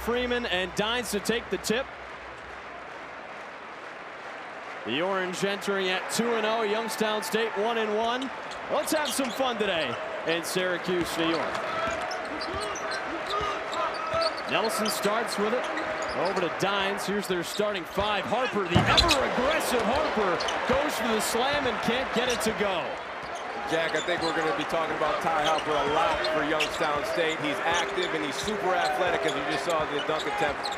Freeman and Dines to take the tip. The Orange entering at 2-0. Youngstown State 1-1. Let's have some fun today in Syracuse, New York. Nelson starts with it. Over to Dines. Here's their starting five. Harper, the ever-aggressive Harper, goes for the slam and can't get it to go. Jack, I think we're going to be talking about Ty Harper a lot for Youngstown State. He's active and he's super athletic, as you just saw the dunk attempt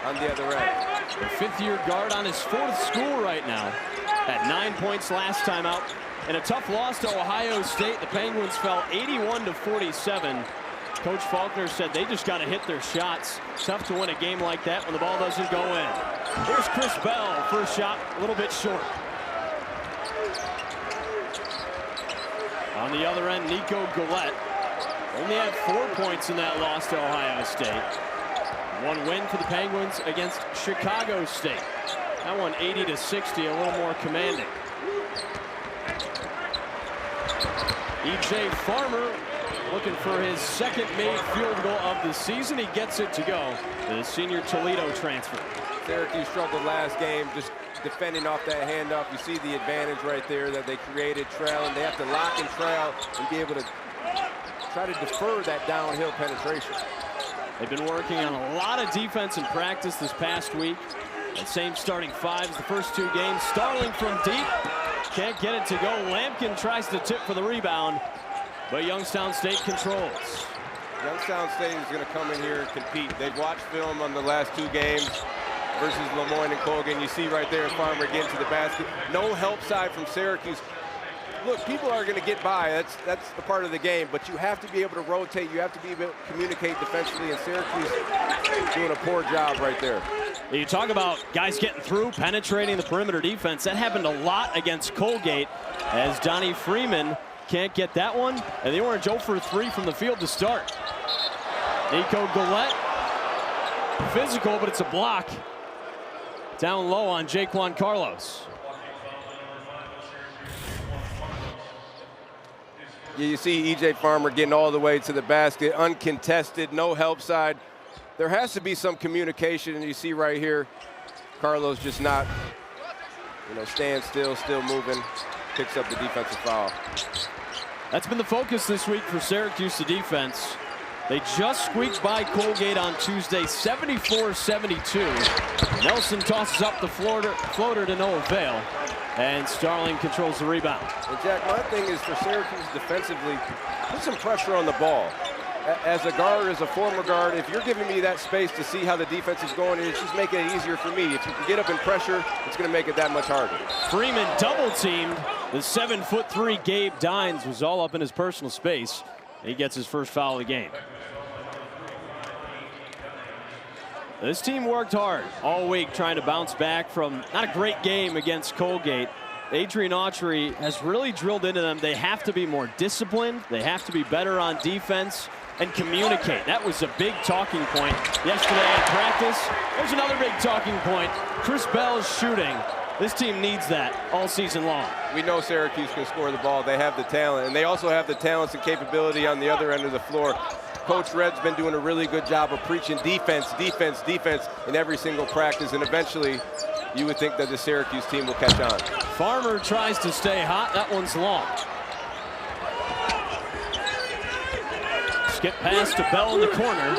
on the other end. The fifth-year guard on his fourth school right now. At 9 points last time out. In a tough loss to Ohio State, the Penguins fell 81-47. Coach Faulkner said they just got to hit their shots. Tough to win a game like that when the ball doesn't go in. Here's Chris Bell. First shot, a little bit short. On the other end, Nico Gillette only had 4 points in that loss to Ohio State. One win for the Penguins against Chicago State. That one 80-60, a little more commanding. E.J. Farmer looking for his second made field goal of the season. He gets it to go. The senior Toledo transfer. Syracuse struggled last game, just defending off that handoff. You see the advantage right there that they created trailing. They have to lock and trail and be able to try to defer that downhill penetration. They've been working on a lot of defense in practice this past week. That same starting five as the first two games. Starling from deep. Can't get it to go. Lampkin tries to tip for the rebound, but Youngstown State controls. Youngstown State is going to come in here and compete. They've watched film on the last two games versus Lemoyne and Colgan. You see right there Farmer getting to the basket. No help side from Syracuse. Look, people are going to get by. That's a part of the game, but you have to be able to rotate. You have to be able to communicate defensively, and Syracuse doing a poor job right there. You talk about guys getting through, penetrating the perimeter defense. That happened a lot against Colgate as Donnie Freeman can't get that one, and the Orange 0 for 3 from the field to start. Nico Gillette, physical, but it's a block. Down low on Jaquan Carlos. Yeah, you see E.J. Farmer getting all the way to the basket, uncontested, no help side. There has to be some communication, and you see right here, Carlos just not, staying still moving, picks up the defensive foul. That's been the focus this week for Syracuse, the defense. They just squeaked by Colgate on Tuesday, 74-72. Nelson tosses up the floater to no avail, and Starling controls the rebound. And Jack, my thing is for Syracuse defensively, put some pressure on the ball. As a guard, as a former guard, if you're giving me that space to see how the defense is going, it's just making it easier for me. If you can get up in pressure, it's going to make it that much harder. Freeman double-teamed. The 7'3" Gabe Dines was all up in his personal space. He gets his first foul of the game. This team worked hard all week trying to bounce back from not a great game against Colgate. Adrian Autry has really drilled into them. They have to be more disciplined. They have to be better on defense and communicate. That was a big talking point yesterday in practice. There's another big talking point. Chris Bell's shooting. This team needs that all season long. We know Syracuse can score the ball. They have the talent, and they also have the talents and capability on the other end of the floor. Coach Red's been doing a really good job of preaching defense, defense, defense in every single practice, and eventually you would think that the Syracuse team will catch on. Farmer tries to stay hot. That one's long. Skip pass to Bell in the corner.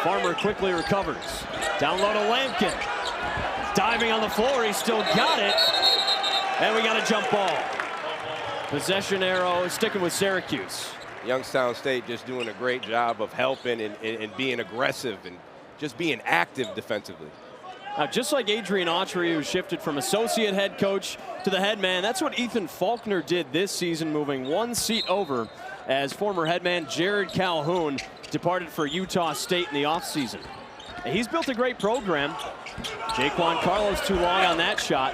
Farmer quickly recovers. Down low to Lampkin. Diving on the floor. He still got it. And we got a jump ball. Possession arrow sticking with Syracuse. Youngstown State just doing a great job of helping and being aggressive and just being active defensively. Now, just like Adrian Autry, who shifted from associate head coach to the head man, that's what Ethan Faulkner did this season, moving one seat over as former head man Jared Calhoun departed for Utah State in the offseason. He's built a great program. Jaquan Carlos too long on that shot.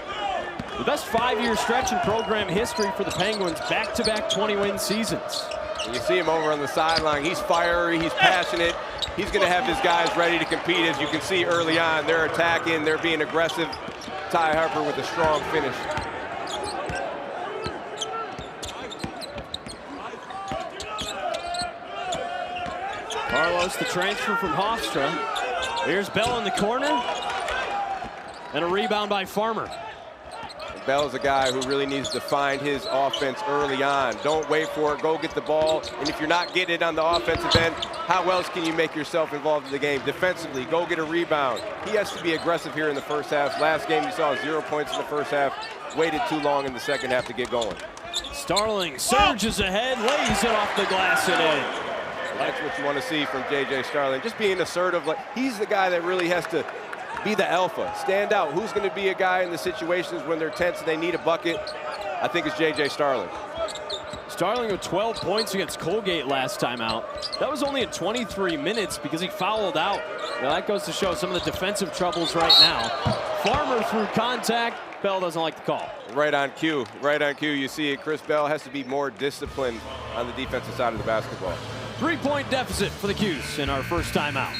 The best 5-year stretch in program history for the Penguins, back-to-back 20-win seasons. And you see him over on the sideline. He's fiery, he's passionate. He's going to have his guys ready to compete. As you can see early on, they're attacking, they're being aggressive. Ty Harper with a strong finish. Carlos, the transfer from Hofstra. Here's Bell in the corner. And a rebound by Farmer. Bell's a guy who really needs to find his offense early on. Don't wait for it, go get the ball. And if you're not getting it on the offensive end, how else can you make yourself involved in the game? Defensively, go get a rebound. He has to be aggressive here in the first half. Last game you saw 0 points in the first half. Waited too long in the second half to get going. Starling surges ahead, lays it off the glass and in. That's what you want to see from J.J. Starling. Just being assertive. Like, he's the guy that really has to be the alpha, stand out. Who's going to be a guy in the situations when they're tense and they need a bucket? I think it's J.J. Starling. Starling with 12 points against Colgate last time out. That was only in 23 minutes because he fouled out. Now that goes to show some of the defensive troubles right now. Farmer through contact. Bell doesn't like the call. Right on cue. Right on cue. You see it. Chris Bell has to be more disciplined on the defensive side of the basketball. 3-point deficit for the Cuse in our first timeout.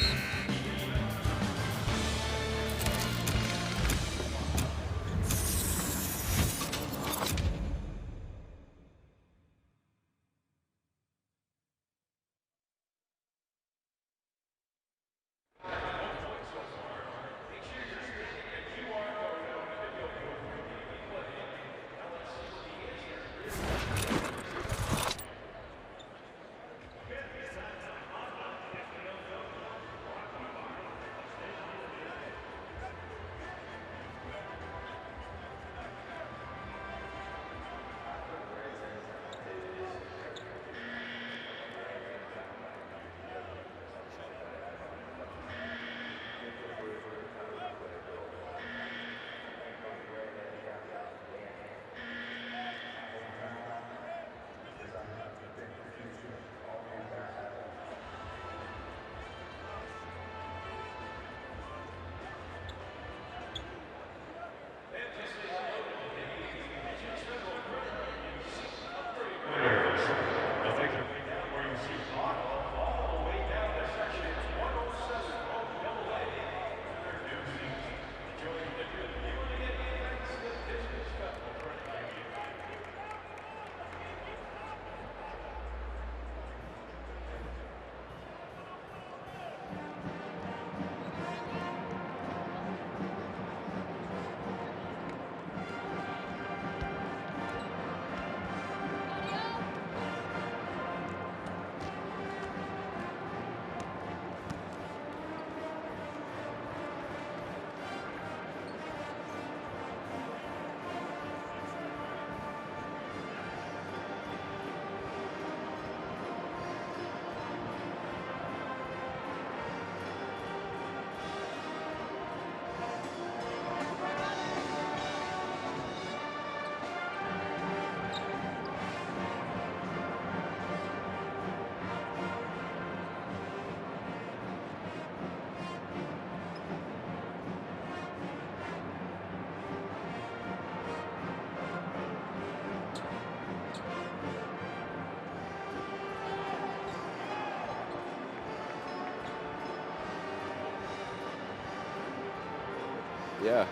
Yeah.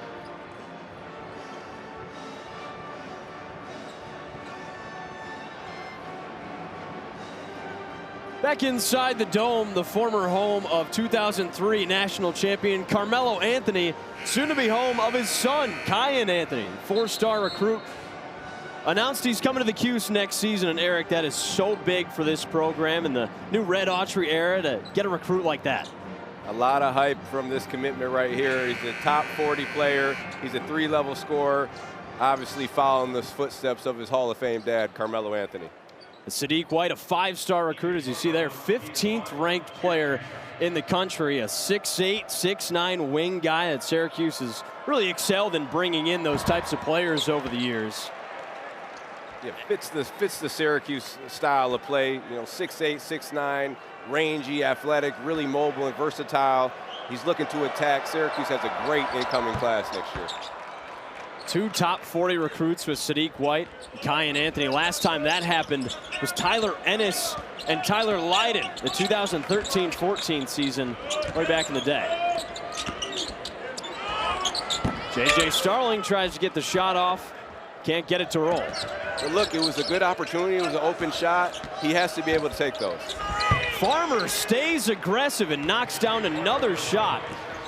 Back inside the Dome, the former home of 2003 national champion Carmelo Anthony, soon to be home of his son, Kyan Anthony, 4-star recruit. Announced he's coming to the Cuse next season, and Eric, that is so big for this program in the new Red Autry era to get a recruit like that. A lot of hype from this commitment right here. He's a top 40 player. He's a 3-level scorer, obviously following the footsteps of his Hall of Fame dad, Carmelo Anthony. Sadiq White, a 5-star recruit, as you see there, 15th ranked player in the country, a 6'8", 6'9" wing guy at Syracuse has really excelled in bringing in those types of players over the years. Yeah, fits the Syracuse style of play. You know, 6'8", 6'9", rangy, athletic, really mobile and versatile. He's looking to attack. Syracuse has a great incoming class next year. 2 top 40 recruits with Sadiq White, Kyan Anthony. Last time that happened was Tyler Ennis and Tyler Lydon, the 2013-14 season, way back in the day. J.J. Starling tries to get the shot off. Can't get it to roll. But look, it was a good opportunity. It was an open shot. He has to be able to take those. Farmer stays aggressive and knocks down another shot.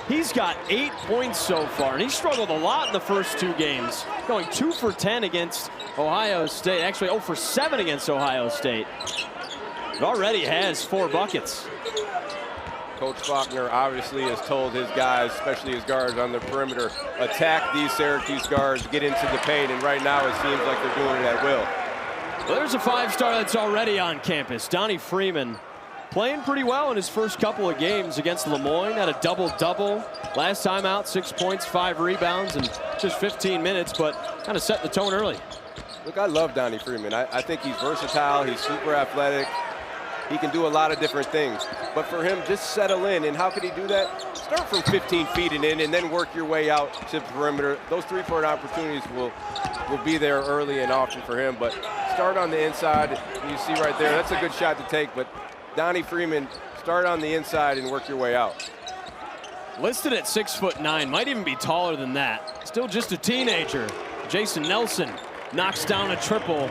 He's got 8 points so far, and he struggled a lot in the first 2 games, going 2 for 10 against Ohio State. Actually, 0 for 7 against Ohio State. But already has 4 buckets. Coach Faulkner obviously has told his guys, especially his guards on the perimeter, attack these Syracuse guards, get into the paint, and right now it seems like they're doing it at will. Well, there's a 5-star that's already on campus. Donnie Freeman playing pretty well in his first couple of games against Lemoyne. Had a double-double last time out, 6 points, 5 rebounds, and just 15 minutes, but kind of set the tone early. Look, I love Donnie Freeman. I think he's versatile. He's super athletic. He can do a lot of different things. But for him, just settle in. And how can he do that? Start from 15 feet and in, and then work your way out to the perimeter. Those 3-point opportunities will be there early and often for him. But start on the inside. You see right there, that's a good shot to take. But Donnie Freeman, start on the inside and work your way out. Listed at 6'9", might even be taller than that. Still just a teenager. Jason Nelson knocks down a triple.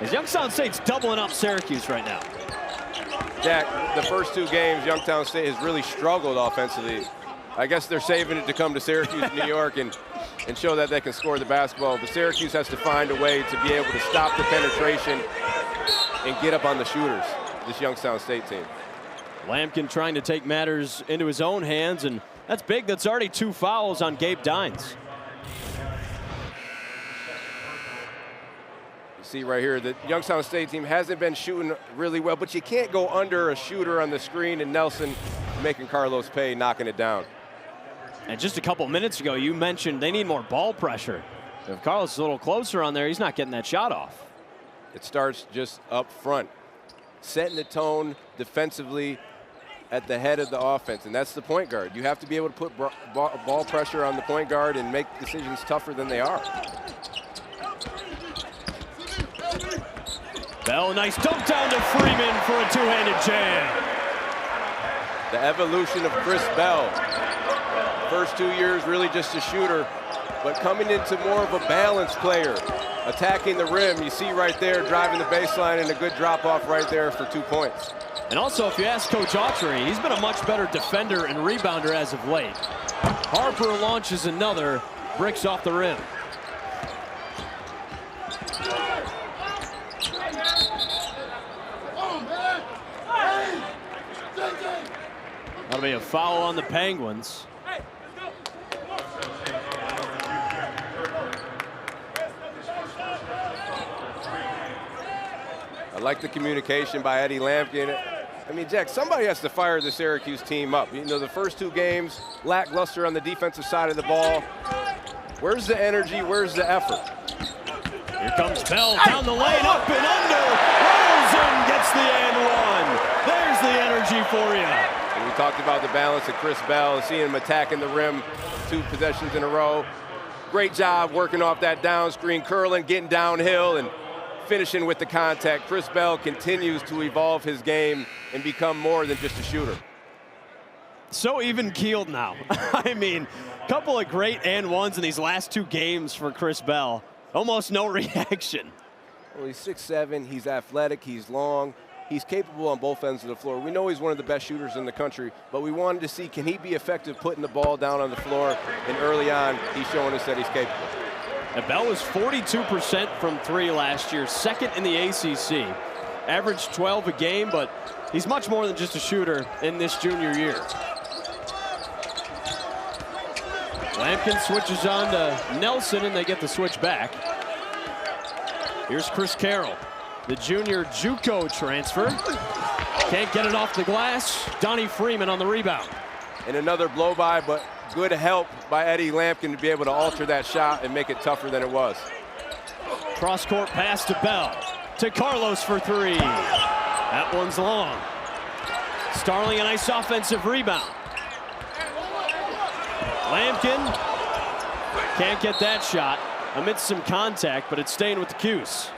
As Youngstown State's doubling up Syracuse right now. Jack, the first 2 games, Youngstown State has really struggled offensively. I guess they're saving it to come to Syracuse, New York, and show that they can score the basketball. But Syracuse has to find a way to be able to stop the penetration and get up on the shooters, this Youngstown State team. Lampkin trying to take matters into his own hands, and that's big. That's already 2 fouls on Gabe Dines. See right here, the Youngstown State team hasn't been shooting really well, but you can't go under a shooter on the screen, and Nelson making Carlos pay, knocking it down. And just a couple minutes ago, you mentioned they need more ball pressure. If Carlos is a little closer on there, he's not getting that shot off. It starts just up front, setting the tone defensively at the head of the offense, and that's the point guard. You have to be able to put ball pressure on the point guard and make decisions tougher than they are. Bell, nice dunk down to Freeman for a 2-handed jam. The evolution of Chris Bell. First 2 years really just a shooter, but coming into more of a balanced player, attacking the rim. You see right there, driving the baseline, and a good drop-off right there for 2 points. And also, if you ask Coach Autry, he's been a much better defender and rebounder as of late. Harper launches another, bricks off the rim. That'll be a foul on the Penguins. I like the communication by Eddie Lampkin. I mean, Jack, somebody has to fire the Syracuse team up. You know, the first 2 games, lackluster on the defensive side of the ball. Where's the energy? Where's the effort? Here comes Bell down the lane, up and under. Rosen gets the and 1. There's the energy for you. And we talked about the balance of Chris Bell, seeing him attacking the rim 2 possessions in a row. Great job working off that down screen, curling, getting downhill, and finishing with the contact. Chris Bell continues to evolve his game and become more than just a shooter. So even-keeled now. I mean, a couple of great and 1s in these last 2 games for Chris Bell. Almost no reaction. Well, he's 6'7", he's athletic, he's long, he's capable on both ends of the floor. We know he's one of the best shooters in the country, but we wanted to see, can he be effective putting the ball down on the floor? And early on, he's showing us that he's capable. And Bell was 42% from 3 last year, 2nd in the ACC. Averaged 12 a game, but he's much more than just a shooter in this junior year. Lampkin switches on to Nelson, and they get the switch back. Here's Chris Carroll, the junior JUCO transfer. Can't get it off the glass. Donnie Freeman on the rebound. And another blow by, but good help by Eddie Lampkin to be able to alter that shot and make it tougher than it was. Cross-court pass to Bell. To Carlos for 3. That one's long. Starling a nice offensive rebound. Lampkin can't get that shot amidst some contact, but it's staying with the Cuse.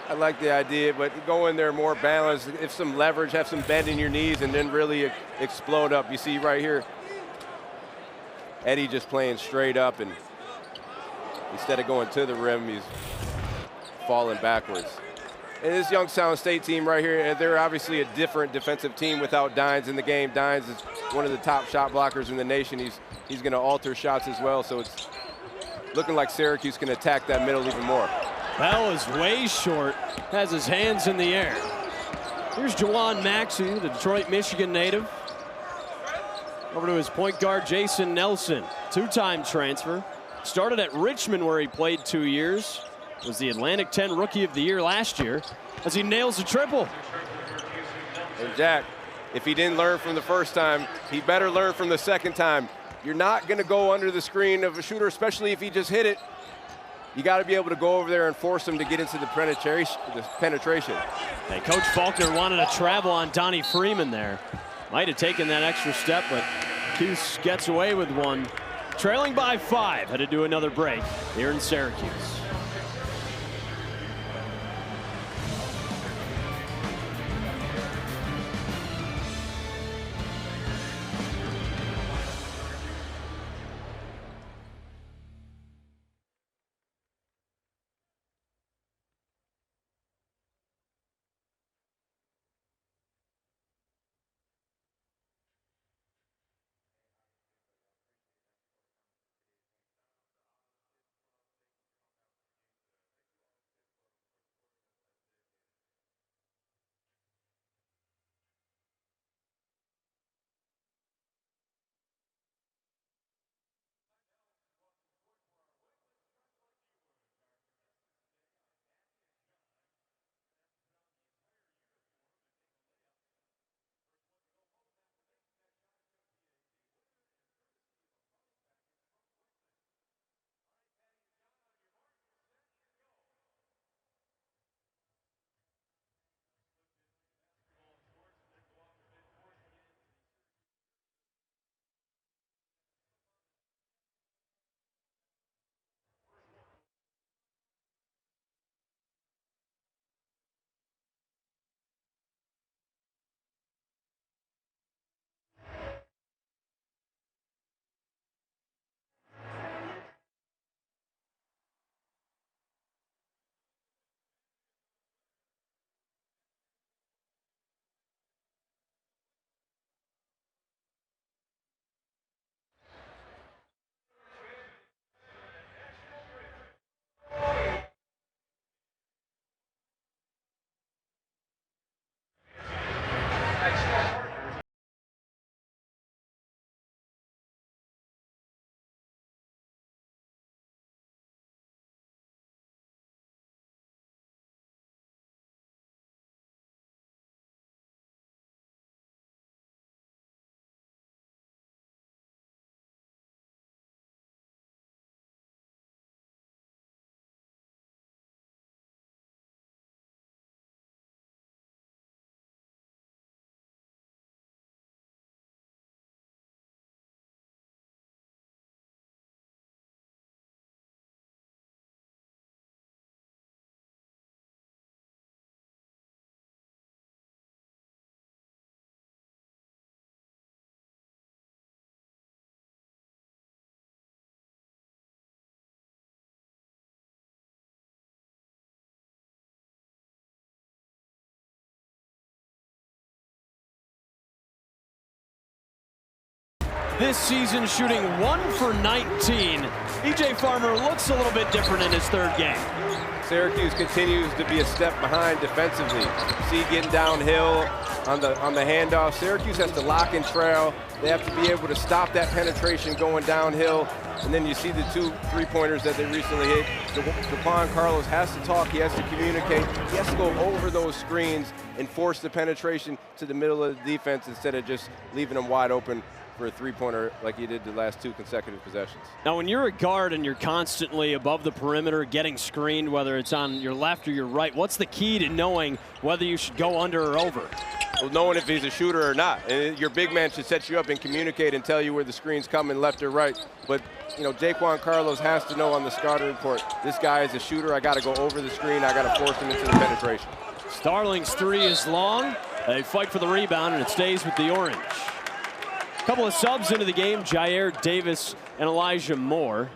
I like the idea, but go in there more balanced, if some leverage, have some bend in your knees, and then really explode up. You see right here, Eddie just playing straight up, and instead of going to the rim, he's falling backwards. And this Youngstown State team right here, they're obviously a different defensive team without Dines in the game. Dines is one of the top shot blockers in the nation. He's going to alter shots as well, so it's looking like Syracuse can attack that middle even more. Bell is way short, has his hands in the air. Here's Juwan Maxey, the Detroit, Michigan native. Over to his point guard, Jason Nelson, two-time transfer. Started at Richmond where he played 2 years. Was the Atlantic 10 Rookie of the Year last year as he nails a triple. And Jack, if he didn't learn from the first time, he better learn from the second time. You're not going to go under the screen of a shooter, especially if he just hit it. You got to be able to go over there and force him to get into the penetration. Hey, Coach Faulkner wanted to travel on Donnie Freeman there. Might have taken that extra step, but Cuse gets away with one. Trailing by 5, headed to another break here in Syracuse. This season shooting 1 for 19. E.J. Farmer looks a little bit different in his third game. Syracuse continues to be a step behind defensively. See getting downhill on the handoff. Syracuse has to lock and trail. They have to be able to stop that penetration going downhill. And then you see the 2 3-pointers that they recently hit. Jaquan Carlos has to talk, he has to communicate, he has to go over those screens and force the penetration to the middle of the defense instead of just leaving them wide open for a 3-pointer like he did the last 2 consecutive possessions. Now, when you're a guard and you're constantly above the perimeter getting screened, whether it's on your left or your right, what's the key to knowing whether you should go under or over? Well, knowing if he's a shooter or not. And your big man should set you up and communicate and tell you where the screen's coming left or right. But, you know, Jaquan Carlos has to know on the scouting report, this guy is a shooter. I got to go over the screen. I got to force him into the penetration. Starling's 3 is long. They fight for the rebound, and it stays with the orange. A couple of subs into the game, Jair Davis and Elijah Moore.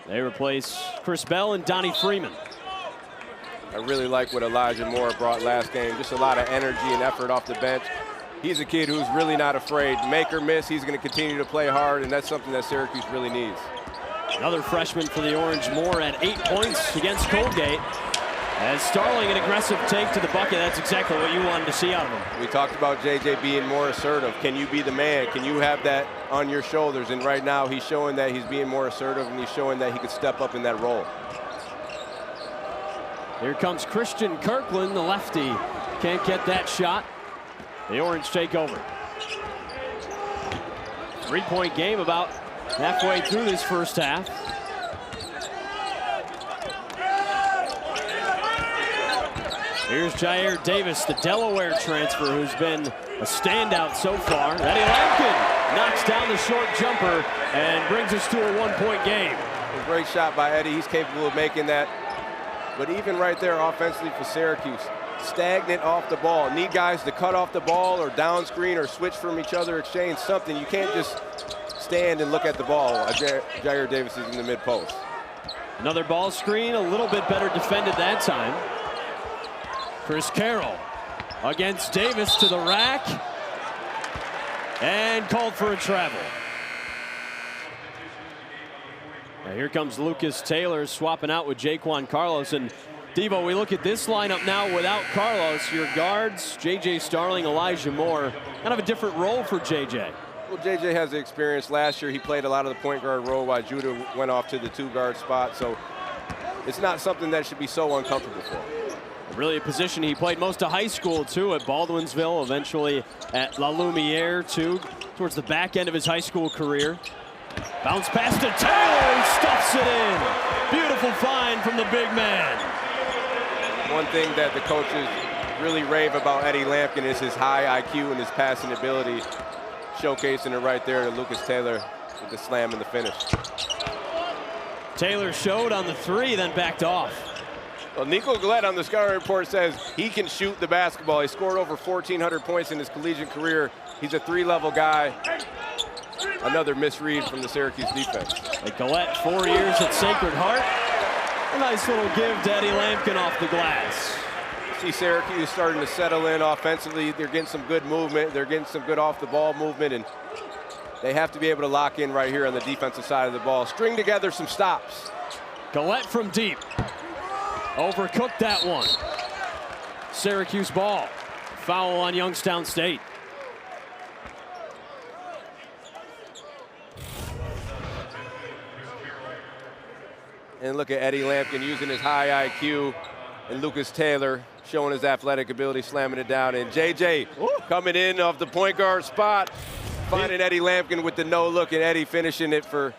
They replace Chris Bell and Donnie Freeman. I really like what Elijah Moore brought last game. Just a lot of energy and effort off the bench. He's a kid who's really not afraid. Make or miss, he's going to continue to play hard, and that's something that Syracuse really needs. Another freshman for the Orange, Moore at 8 points against Colgate. As Starling, an aggressive take to the bucket. That's exactly what you wanted to see out of him. We talked about JJ being more assertive. Can you be the man? Can you have that on your shoulders? And right now he's showing that he's being more assertive, and he's showing that he could step up in that role. Here comes Christian Kirkland, the lefty. Can't get that shot. The Orange take over. 3-point game about halfway through this first half. Here's Jair Davis, the Delaware transfer, who's been a standout so far. Eddie Lampkin knocks down the short jumper and brings us to a 1-point game. A great shot by Eddie. He's capable of making that. But even right there offensively for Syracuse, stagnant off the ball. Need guys to cut off the ball or down screen or switch from each other, exchange something. You can't just stand and look at the ball. Jair Davis is in the mid-post. Another ball screen, a little bit better defended that time. Chris Carroll against Davis to the rack and called for a travel. Now here comes Lucas Taylor swapping out with Jaquan Carlos. And Devo, we look at this lineup now without Carlos. Your guards, J.J. Starling, Elijah Moore, kind of a different role for J.J. Well, J.J. has the experience. Last year he played a lot of the point guard role while Judah went off to the 2-guard spot. So it's not something that should be so uncomfortable for him. Really a position he played most of high school, too, at Baldwinsville, eventually at La Lumiere, too, towards the back end of his high school career. Bounce pass to Taylor, he stuffs it in. Beautiful find from the big man. One thing that the coaches really rave about Eddie Lampkin is his high IQ and his passing ability, showcasing it right there to Lucas Taylor with the slam and the finish. Taylor showed on the 3, then backed off. Well, Nico Gillette on the scouting report says he can shoot the basketball. He scored over 1,400 points in his collegiate career. He's a 3-level guy. Another misread from the Syracuse defense. Like Gillette, 4 years at Sacred Heart. A nice little give to Eddie Lampkin off the glass. See Syracuse starting to settle in offensively. They're getting some good movement. They're getting some good off-the-ball movement, and they have to be able to lock in right here on the defensive side of the ball. String together some stops. Gillette from deep. Overcooked that one. Syracuse ball. Foul on Youngstown State. And look at Eddie Lampkin using his high IQ, and Lucas Taylor showing his athletic ability, slamming it down. And JJ coming in off the point guard spot, finding Eddie Lampkin with the no look, and Eddie finishing it for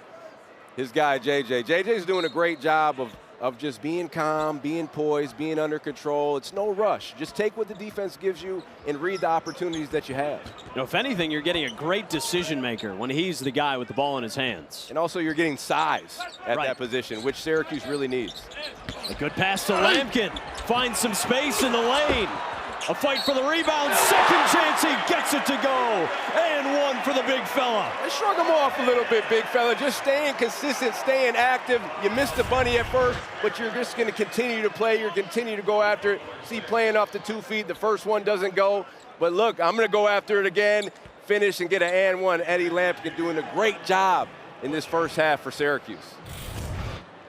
his guy JJ. JJ's doing a great job of just being calm, being poised, being under control. It's no rush. Just take what the defense gives you and read the opportunities that you have. You know, if anything, you're getting a great decision maker when he's the guy with the ball in his hands. And also you're getting size at that position, which Syracuse really needs. A good pass to Lampkin. Finds some space in the lane. A fight for the rebound. Second chance, he gets it to go. And one for the big fella. They shrug him off a little bit, big fella. Just staying consistent, staying active. You missed the bunny at first, but you're just going to continue to play. You're continue to go after it. See, playing off the 2 feet. The first one doesn't go. But look, I'm going to go after it again, finish and get an and one. Eddie Lampkin doing a great job in this first half for Syracuse.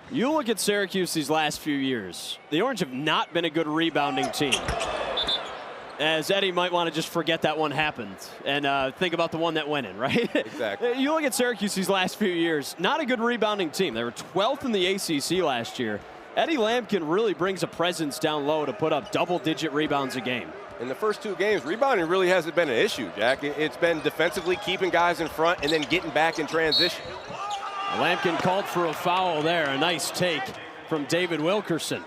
You look at Syracuse these last few years. The Orange have not been a good rebounding team. As Eddie might want to just forget that one happened and think about the one that went in, right? Exactly. You look at Syracuse these last few years, not a good rebounding team. They were 12th in the ACC last year. Eddie Lampkin really brings a presence down low to put up double-digit rebounds a game. In the first 2 games, rebounding really hasn't been an issue, Jack. It's been defensively keeping guys in front and then getting back in transition. Lampkin called for a foul there. A nice take from David Wilkerson.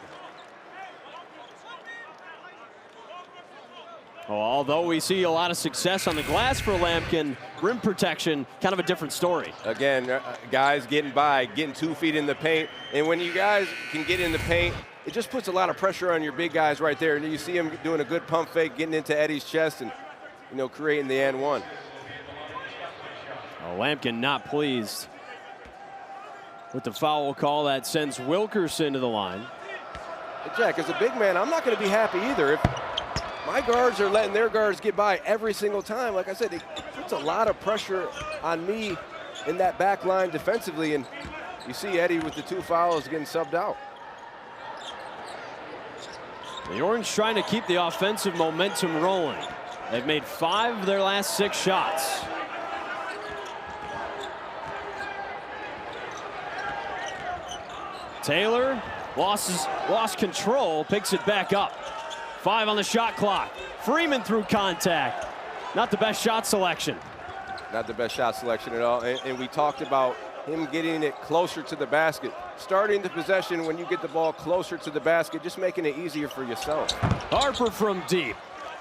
Well, although we see a lot of success on the glass for Lampkin, rim protection, kind of a different story. Again, guys getting by, getting 2 feet in the paint. And when you guys can get in the paint, it just puts a lot of pressure on your big guys right there. And you see him doing a good pump fake, getting into Eddie's chest and, you know, creating the and one. Oh, Lampkin not pleased with the foul call that sends Wilkerson to the line. Jack, as a big man, I'm not going to be happy either. If my guards are letting their guards get by every single time, like I said, it puts a lot of pressure on me in that back line defensively, and you see Eddie with the 2 fouls getting subbed out. The Orange trying to keep the offensive momentum rolling. They've made 5 of their last 6 shots. Taylor lost control, picks it back up. 5 on the shot clock. Freeman through contact. Not the best shot selection. Not the best shot selection at all. And we talked about him getting it closer to the basket. Starting the possession when you get the ball closer to the basket, just making it easier for yourself. Harper from deep.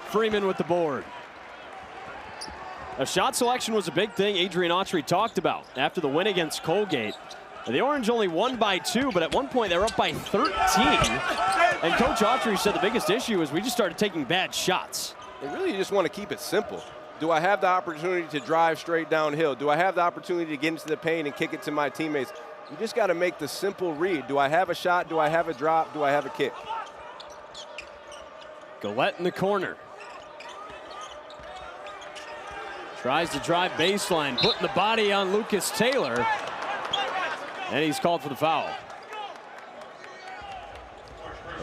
Freeman with the board. A shot selection was a big thing Adrian Autry talked about after the win against Colgate. The Orange only won by 2, but at one point they were up by 13. And Coach Autry said the biggest issue is we just started taking bad shots. They really just want to keep it simple. Do I have the opportunity to drive straight downhill? Do I have the opportunity to get into the paint and kick it to my teammates? You just got to make the simple read. Do I have a shot? Do I have a drop? Do I have a kick? Gillette in the corner. Tries to drive baseline, putting the body on Lucas Taylor. And he's called for the foul.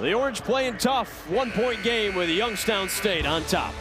The Orange playing tough. 1-point game with Youngstown State on top.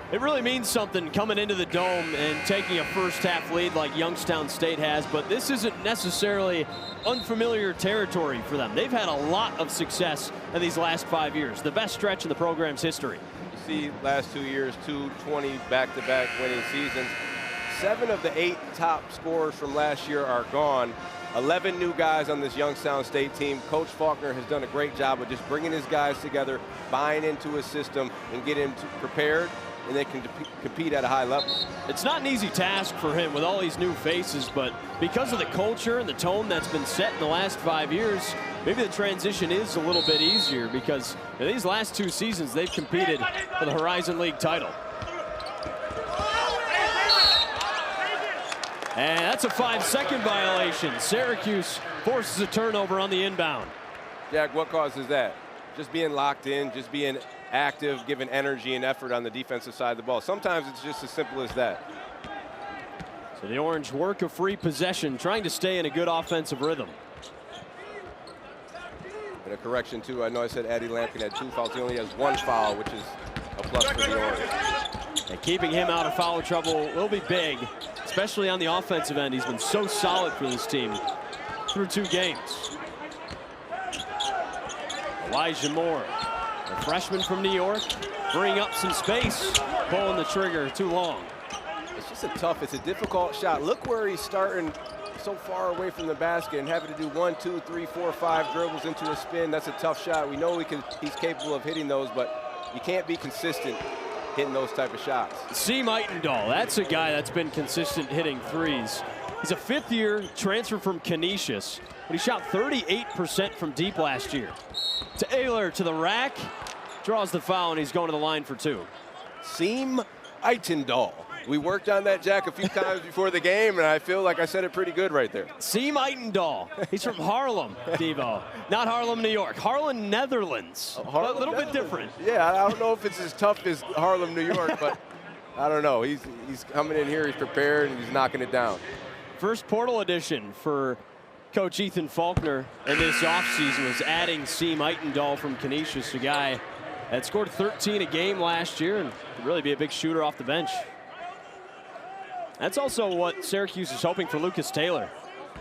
It really means something coming into the Dome and taking a first-half lead like Youngstown State has, but this isn't necessarily unfamiliar territory for them. They've had a lot of success in these last 5 years, the best stretch in the program's history. You see, last 2 years, 220 back-to-back winning seasons. 7 of the 8 top scorers from last year are gone. 11 new guys on this Youngstown State team. Coach Faulkner has done a great job of just bringing his guys together, buying into his system, and getting them prepared, and they can compete at a high level. It's not an easy task for him with all these new faces, but because of the culture and the tone that's been set in the last 5 years, maybe the transition is a little bit easier because in these last 2 seasons, they've competed for the Horizon League title. And that's a 5-second violation. Syracuse forces a turnover on the inbound. Jack, what causes that? Just being locked in, just being active, giving energy and effort on the defensive side of the ball. Sometimes it's just as simple as that. So the Orange work a free possession, trying to stay in a good offensive rhythm. And a correction, too. I know I said Eddie Lampkin had 2 fouls. He only has 1 foul, which is a plus for the Orange. And keeping him out of foul trouble will be big, especially on the offensive end. He's been so solid for this team through 2 games. Elijah Moore, a freshman from New York, bringing up some space, pulling the trigger too long. It's just it's a difficult shot. Look where he's starting so far away from the basket and having to do 1, 2, 3, 4, 5 dribbles into a spin. That's a tough shot. We know he's capable of hitting those, but you can't be consistent hitting those type of shots. C. Meitendahl, that's a guy that's been consistent hitting threes. He's a 5th-year transfer from Canisius, but he shot 38% from deep last year. To Ayler to the rack, draws the foul, and he's going to the line for 2. Seam Meitendahl. We worked on that, Jack, a few times before the game, and I feel like I said it pretty good right there. C. Meitendahl. He's from Haarlem, Devo. Not Haarlem, New York. Haarlem, Netherlands. A little bit different. Yeah, I don't know if it's as tough as Haarlem, New York, but I don't know. He's coming in here, he's prepared, and he's knocking it down. First portal addition for Coach Ethan Faulkner in this offseason was adding C. Meitendahl from Canisius, a guy that scored 13 a game last year and could really be a big shooter off the bench. That's also what Syracuse is hoping for Lucas Taylor.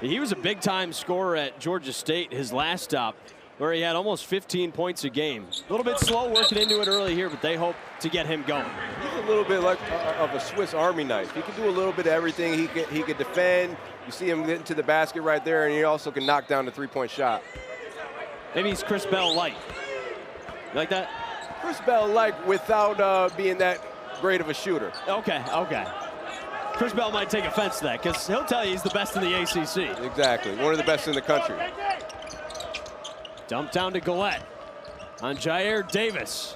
He was a big-time scorer at Georgia State, his last stop, where he had almost 15 points a game. A little bit slow working into it early here, but they hope to get him going. He's a little bit like of a Swiss Army knife. He can do a little bit of everything. He could defend. You see him getting to the basket right there, and he also can knock down the 3-point shot. Maybe he's Chris Bell light. You like that? Chris Bell light without being that great of a shooter. Okay. Chris Bell might take offense to that because he'll tell you he's the best in the ACC. Exactly. One of the best in the country. Dumped down to Gillette on Jair Davis.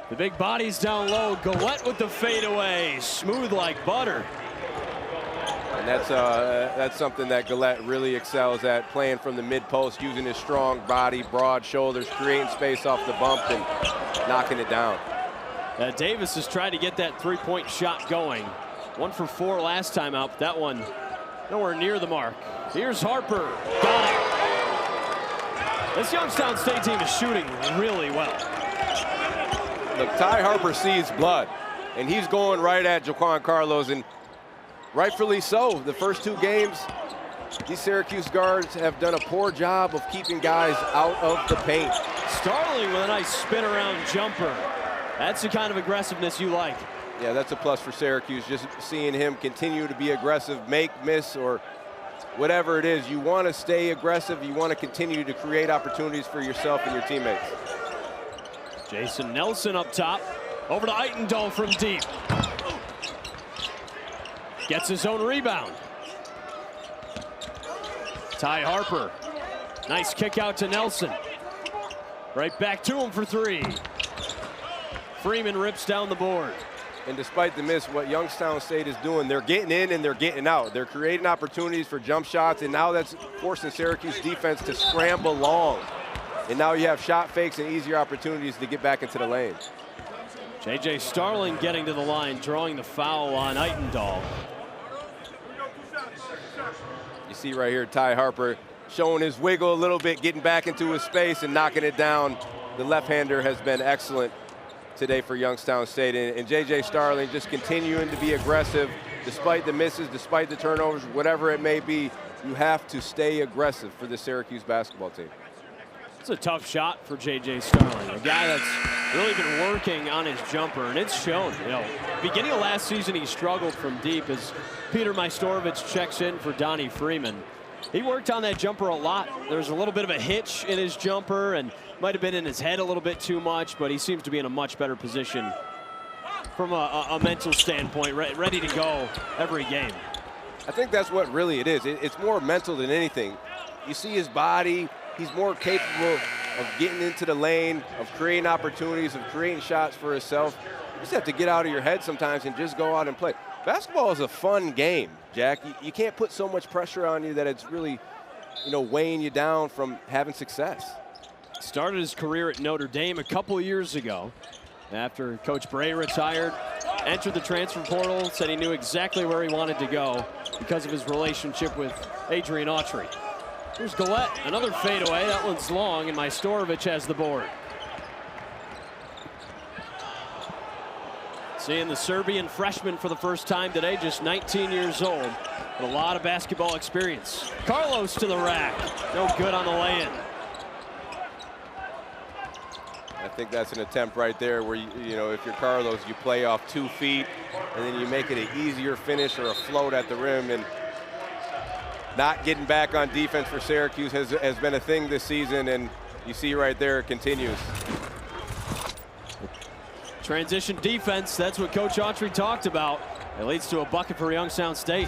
The big body's down low. Gillette with the fadeaway. Smooth like butter. And that's something that Gillette really excels at, playing from the mid-post, using his strong body, broad shoulders, creating space off the bump and knocking it down. Davis has tried to get that 3-point shot going. 1 for 4 last time out, but that one nowhere near the mark. Here's Harper. Got it. This Youngstown State team is shooting really well. Look, Ty Harper sees blood, and he's going right at Jaquan Carlos, and rightfully so. The first 2 games, these Syracuse guards have done a poor job of keeping guys out of the paint. Starling with a nice spin-around jumper. That's the kind of aggressiveness you like. Yeah, that's a plus for Syracuse, just seeing him continue to be aggressive, make, miss, or whatever it is. You want to stay aggressive. You want to continue to create opportunities for yourself and your teammates. Jason Nelson up top. Over to Meitendahl from deep. Gets his own rebound. Ty Harper. Nice kick out to Nelson. Right back to him for 3. Freeman rips down the board. And despite the miss, what Youngstown State is doing, they're getting in and they're getting out. They're creating opportunities for jump shots, and now that's forcing Syracuse defense to scramble long. And now you have shot fakes and easier opportunities to get back into the lane. J.J. Starling getting to the line, drawing the foul on Meitendahl. You see right here, Ty Harper showing his wiggle a little bit, getting back into his space and knocking it down. The left-hander has been excellent today for Youngstown State, and J.J. Starling just continuing to be aggressive despite the misses, despite the turnovers, whatever it may be. You have to stay aggressive for the Syracuse basketball team. It's a tough shot for J.J. Starling, a guy that's really been working on his jumper, and it's shown. You know, beginning of last season, he struggled from deep as Peter Majstorovic checks in for Donnie Freeman. He worked on that jumper a lot. There's a little bit of a hitch in his jumper and might have been in his head a little bit too much, but he seems to be in a much better position from a mental standpoint, ready to go every game. I think that's what really it is. It's more mental than anything. You see his body, he's more capable of getting into the lane, of creating opportunities, of creating shots for himself. You just have to get out of your head sometimes and just go out and play. Basketball is a fun game, Jack. You can't put so much pressure on you that it's really, weighing you down from having success. Started his career at Notre Dame a couple of years ago after Coach Bray retired. Entered the transfer portal, said he knew exactly where he wanted to go because of his relationship with Adrian Autry. Here's Gillette, another fadeaway. That one's long, and Majstorovic has the board. Seeing the Serbian freshman for the first time today, just 19 years old, with a lot of basketball experience. Carlos to the rack, no good on the lay-in. I think that's an attempt right there where, if you're Carlos, you play off 2 feet, and then you make it an easier finish or a float at the rim. And not getting back on defense for Syracuse has been a thing this season, and you see right there it continues. Transition defense, that's what Coach Autry talked about. It leads to a bucket for Youngstown State.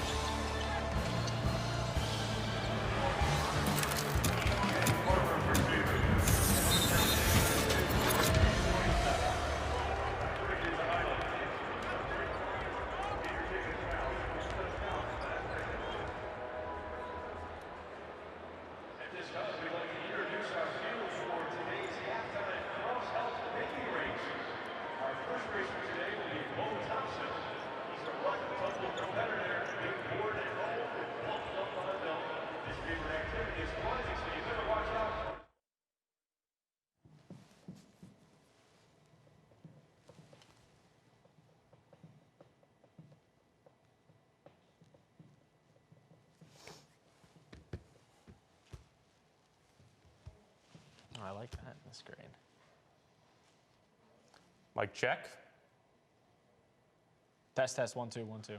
I like that. That's great. Mic check. Test, test, 1, 2, 1, 2.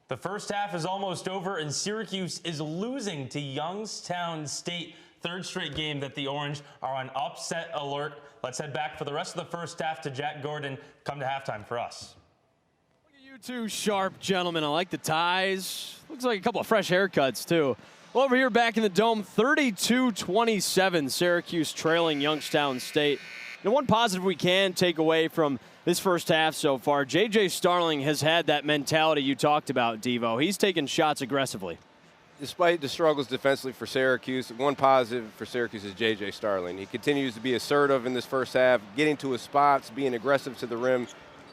The first half is almost over, and Syracuse is losing to Youngstown State. Third straight game that the Orange are on upset alert. Let's head back for the rest of the first half to Jack Gordon. Come to halftime for us. Look at you two sharp gentlemen. I like the ties. Looks like a couple of fresh haircuts, too. Well, over here back in the Dome, 32-27, Syracuse trailing Youngstown State. Now, one positive we can take away from this first half so far, J.J. Starling has had that mentality you talked about, Devo. He's taking shots aggressively. Despite the struggles defensively for Syracuse, one positive for Syracuse is J.J. Starling. He continues to be assertive in this first half, getting to his spots, being aggressive to the rim,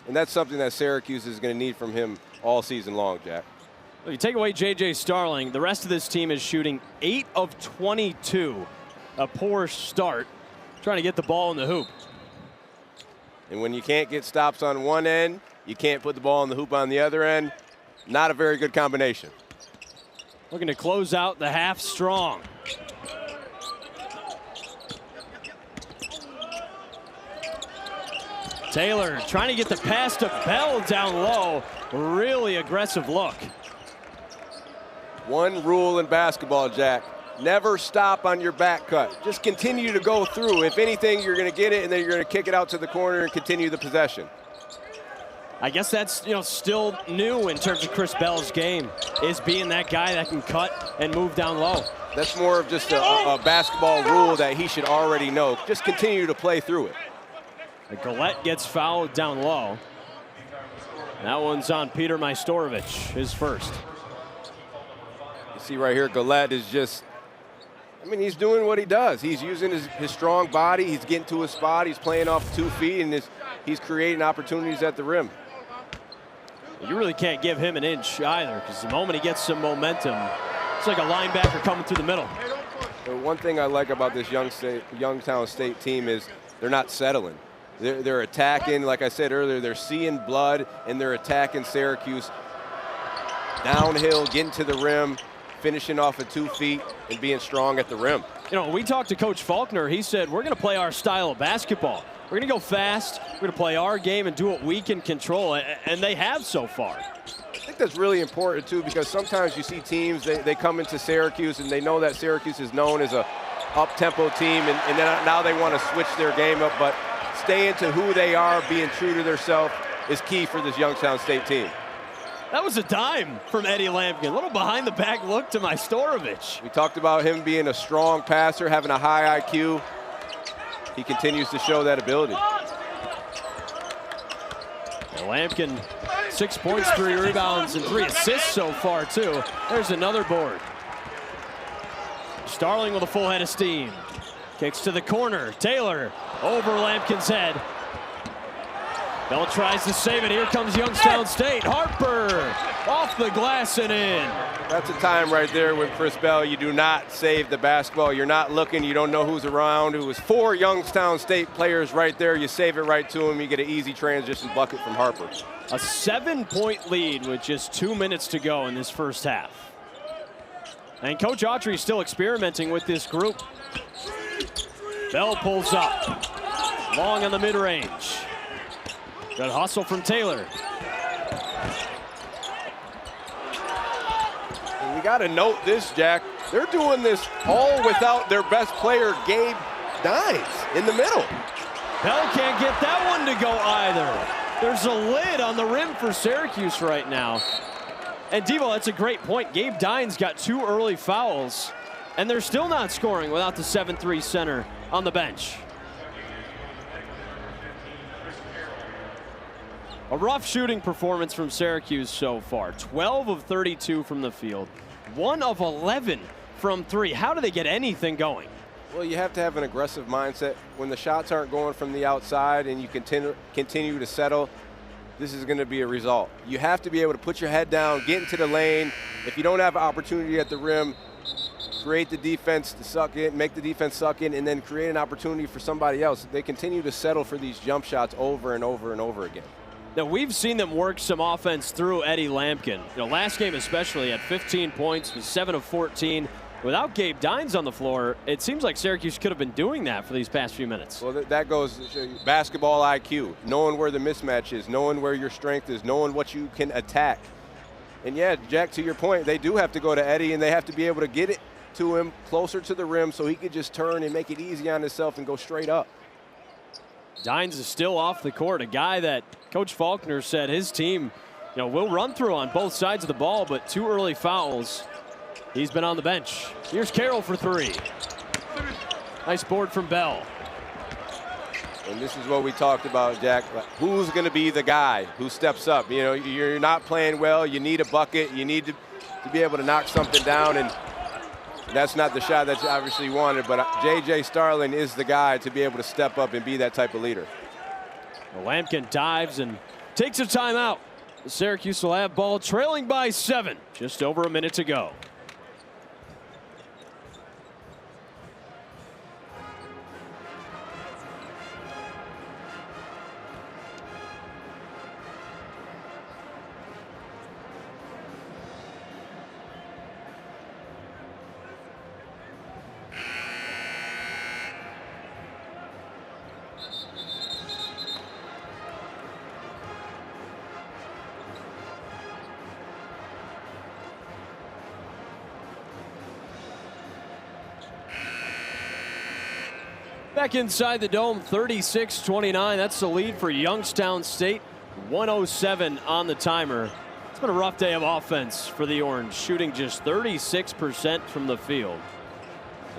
and that's something that Syracuse is going to need from him all season long, Jack. Well, you take away J.J. Starling, the rest of this team is shooting 8 of 22 a poor start trying to get the ball in the hoop. And when you can't get stops on one end, you can't put the ball in the hoop on the other end. Not a very good combination. Looking to close out the half strong. Taylor trying to get the pass to Bell down low. Really aggressive look. One rule in basketball, Jack. Never stop on your back cut. Just continue to go through. If anything, you're going to get it, and then you're going to kick it out to the corner and continue the possession. I guess that's, still new in terms of Chris Bell's game, is being that guy that can cut and move down low. That's more of just a basketball rule that he should already know. Just continue to play through it. Gillette gets fouled down low. That one's on Peter Majstorovic, his first. You see right here, Gillette is just, he's doing what he does. He's using his strong body. He's getting to his spot. He's playing off 2 feet, and he's creating opportunities at the rim. You really can't give him an inch either, because the moment he gets some momentum, it's like a linebacker coming through the middle. The one thing I like about this Youngstown State team is they're not settling. They're attacking, like I said earlier, they're seeing blood, and they're attacking Syracuse downhill, getting to the rim, finishing off at 2 feet, and being strong at the rim. We talked to Coach Faulkner. He said, we're going to play our style of basketball. We're going to go fast. We're going to play our game and do what we can control, and they have so far. I think that's really important, too, because sometimes you see teams, they come into Syracuse, and they know that Syracuse is known as a up-tempo team, and then now they want to switch their game up, but staying to who they are, being true to themselves, is key for this Youngstown State team. That was a dime from Eddie Lampkin. A little behind-the-back look to Majstorovic. We talked about him being a strong passer, having a high IQ. He continues to show that ability. Lampkin, 6 points, 3 rebounds, and 3 assists so far, too. There's another board. Starling with a full head of steam. Kicks to the corner. Taylor over Lampkin's head. Bell tries to save it. Here comes Youngstown State. Harper off the glass and in. That's a time right there with Chris Bell. You do not save the basketball. You're not looking. You don't know who's around. It was 4 Youngstown State players right there. You save it right to him. You get an easy transition bucket from Harper. A 7-point lead with just 2 minutes to go in this first half. And Coach Autry is still experimenting with this group. Bell pulls up. Long on the mid-range. Good hustle from Taylor. And we got to note this, Jack. They're doing this all without their best player, Gabe Dines, in the middle. Bell can't get that one to go either. There's a lid on the rim for Syracuse right now. And Devo, that's a great point. Gabe Dines got 2 early fouls, and they're still not scoring without the 7'3" center on the bench. A rough shooting performance from Syracuse so far. 12 of 32 from the field. 1 of 11 from 3. How do they get anything going? Well, you have to have an aggressive mindset. When the shots aren't going from the outside and you continue to settle, this is going to be a result. You have to be able to put your head down, get into the lane. If you don't have an opportunity at the rim, create the defense to suck in, make the defense suck in, and then create an opportunity for somebody else. They continue to settle for these jump shots over and over and over again. Now, we've seen them work some offense through Eddie Lampkin. Last game especially at 15 points, was 7 of 14. Without Gabe Dines on the floor, it seems like Syracuse could have been doing that for these past few minutes. Well, that goes to show you basketball IQ, knowing where the mismatch is, knowing where your strength is, knowing what you can attack. And yeah, Jack, to your point, they do have to go to Eddie, and they have to be able to get it to him closer to the rim so he could just turn and make it easy on himself and go straight up. Dines is still off the court, a guy that Coach Faulkner said his team, will run through on both sides of the ball, but 2 early fouls. He's been on the bench. Here's Carroll for 3. Nice board from Bell. And this is what we talked about, Jack. Who's going to be the guy who steps up? You're not playing well. You need a bucket. You need to be able to knock something down, and that's not the shot that you obviously wanted, but J.J. Starling is the guy to be able to step up and be that type of leader. Lampkin dives and takes a timeout. Syracuse will have ball trailing by 7. Just over a minute to go. Back inside the dome, 36-29. That's the lead for Youngstown State. 107 on the timer. It's been a rough day of offense for the Orange, shooting just 36% from the field.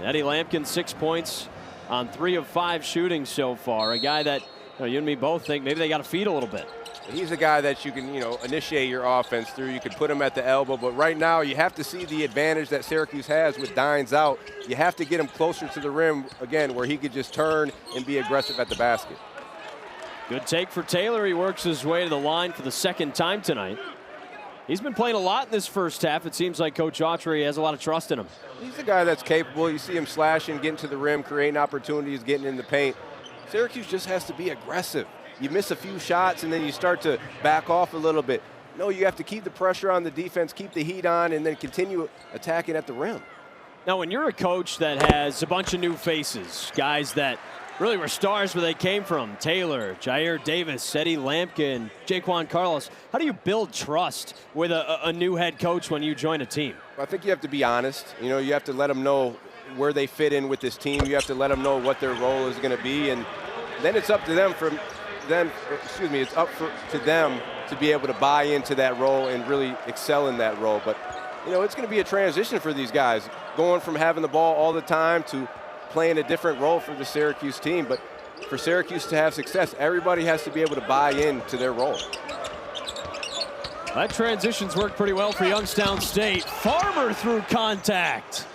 Eddie Lampkin, 6 points on 3 of 5 shooting so far. A guy that you and me both think maybe they got to feed a little bit. He's a guy that you can, initiate your offense through. You can put him at the elbow, but right now you have to see the advantage that Syracuse has with Dines out. You have to get him closer to the rim, again, where he could just turn and be aggressive at the basket. Good take for Taylor. He works his way to the line for the second time tonight. He's been playing a lot in this first half. It seems like Coach Autry has a lot of trust in him. He's a guy that's capable. You see him slashing, getting to the rim, creating opportunities, getting in the paint. Syracuse just has to be aggressive. You miss a few shots and then you start to back off a little bit. No, you have to keep the pressure on the defense, keep the heat on, and then continue attacking at the rim. Now, when you're a coach that has a bunch of new faces, guys that really were stars where they came from, Taylor, Jair Davis, Eddie Lampkin, Jaquan Carlos, how do you build trust with a new head coach when you join a team? I think you have to be honest. You have to let them know where they fit in with this team. You have to let them know what their role is going to be, and then it's up to them to them to be able to buy into that role and really excel in that role. But, it's going to be a transition for these guys, going from having the ball all the time to playing a different role for the Syracuse team. But for Syracuse to have success, everybody has to be able to buy into their role. That transition's worked pretty well for Youngstown State. Farmer through contact.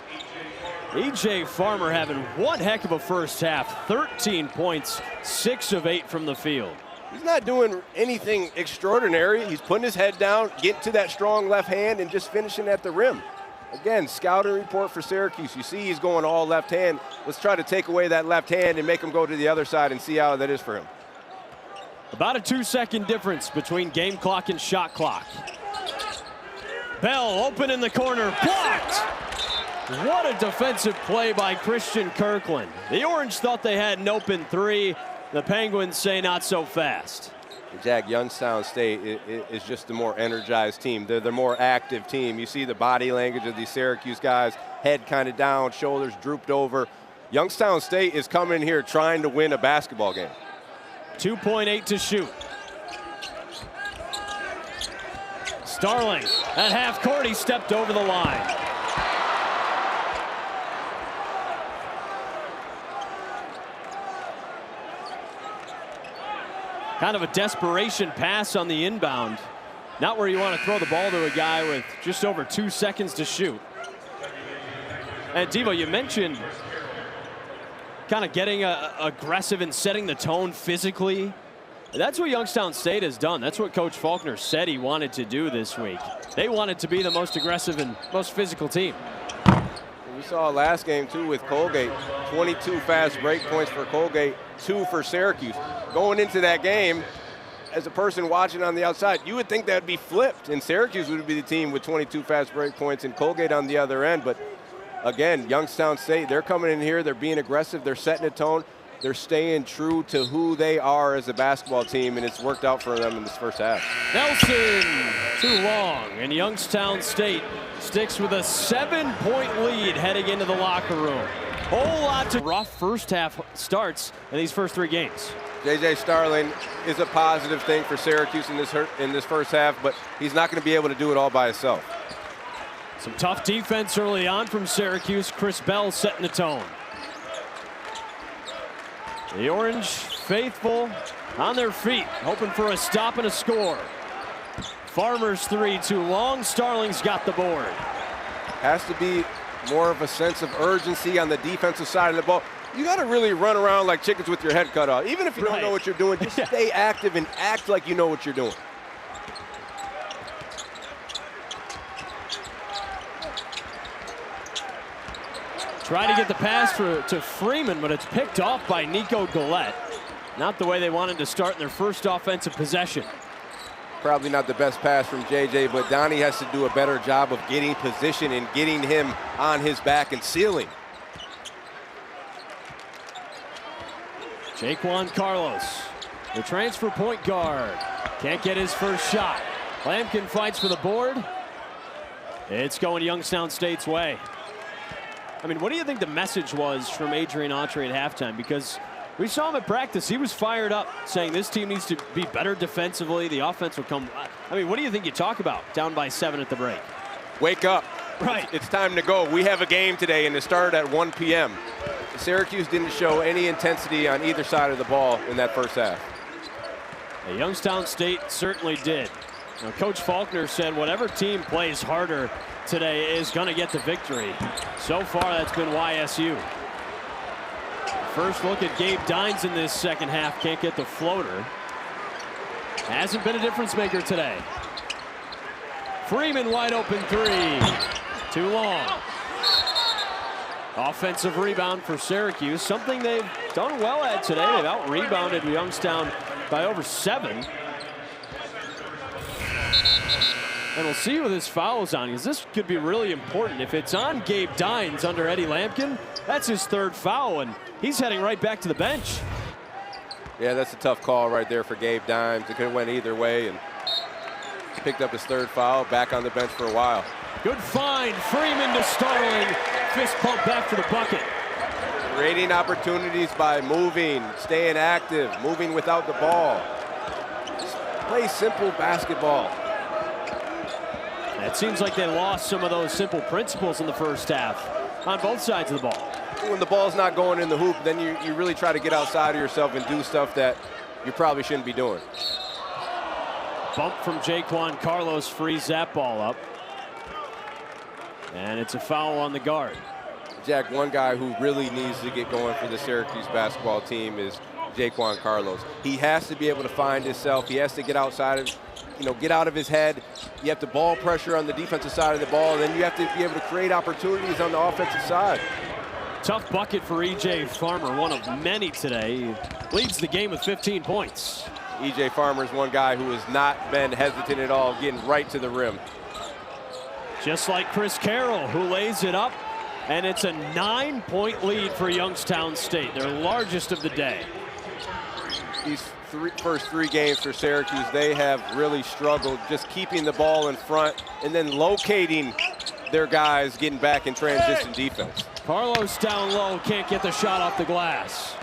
E.J. Farmer having one heck of a first half. 13 points, 6 of 8 from the field. He's not doing anything extraordinary. He's putting his head down, getting to that strong left hand, and just finishing at the rim. Again, scouting report for Syracuse. You see he's going all left hand. Let's try to take away that left hand and make him go to the other side and see how that is for him. About a 2-second difference between game clock and shot clock. Bell open in the corner, blocked. What a defensive play by Christian Kirkland. The Orange thought they had an open 3. The Penguins say not so fast. Jack, Youngstown State is just the more energized team. They're the more active team. You see the body language of these Syracuse guys, head kind of down, shoulders drooped over. Youngstown State is coming here trying to win a basketball game. 2.8 to shoot. Starling at half court, he stepped over the line. Kind of a desperation pass on the inbound. Not where you want to throw the ball to a guy with just over 2 seconds to shoot. And Devo, you mentioned kind of getting aggressive and setting the tone physically. That's what Youngstown State has done. That's what Coach Faulkner said he wanted to do this week. They wanted to be the most aggressive and most physical team. We saw last game, too, with Colgate. 22 fast break points for Colgate, 2 for Syracuse. Going into that game, as a person watching on the outside, you would think that would be flipped, and Syracuse would be the team with 22 fast break points and Colgate on the other end. But, again, Youngstown State, they're coming in here, they're being aggressive, they're setting a tone, they're staying true to who they are as a basketball team, and it's worked out for them in this first half. Nelson, too long, and Youngstown State sticks with a 7-point lead heading into the locker room. Whole lot to rough first half starts in these first 3 games. J.J. Starling is a positive thing for Syracuse in this first half, but he's not going to be able to do it all by himself. Some tough defense early on from Syracuse. Chris Bell setting the tone. The Orange faithful on their feet, hoping for a stop and a score. Farmer's 3 too long. Starling's got the board. Has to be more of a sense of urgency on the defensive side of the ball. You got to really run around like chickens with your head cut off. Even if you don't know what you're doing, just stay active and act like you know what you're doing. Try to get the pass to Freeman, but it's picked off by Nico Gillette. Not the way they wanted to start in their first offensive possession. Probably not the best pass from JJ, but Donnie has to do a better job of getting position and getting him on his back and sealing. Jaquan Carlos, the transfer point guard, can't get his first shot. Lampkin fights for the board. It's going Youngstown State's way. I mean, what do you think the message was from Adrian Autry at halftime? Because we saw him at practice. He was fired up, saying this team needs to be better defensively. The offense will come. I mean, what do you think you talk about down by 7 at the break? Wake up. Right. It's time to go. We have a game today, and it started at 1 p.m. Syracuse didn't show any intensity on either side of the ball in that first half. Youngstown State certainly did. Now, Coach Faulkner said whatever team plays harder today is going to get the victory. So far, that's been YSU. First look at Gabe Dines in this second half. Can't get the floater. Hasn't been a difference maker today. Freeman wide open three. Too long. Offensive rebound for Syracuse. Something they've done well at today. They've out-rebounded Youngstown by over 7. And we'll see who this foul is on, because this could be really important. If it's on Gabe Dines under Eddie Lampkin, that's his 3rd foul, and he's heading right back to the bench. Yeah, that's a tough call right there for Gabe Dines. It could have went either way, and picked up his 3rd foul, back on the bench for a while. Good find, Freeman to Starling. Fist pump after the bucket. Creating opportunities by moving, staying active, moving without the ball. Just play simple basketball. It seems like they lost some of those simple principles in the first half on both sides of the ball. When the ball's not going in the hoop, then you really try to get outside of yourself and do stuff that you probably shouldn't be doing. Bump from Jaquan Carlos frees that ball up. And it's a foul on the guard. Jack, one guy who really needs to get going for the Syracuse basketball team is Jaquan Carlos. He has to be able to find himself. He has to get outside of, get out of his head. You have to ball pressure on the defensive side of the ball, and then you have to be able to create opportunities on the offensive side. Tough bucket for E.J. Farmer, one of many today. He leads the game with 15 points. E.J. Farmer is one guy who has not been hesitant at all, getting right to the rim. Just like Chris Carroll, who lays it up, and it's a 9-point lead for Youngstown State, their largest of the day. These first 3 games for Syracuse, they have really struggled just keeping the ball in front and then locating their guys getting back in transition defense. Carlos down low, can't get the shot off the glass.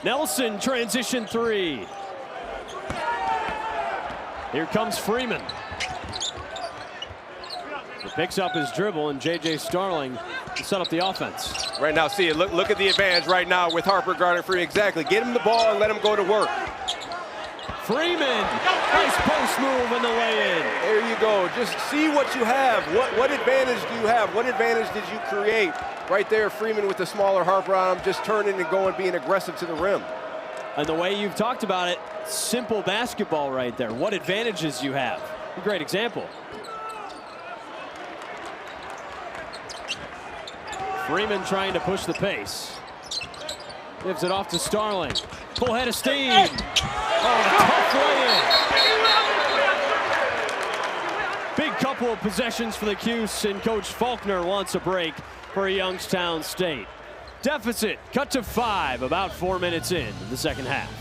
Nelson, transition 3. Here comes Freeman. He picks up his dribble, and J.J. Starling to set up the offense. Right now, see it. Look at the advantage right now with Harper guarding free. Exactly. Get him the ball and let him go to work. Freeman, nice post move and the lay-in. There you go. Just see what you have. What advantage do you have? What advantage did you create? Right there, Freeman with the smaller Harper on him, just turning and going, being aggressive to the rim. And the way you've talked about it, simple basketball right there. What advantages you have. A great example. Freeman trying to push the pace. Gives it off to Starling. Full head of steam. Oh, tough lay-in. Big couple of possessions for the Cuse, and Coach Faulkner wants a break for Youngstown State. Deficit cut to 5, about 4 minutes in the second half.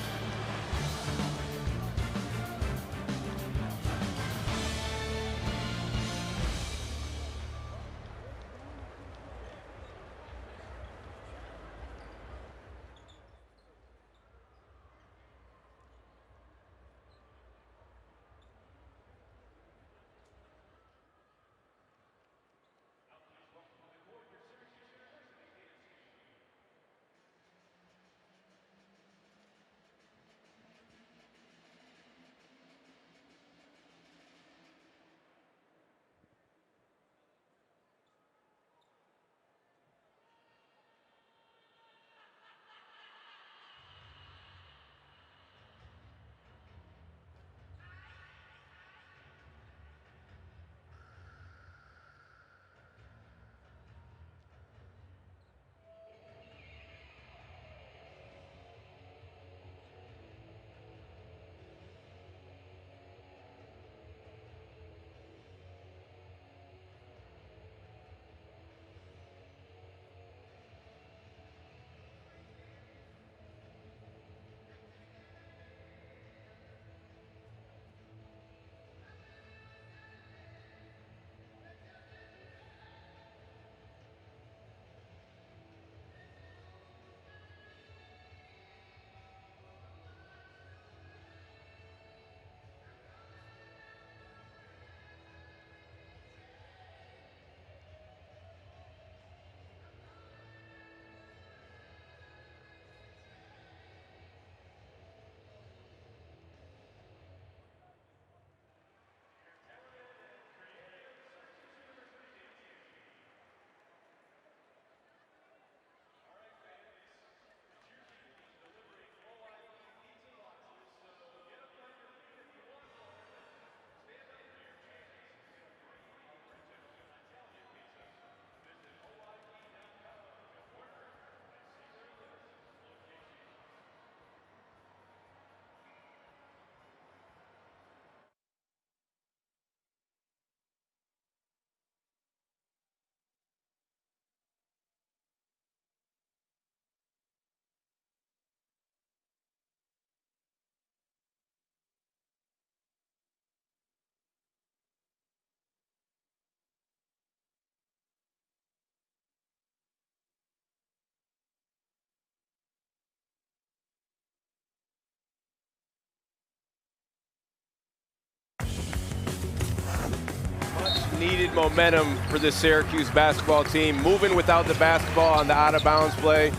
needed momentum for this Syracuse basketball team, moving without the basketball on the out-of-bounds play,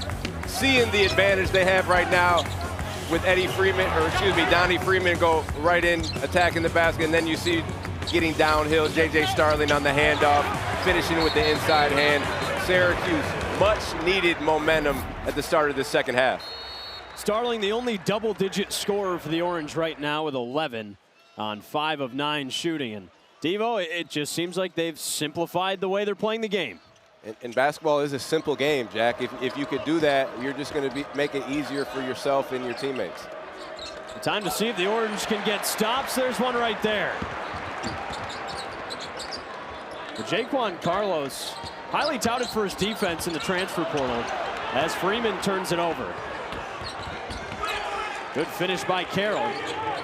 seeing the advantage they have right now with Donnie Freeman go right in, attacking the basket, and then you see getting downhill, J.J. Starling on the handoff, finishing with the inside hand. Syracuse, much needed momentum at the start of the second half. Starling, the only double-digit scorer for the Orange right now with 11 on 5 of 9 shooting. And Devo, it just seems like they've simplified the way they're playing the game. And basketball is a simple game, Jack. If you could do that, you're just going to make it easier for yourself and your teammates. Time to see if the Orange can get stops. There's one right there. Jaquan Carlos, highly touted for his defense in the transfer portal, as Freeman turns it over. Good finish by Carroll.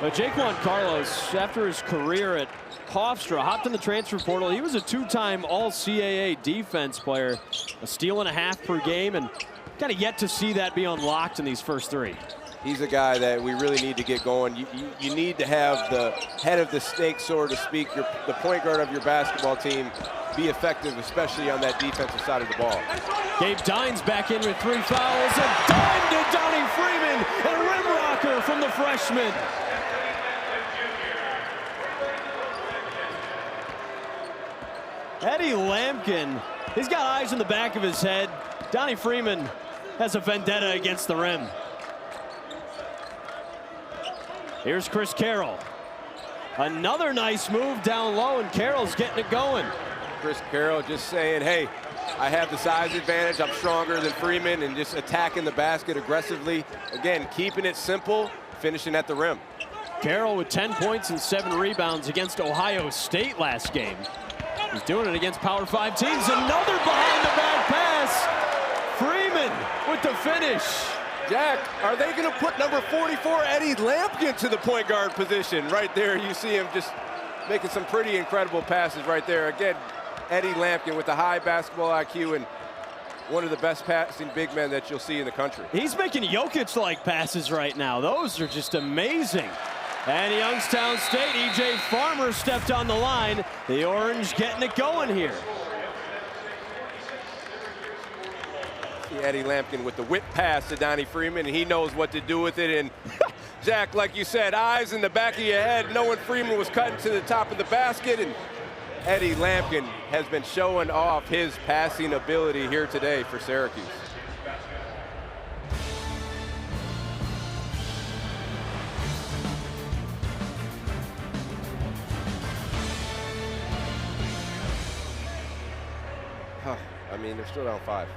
But Jaquan Carlos, after his career at Hofstra, hopped in the transfer portal. He was a 2-time All-CAA defense player, a steal and a half per game, and kind of yet to see that be unlocked in these first 3. He's a guy that we really need to get going. You need to have the head of the snake, so to speak, the point guard of your basketball team be effective, especially on that defensive side of the ball. Gabe Dines back in with 3 fouls. A dime to Donnie Freeman, and a rim rocker from the freshman. Eddie Lampkin, he's got eyes in the back of his head. Donnie Freeman has a vendetta against the rim. Here's Chris Carroll. Another nice move down low, and Carroll's getting it going. Chris Carroll just saying, hey, I have the size advantage, I'm stronger than Freeman, and just attacking the basket aggressively. Again, keeping it simple, finishing at the rim. Carroll with 10 points and 7 rebounds against Ohio State last game. He's doing it against Power 5 teams. Another behind-the-back pass. Freeman with the finish. Jack, are they going to put number 44, Eddie Lampkin, to the point guard position? Right there, you see him just making some pretty incredible passes right there. Again, Eddie Lampkin with the high basketball IQ and one of the best passing big men that you'll see in the country. He's making Jokic-like passes right now. Those are just amazing. And Youngstown State, E.J. Farmer stepped on the line. The Orange getting it going here. See Eddie Lampkin with the whip pass to Donnie Freeman, and he knows what to do with it. And Jack, like you said, eyes in the back of your head, knowing Freeman was cutting to the top of the basket, and Eddie Lampkin has been showing off his passing ability here today for Syracuse. I mean, they're still down 5.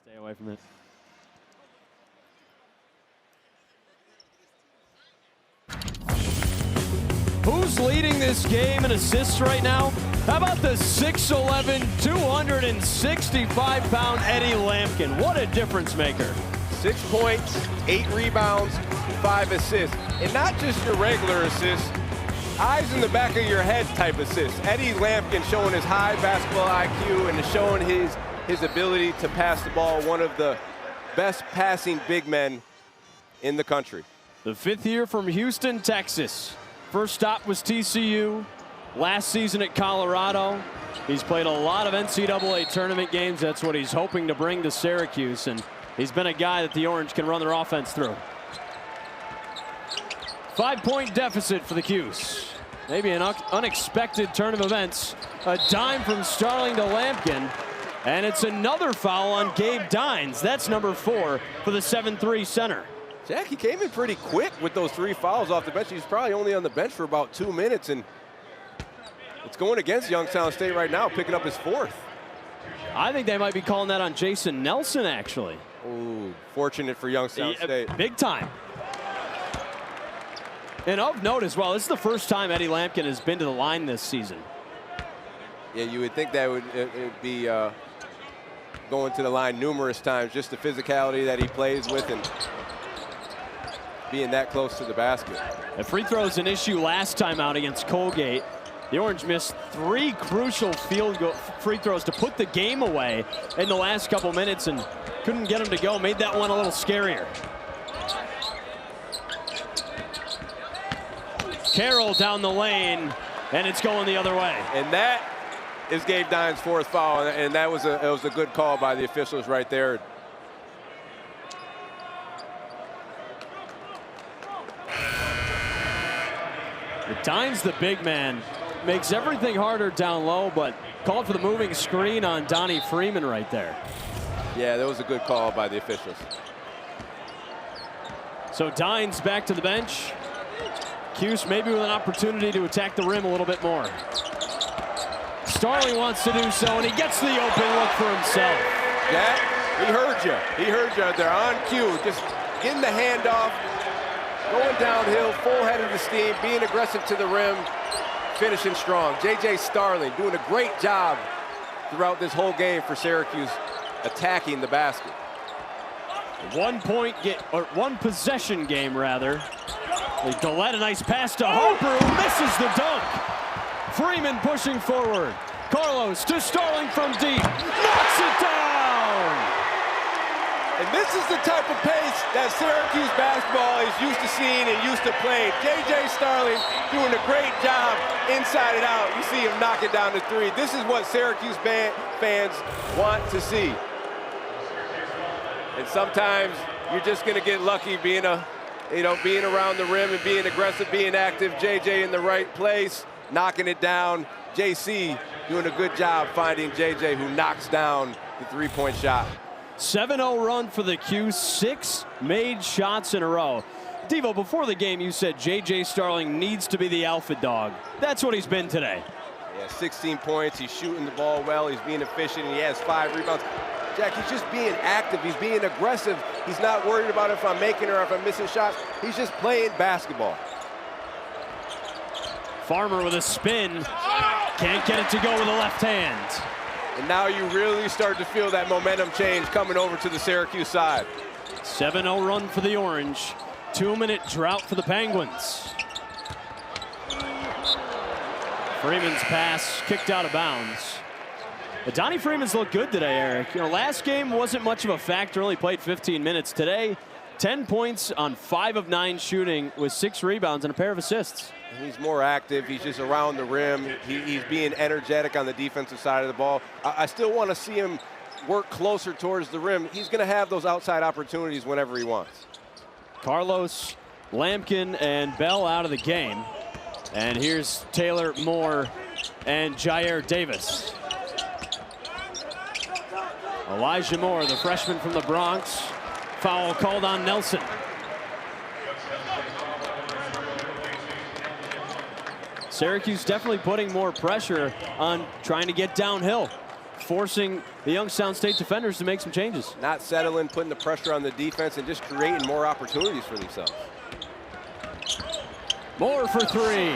Stay away from it. Who's leading this game in assists right now? How about the 6'11", 265-pound Eddie Lampkin? What a difference maker. 6 points, 8 rebounds, 5 assists. And not just your regular assists, eyes in the back of your head type assists. Eddie Lampkin showing his high basketball IQ and showing his ability to pass the ball, one of the best passing big men in the country. The 5th year from Houston, Texas. First stop was TCU. Last season at Colorado. He's played a lot of NCAA tournament games. That's what he's hoping to bring to Syracuse, and he's been a guy that the Orange can run their offense through. 5-point deficit for the Cuse. Maybe an unexpected turn of events. A dime from Starling to Lampkin, and it's another foul on Gabe Dines. That's number 4 for the 7'3" center. Jack, he came in pretty quick with those 3 fouls off the bench. He's probably only on the bench for about 2 minutes, and it's going against Youngstown State right now, picking up his 4th. I think they might be calling that on Jason Nelson, actually. Ooh, fortunate for Youngstown State. Big time. And of note as well, this is the first time Eddie Lampkin has been to the line this season. Yeah, you would think that it would be going to the line numerous times, just the physicality that he plays with and being that close to the basket. The free throw is an issue last time out against Colgate. The Orange missed 3 crucial free throws to put the game away in the last couple minutes and couldn't get them to go. Made that one a little scarier. Carroll down the lane, and it's going the other way. And that is Gabe Dines' 4th foul, and that was a good call by the officials right there. Dines, the big man, makes everything harder down low, but called for the moving screen on Donnie Freeman right there. Yeah, that was a good call by the officials. So Dines back to the bench. Cuse maybe with an opportunity to attack the rim a little bit more. Starling wants to do so, and he gets the open look for himself. Jack, he heard you. He heard you out there on cue. Just getting the handoff, going downhill, full head of the steam, being aggressive to the rim, finishing strong. J.J. Starling doing a great job throughout this whole game for Syracuse, attacking the basket. 1 possession game rather. They let a nice pass to Harper, who misses the dunk. Freeman pushing forward. Carlos to Starling from deep, knocks it down. And this is the type of pace that Syracuse basketball is used to seeing and used to playing. J.J. Starling doing a great job inside and out. You see him knock it down to 3. This is what Syracuse fans want to see. And sometimes you're just going to get lucky being around the rim and being aggressive, being active. J.J. in the right place, knocking it down. J.C. doing a good job finding J.J. who knocks down the 3-point shot. 7-0 run for the Cuse, 6 made shots in a row. Devo, before the game you said J.J. Starling needs to be the alpha dog. That's what he's been today. Yeah, 16 points, he's shooting the ball well, he's being efficient, and he has 5 rebounds. Jack, he's just being active, he's being aggressive. He's not worried about if I'm making or if I'm missing shots. He's just playing basketball. Farmer with a spin, can't get it to go with the left hand. And now you really start to feel that momentum change coming over to the Syracuse side. 7-0 run for the Orange. 2-minute drought for the Penguins. Freeman's pass kicked out of bounds. But Donnie Freeman's looked good today, Eric. Last game wasn't much of a factor, only played 15 minutes. Today, 10 points on 5 of 9 shooting with 6 rebounds and a pair of assists. He's more active. He's just around the rim. He's being energetic on the defensive side of the ball. I still want to see him work closer towards the rim. He's going to have those outside opportunities whenever he wants. Carlos, Lampkin, and Bell out of the game. And here's Taylor Moore and Jair Davis. Elijah Moore, the freshman from the Bronx. Foul called on Nelson. Syracuse definitely putting more pressure on trying to get downhill. forcing the Youngstown State defenders to make some changes. Not settling, putting the pressure on the defense, and just creating more opportunities for themselves. Moore for three.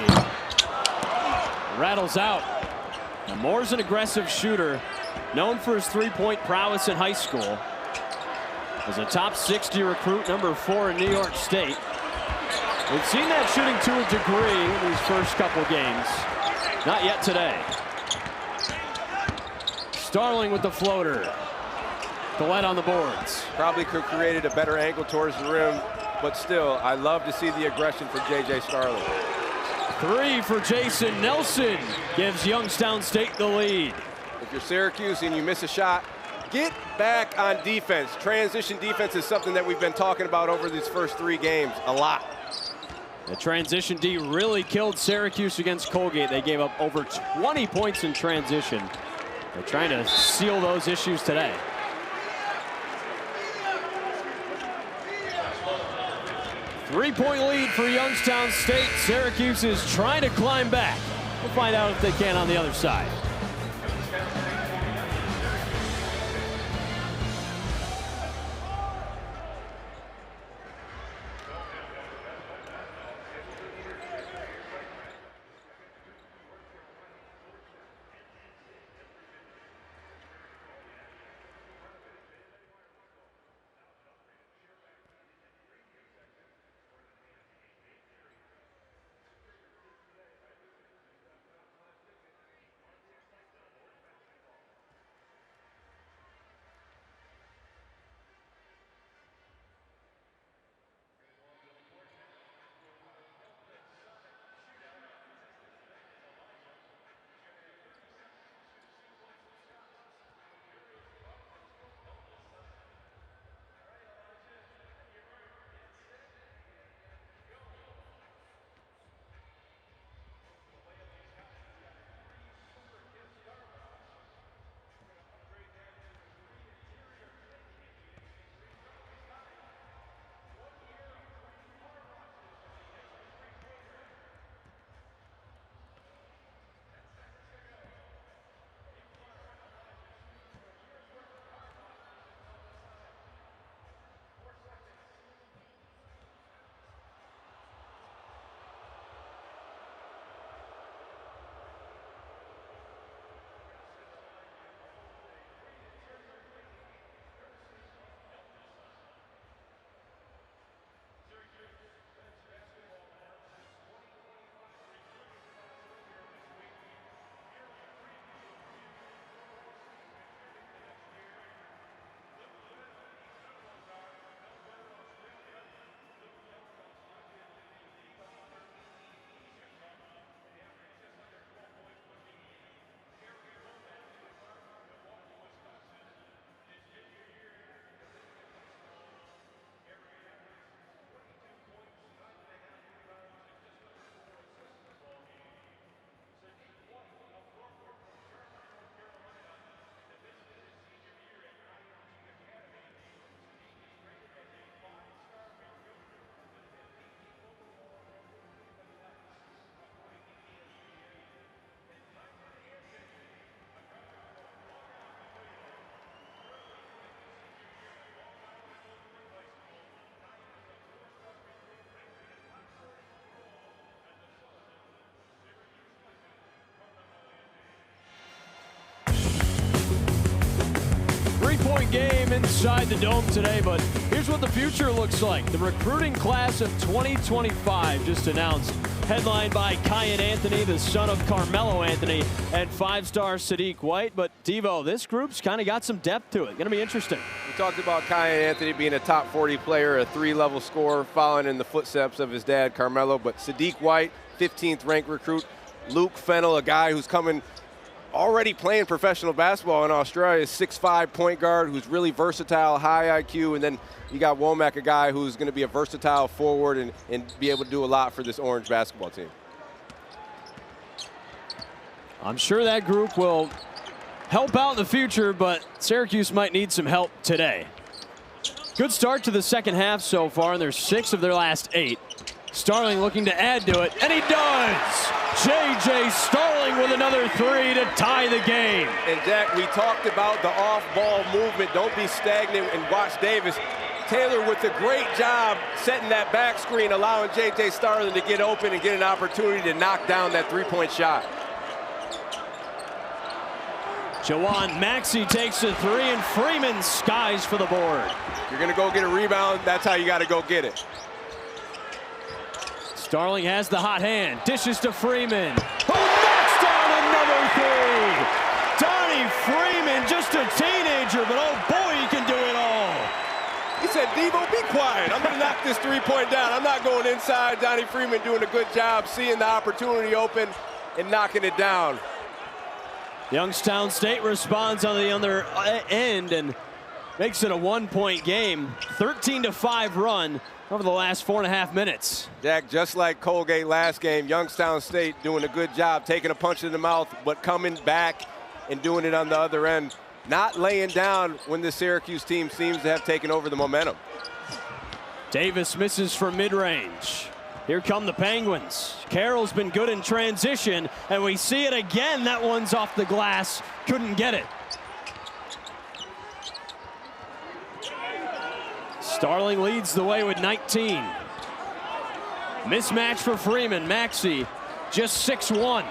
Rattles out. Now Moore's an aggressive shooter, known for his three-point prowess in high school. As a top 60 recruit, number 4 in New York State. We've seen that shooting to a degree in these first couple games. Not yet today. Starling with the floater. Collette on the boards. Probably could have created a better angle towards the rim, but still, I love to see the aggression for J.J. Starling. 3 for Jason Nelson gives Youngstown State the lead. If you're Syracuse and you miss a shot, get back on defense. Transition defense is something that we've been talking about over these first 3 games a lot. The transition D really killed Syracuse against Colgate. They gave up over 20 points in transition. They're trying to seal those issues today. Three-point lead for Youngstown State. Syracuse is trying to climb back. We'll find out if they can on the other side. Three-point game inside the dome today, but here's what the future looks like. The recruiting class of 2025 just announced, headlined by Kyan Anthony, the son of Carmelo Anthony, and 5-star Sadiq White. But Devo, this group's kind of got some depth to it. Going to be interesting. We talked about Kyan Anthony being a top 40 player, a 3-level scorer, following in the footsteps of his dad, Carmelo. But Sadiq White, 15th ranked recruit. Luke Fennell, a guy who's coming already playing professional basketball in Australia, 6'5" point guard who's really versatile, high IQ, and then you got Womack, a guy who's going to be a versatile forward and be able to do a lot for this Orange basketball team. I'm sure that group will help out in the future, but Syracuse might need some help today. Good start to the second half so far, and they're 6 of their last 8. Starling looking to add to it, and he does! J.J. Starling with another three to tie the game. And Jack, we talked about the off-ball movement. Don't be stagnant and watch Davis. Taylor with a great job setting that back screen, allowing J.J. Starling to get open and get an opportunity to knock down that three-point shot. Jawan Maxey takes a three, and Freeman skies for the board. You're going to go get a rebound, that's how you got to go get it. Starling has the hot hand, dishes to Freeman, who knocks down another three. Donnie Freeman, just a teenager, but oh boy, he can do it all. He said, Devo, be quiet. I'm going to knock this three-point down. I'm not going inside. Donnie Freeman doing a good job seeing the opportunity open and knocking it down. Youngstown State responds on the other end and makes it a one-point game. 13-5 run over the last 4.5 minutes. Jack, just like Colgate last game, Youngstown State doing a good job, taking a punch in the mouth, but coming back and doing it on the other end. Not laying down when the Syracuse team seems to have taken over the momentum. Davis misses from mid-range. Here come the Penguins. Carroll's been good in transition, and we see it again. That one's off the glass. Couldn't get it. Starling leads the way with 19. Mismatch for Freeman. Maxey just 6'1".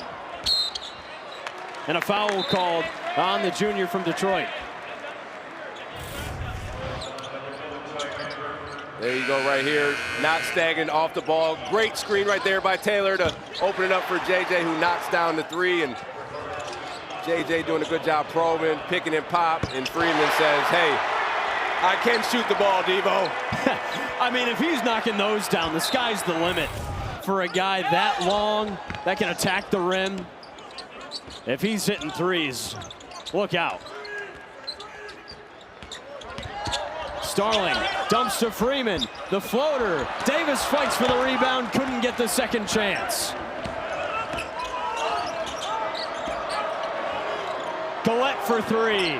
And a foul called on the junior from Detroit. There you go right here. Not stagnant off the ball. Great screen right there by Taylor to open it up for JJ, who knocks down the three. And JJ doing a good job probing, picking and pop. And Freeman says, hey, I can shoot the ball, Devo. I mean, if he's knocking those down, the sky's the limit for a guy that long that can attack the rim. If he's hitting threes, look out. Starling dumps to Freeman, the floater. Davis fights for the rebound, couldn't get the second chance. Collette for three.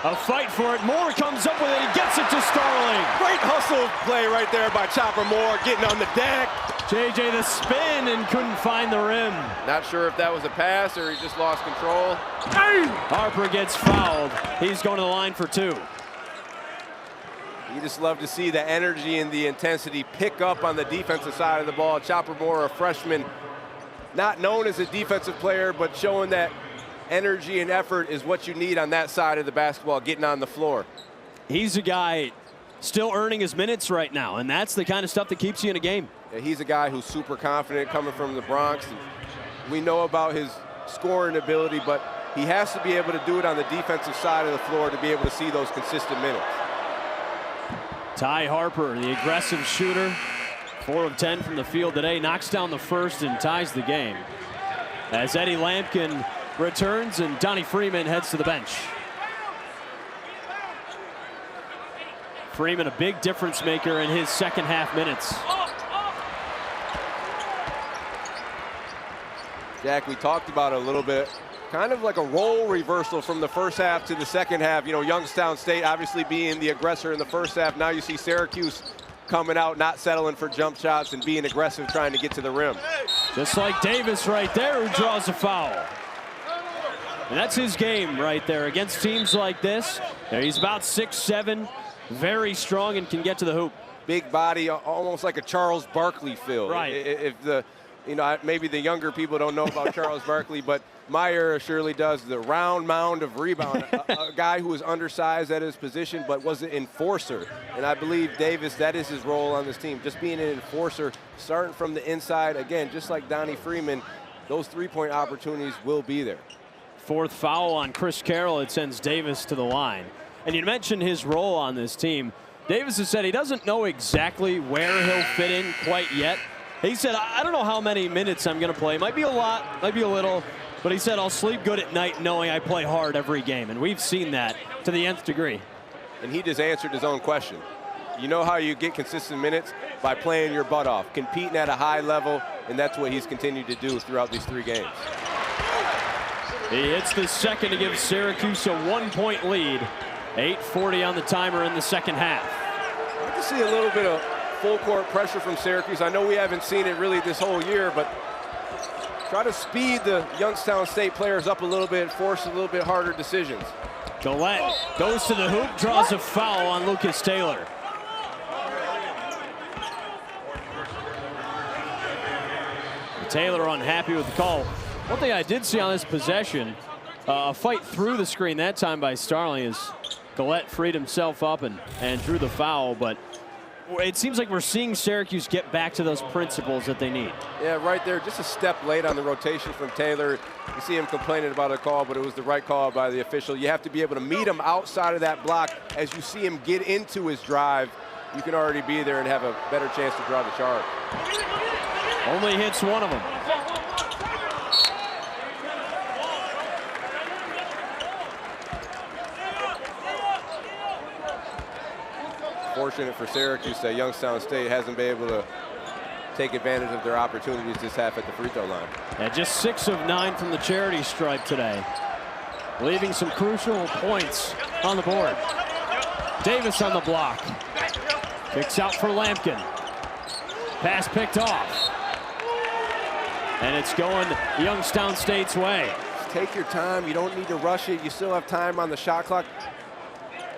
A fight for it. Moore comes up with it. He gets it to Starling. Great hustle play right there by Chopper Moore, getting on the deck. JJ the spin and couldn't find the rim. Not sure if that was a pass or he just lost control. Harper gets fouled. He's going to the line for two. You just love to see the energy and the intensity pick up on the defensive side of the ball. Chopper Moore, a freshman, not known as a defensive player, but showing that energy and effort is what you need on that side of the basketball, getting on the floor. He's a guy still earning his minutes right now, and that's the kind of stuff that keeps you in a game. Yeah, he's a guy who's super confident coming from the Bronx. And we know about his scoring ability, but he has to be able to do it on the defensive side of the floor to be able to see those consistent minutes. Ty Harper, the aggressive shooter, 4 of 10 from the field today, knocks down the first and ties the game. As Eddie Lampkin returns and Donnie Freeman heads to the bench. Freeman, a big difference maker in his second half minutes. Jack, we talked about it a little bit. Kind of like a role reversal from the first half to the second half. You know, Youngstown State obviously being the aggressor in the first half. Now you see Syracuse coming out, not settling for jump shots and being aggressive, trying to get to the rim. Just like Davis right there, who draws a foul. And that's his game right there against teams like this. He's about 6'7", very strong, and can get to the hoop. Big body, almost like a Charles Barkley feel. Right. If the, you know, maybe the younger people don't know about Charles Barkley, but my era surely does. The round mound of rebound, a guy who was undersized at his position, but was an enforcer. And I believe Davis, that is his role on this team, just being an enforcer, starting from the inside. Again, just like Donnie Freeman, those three-point opportunities will be there. Fourth foul on Chris Carroll. It sends Davis to the line. And you mentioned his role on this team. Davis has said he doesn't know exactly where he'll fit in quite yet. He said, I don't know how many minutes I'm going to play. Might be a lot, might be a little. But he said, I'll sleep good at night knowing I play hard every game. And we've seen that to the nth degree. And he just answered his own question. You know how you get consistent minutes? By playing your butt off, competing at a high level, and that's what he's continued to do throughout these 3 games. He hits the second to give Syracuse a 1-point lead. 8:40 on the timer in the second half. I can see a little bit of full court pressure from Syracuse. I know we haven't seen it really this whole year, but try to speed the Youngstown State players up a little bit, force a little bit harder decisions. Gillette goes to the hoop, draws a foul on Lucas Taylor. Taylor unhappy with the call. One thing I did see on this possession, a fight through the screen that time by Starling as Gillette freed himself up and drew the foul, but it seems like we're seeing Syracuse get back to those principles that they need. Yeah, right there, just a step late on the rotation from Taylor. You see him complaining about a call, but it was the right call by the official. You have to be able to meet him outside of that block. As you see him get into his drive, you can already be there and have a better chance to draw the charge. Only hits one of them. Fortunate for Syracuse that Youngstown State hasn't been able to take advantage of their opportunities this half at the free throw line. Yeah, just 6 of 9 from the charity stripe today, leaving some crucial points on the board. Davis on the block. Kicks out for Lampkin. Pass picked off. And it's going Youngstown State's way. Just take your time. You don't need to rush it. You still have time on the shot clock.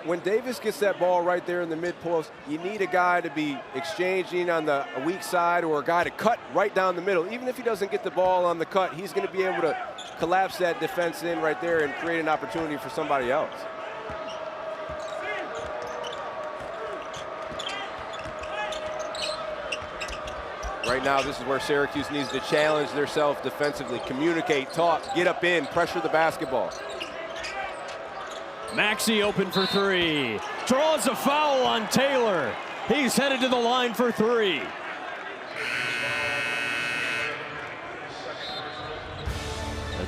When Davis gets that ball right there in the mid-post, you need a guy to be exchanging on the weak side or a guy to cut right down the middle. Even if he doesn't get the ball on the cut, he's going to be able to collapse that defense in right there and create an opportunity for somebody else. Right now, this is where Syracuse needs to challenge themselves defensively, communicate, talk, get up in, pressure the basketball. Maxey open for 3. Draws a foul on Taylor. He's headed to the line for 3.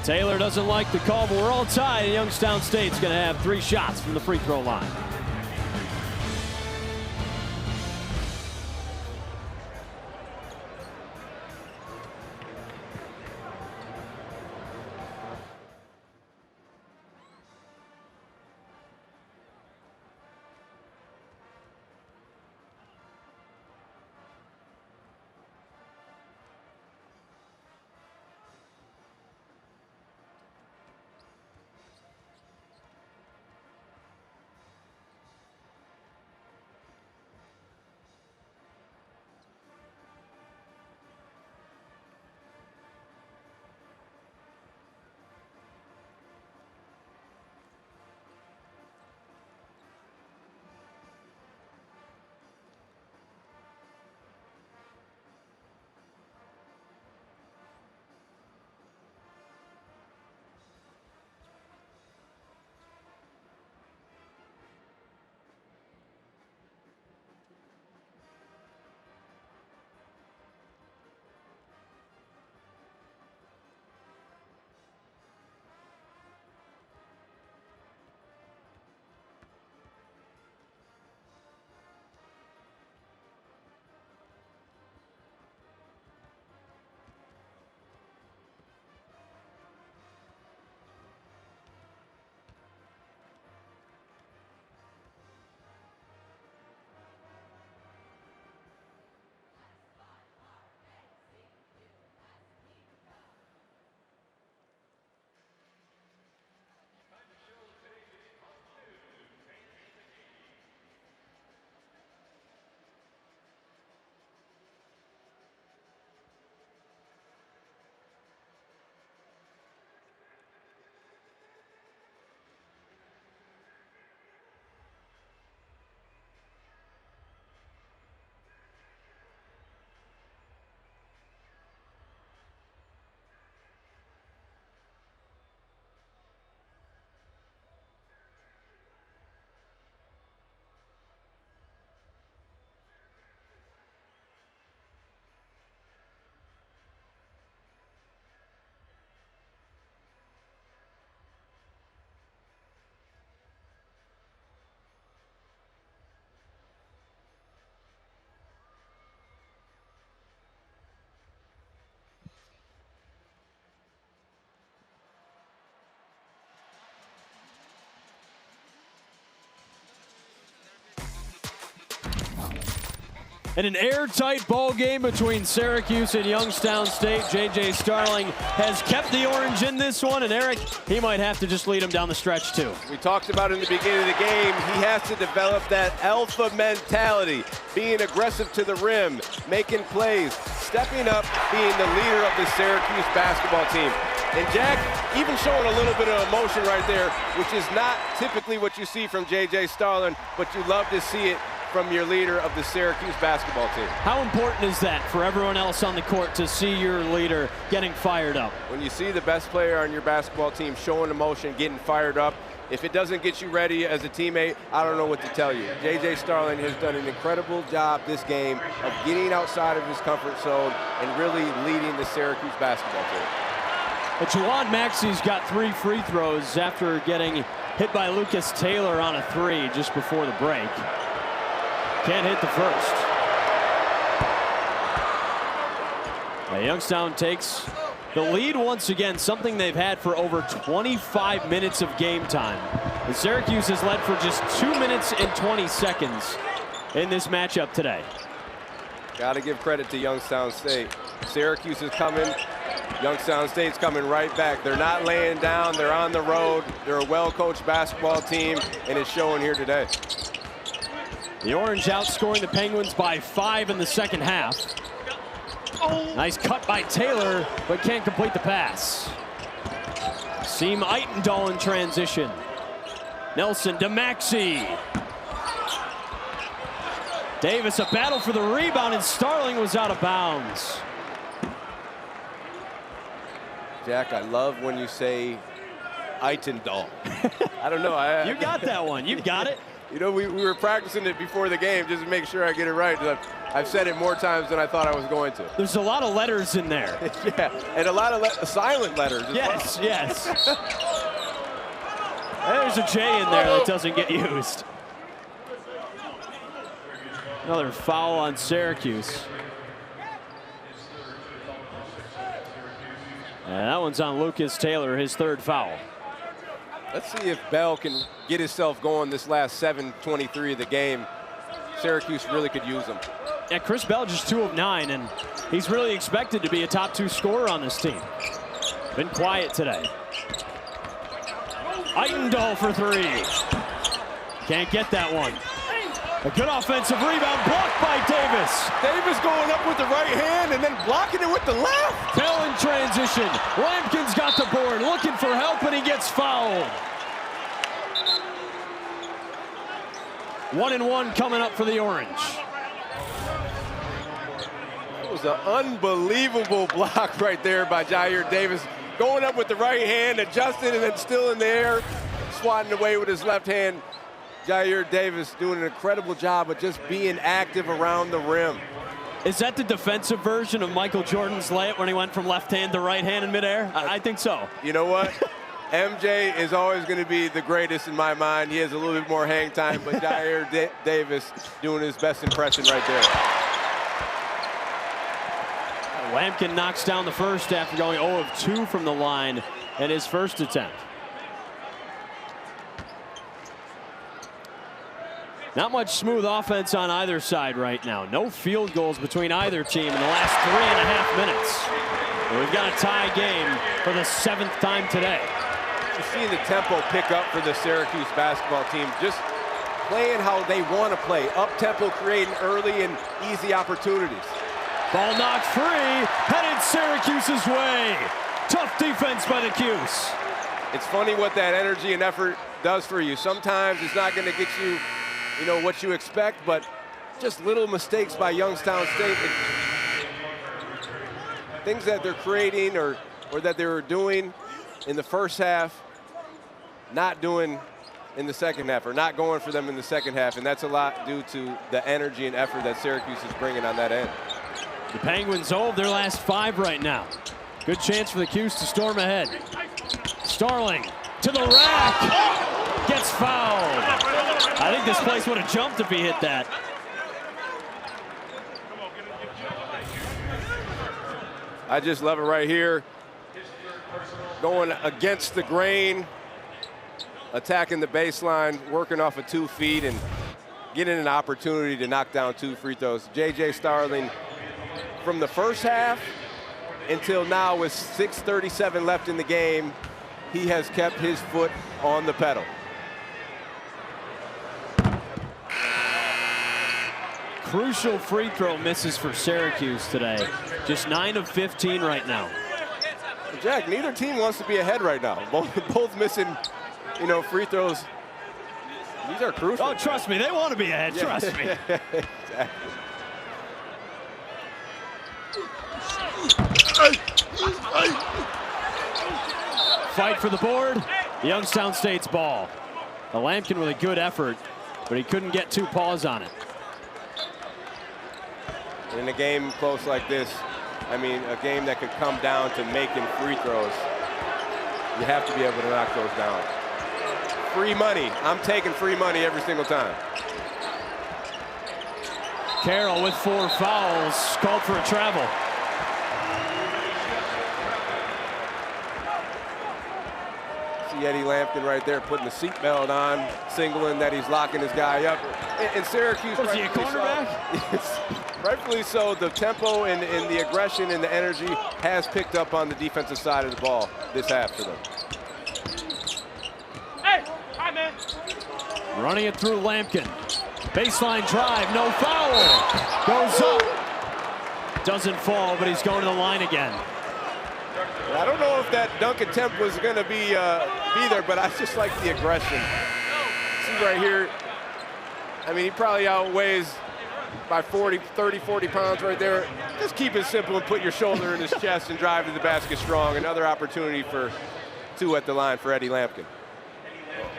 Taylor doesn't like the call, but we're all tied. And Youngstown State's going to have 3 shots from the free throw line. In an airtight ball game between Syracuse and Youngstown State, J.J. Starling has kept the Orange in this one, and Eric, he might have to just lead him down the stretch too. We talked about in the beginning of the game, he has to develop that alpha mentality, being aggressive to the rim, making plays, stepping up, being the leader of the Syracuse basketball team. And Jack, even showing a little bit of emotion right there, which is not typically what you see from J.J. Starling, but you love to see it from your leader of the Syracuse basketball team. How important is that for everyone else on the court to see your leader getting fired up? When you see the best player on your basketball team showing emotion, getting fired up, if it doesn't get you ready as a teammate, I don't know what to tell you. J.J. Starling has done an incredible job this game of getting outside of his comfort zone and really leading the Syracuse basketball team. But Juwan Maxey's got 3 free throws after getting hit by Lucas Taylor on a 3 just before the break. Can't hit the first. Now Youngstown takes the lead once again, something they've had for over 25 minutes of game time. And Syracuse has led for just 2 minutes and 20 seconds in this matchup today. Got to give credit to Youngstown State. Syracuse is coming. Youngstown State's coming right back. They're not laying down. They're on the road. They're a well-coached basketball team, and it's showing here today. The Orange outscoring the Penguins by 5 in the second half. Nice cut by Taylor, but can't complete the pass. Seam Eitendahl in transition. Nelson to Maxey. Davis, a battle for the rebound, and Starling was out of bounds. Jack, I love when you say Eitendahl. I don't know. You got that one. You got it. You know, we were practicing it before the game just to make sure I get it right. I've said it more times than I thought I was going to. There's a lot of letters in there. Yeah, and a lot of silent letters as yes, well. Yes. There's a J in there that doesn't get used. Another foul on Syracuse. And that one's on Lucas Taylor, his 3rd foul. Let's see if Bell can get himself going this last 7:23 of the game. Syracuse really could use him. Yeah, Chris Bell just 2 of 9, and he's really expected to be a top 2 scorer on this team. Been quiet today. Eitendahl for 3. Can't get that one. A good offensive rebound blocked by Davis. Davis going up with the right hand and then blocking it with the left. Bell in transition. Lampkin's got the board, looking for help, and he gets fouled. 1-and-1 coming up for the Orange. It was an unbelievable block right there by Jair Davis. Going up with the right hand, adjusted, and then still in the air, swatting away with his left hand. Jair Davis doing an incredible job of just being active around the rim. Is that the defensive version of Michael Jordan's layup when he went from left hand to right hand in midair? I think so. You know what? MJ is always going to be the greatest in my mind. He has a little bit more hang time, but Jair Davis doing his best impression right there. Lampkin knocks down the first after going 0 of 2 from the line in his first attempt. Not much smooth offense on either side right now. No field goals between either team in the last 3.5 minutes. And we've got a tie game for the 7th time today. You're seeing the tempo pick up for the Syracuse basketball team. Just playing how they want to play. Up-tempo, creating early and easy opportunities. Ball knocked free, headed Syracuse's way. Tough defense by the Cuse. It's funny what that energy and effort does for you. Sometimes it's not going to get you, you know, what you expect, but just little mistakes by Youngstown State. Things that they're creating or that they were doing in the first half, not doing in the second half, or not going for them in the second half, and that's a lot due to the energy and effort that Syracuse is bringing on that end. The Penguins hold their last 5 right now. Good chance for the Cuse to storm ahead. Starling to the rack, gets fouled. I think this place would have jumped if he hit that. I just love it right here. Going against the grain, attacking the baseline, working off of 2 feet, and getting an opportunity to knock down 2 free throws. J.J. Starling, from the first half until now with 6:37 left in the game, he has kept his foot on the pedal. Crucial free throw misses for Syracuse today. Just 9 of 15 right now. Jack, neither team wants to be ahead right now. Both missing, you know, free throws. These are crucial. Oh, trust me, they want to be ahead. Yeah. Trust me. Exactly. Fight for the board. Youngstown State's ball. Lampkin with a good effort, but he couldn't get 2 paws on it. In a game close like this, I mean, a game that could come down to making free throws, you have to be able to knock those down. Free money. I'm taking free money every single time. Carroll with 4 fouls, called for a travel. See Eddie Lampkin right there putting the seatbelt on, signaling that he's locking his guy up. And Syracuse, Was he a cornerback? Rightfully so, the tempo and the aggression and the energy has picked up on the defensive side of the ball this half for them. Hey, hi, man. Running it through Lampkin. Baseline drive, no foul. Goes up. Doesn't fall, but he's going to the line again. I don't know if that dunk attempt was going to be there, but I just like the aggression. See right here, I mean, he probably outweighs by 30, 40 pounds right there. Just keep it simple and put your shoulder in his chest and drive to the basket strong. Another opportunity for 2 at the line for Eddie Lampkin.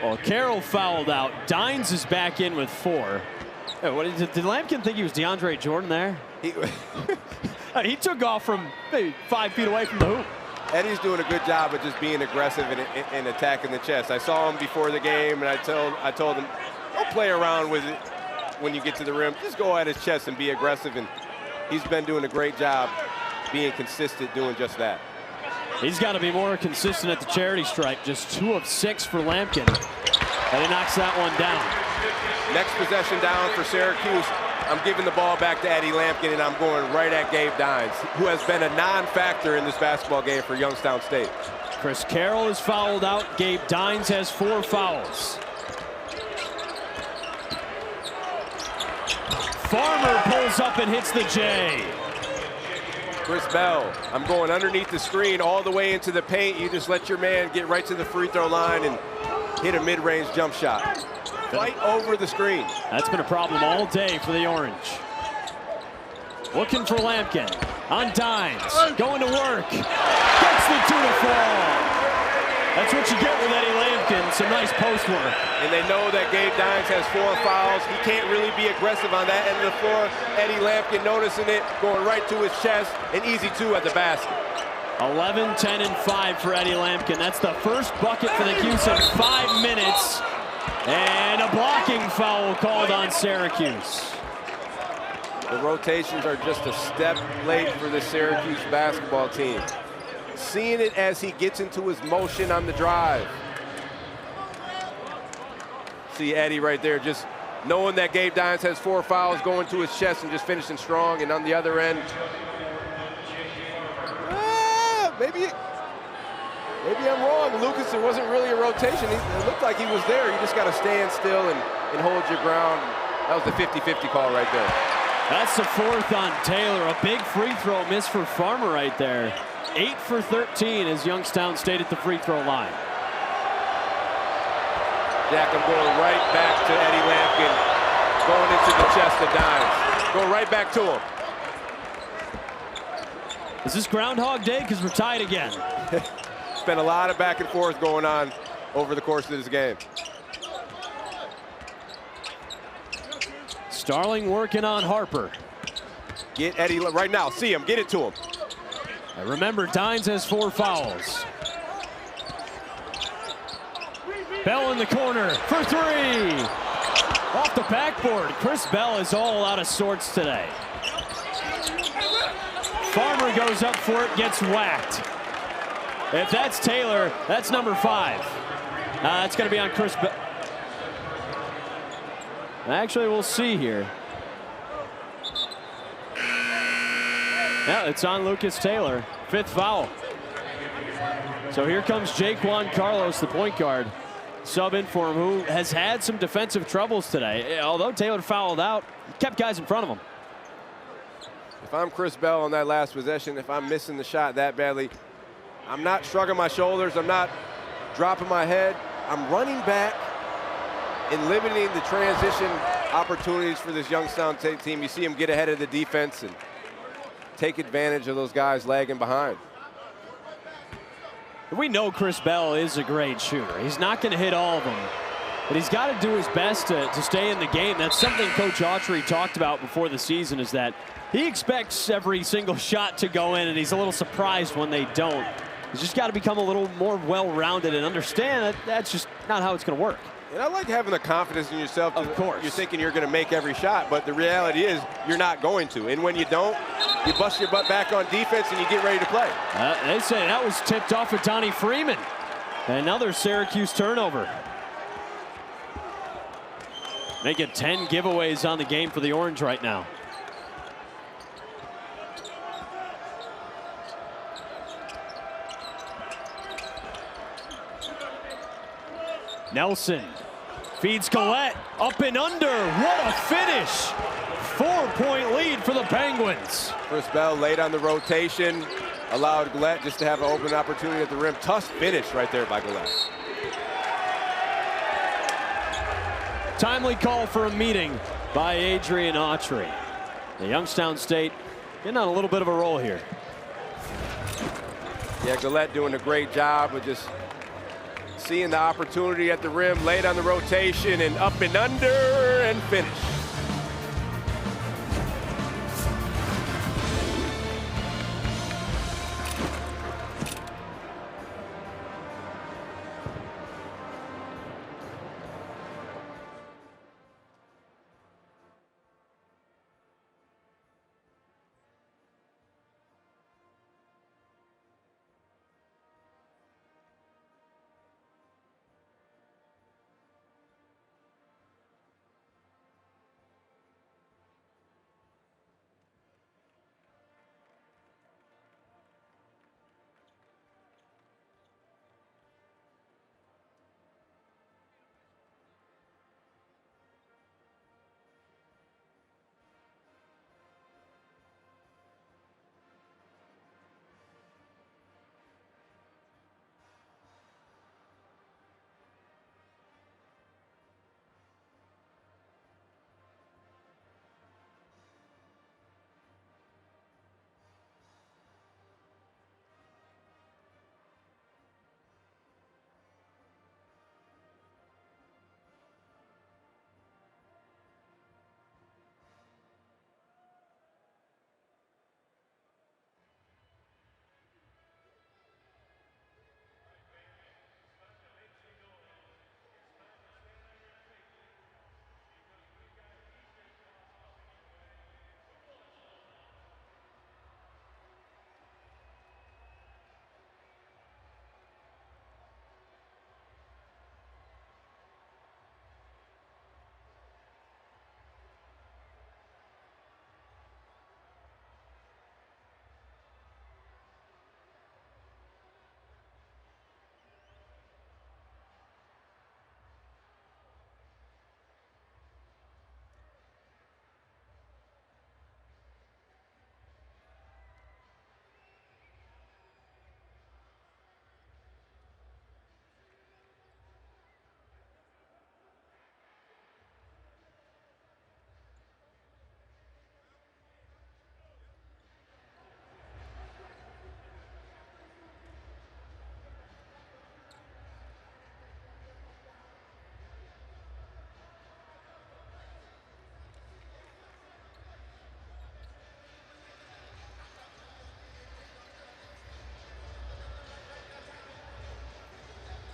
Well, Carroll fouled out. Dines is back in with 4. Hey, did Lampkin think he was DeAndre Jordan there? He took off from maybe 5 feet away from the hoop. Eddie's doing a good job of just being aggressive and attacking the chest. I saw him before the game, and I told him, don't play around with it when you get to the rim. Just go at his chest and be aggressive, and he's been doing a great job being consistent doing just that. He's got to be more consistent at the charity stripe. Just 2 of 6 for Lampkin. And he knocks that one down. Next possession down for Syracuse. I'm giving the ball back to Eddie Lampkin, and I'm going right at Gabe Dines, who has been a non-factor in this basketball game for Youngstown State. Chris Carroll is fouled out. Gabe Dines has 4 fouls. Farmer pulls up and hits the J. Chris Bell, I'm going underneath the screen all the way into the paint. You just let your man get right to the free throw line and hit a mid-range jump shot. Right over the screen. That's been a problem all day for the Orange. Looking for Lampkin. On Dines. Going to work. Gets the 2 to fall. That's what you get with Eddie Lampkin. Some nice post work. And they know that Gabe Dines has 4 fouls. He can't really be aggressive on that end of the floor. Eddie Lampkin noticing it, going right to his chest. An easy 2 at the basket. 11, 10, and 5 for Eddie Lampkin. That's the first bucket for the Cuse in 5 minutes. And a blocking foul called on Syracuse. The rotations are just a step late for the Syracuse basketball team. Seeing it as he gets into his motion on the drive. See Eddie right there, just knowing that Gabe Dines has 4 fouls, going to his chest and just finishing strong. And on the other end, maybe I'm wrong, Lucas. There wasn't really a rotation. It looked like he was there. You just got to stand still and hold your ground. That was the 50-50 call right there. That's the 4th on Taylor. A big free throw miss for Farmer right there. 8 for 13 as Youngstown State at the free throw line. Jack, I'm going right back to Eddie Lampkin, going into the chest of Dines. Go right back to him. Is this Groundhog Day? Because we're tied again. It's been a lot of back and forth going on over the course of this game. Starling working on Harper. Get Eddie right now. See him. Get it to him. And remember, Dines has 4 fouls. Bell in the corner for 3. Off the backboard. Chris Bell is all out of sorts today. Farmer goes up for it, gets whacked. If that's Taylor, that's number 5. It's going to be on Chris Bell. Actually, we'll see here. Yeah, it's on Lucas Taylor. 5th foul. So here comes Jake Juan Carlos, the point guard, sub in for him, who has had some defensive troubles today. Although Taylor fouled out, he kept guys in front of him. If I'm Chris Bell on that last possession, if I'm missing the shot that badly, I'm not shrugging my shoulders. I'm not dropping my head. I'm running back and limiting the transition opportunities for this Youngstown State team. You see him get ahead of the defense and take advantage of those guys lagging behind. We know Chris Bell is a great shooter. He's not going to hit all of them, but he's got to do his best to stay in the game. That's something Coach Autry talked about before the season, is that he expects every single shot to go in, and he's a little surprised when they don't. He's just got to become a little more well-rounded and understand that that's just not how it's going to work. And I like having the confidence in yourself. Of course. You're thinking you're going to make every shot, but the reality is you're not going to. And when you don't, you bust your butt back on defense and you get ready to play. They say that was tipped off of Donnie Freeman. Another Syracuse turnover. Making 10 giveaways on the game for the Orange right now. Nelson feeds Collette, up and under. What a finish! 4-point lead for the Penguins. Chris Bell late on the rotation, allowed Gillette just to have an open opportunity at the rim. Tough finish right there by Gillette. Timely call for a meeting by Adrian Autry. The Youngstown State getting on a little bit of a roll here. Yeah, Gillette doing a great job of just seeing the opportunity at the rim, late on the rotation, and up and under, and finish.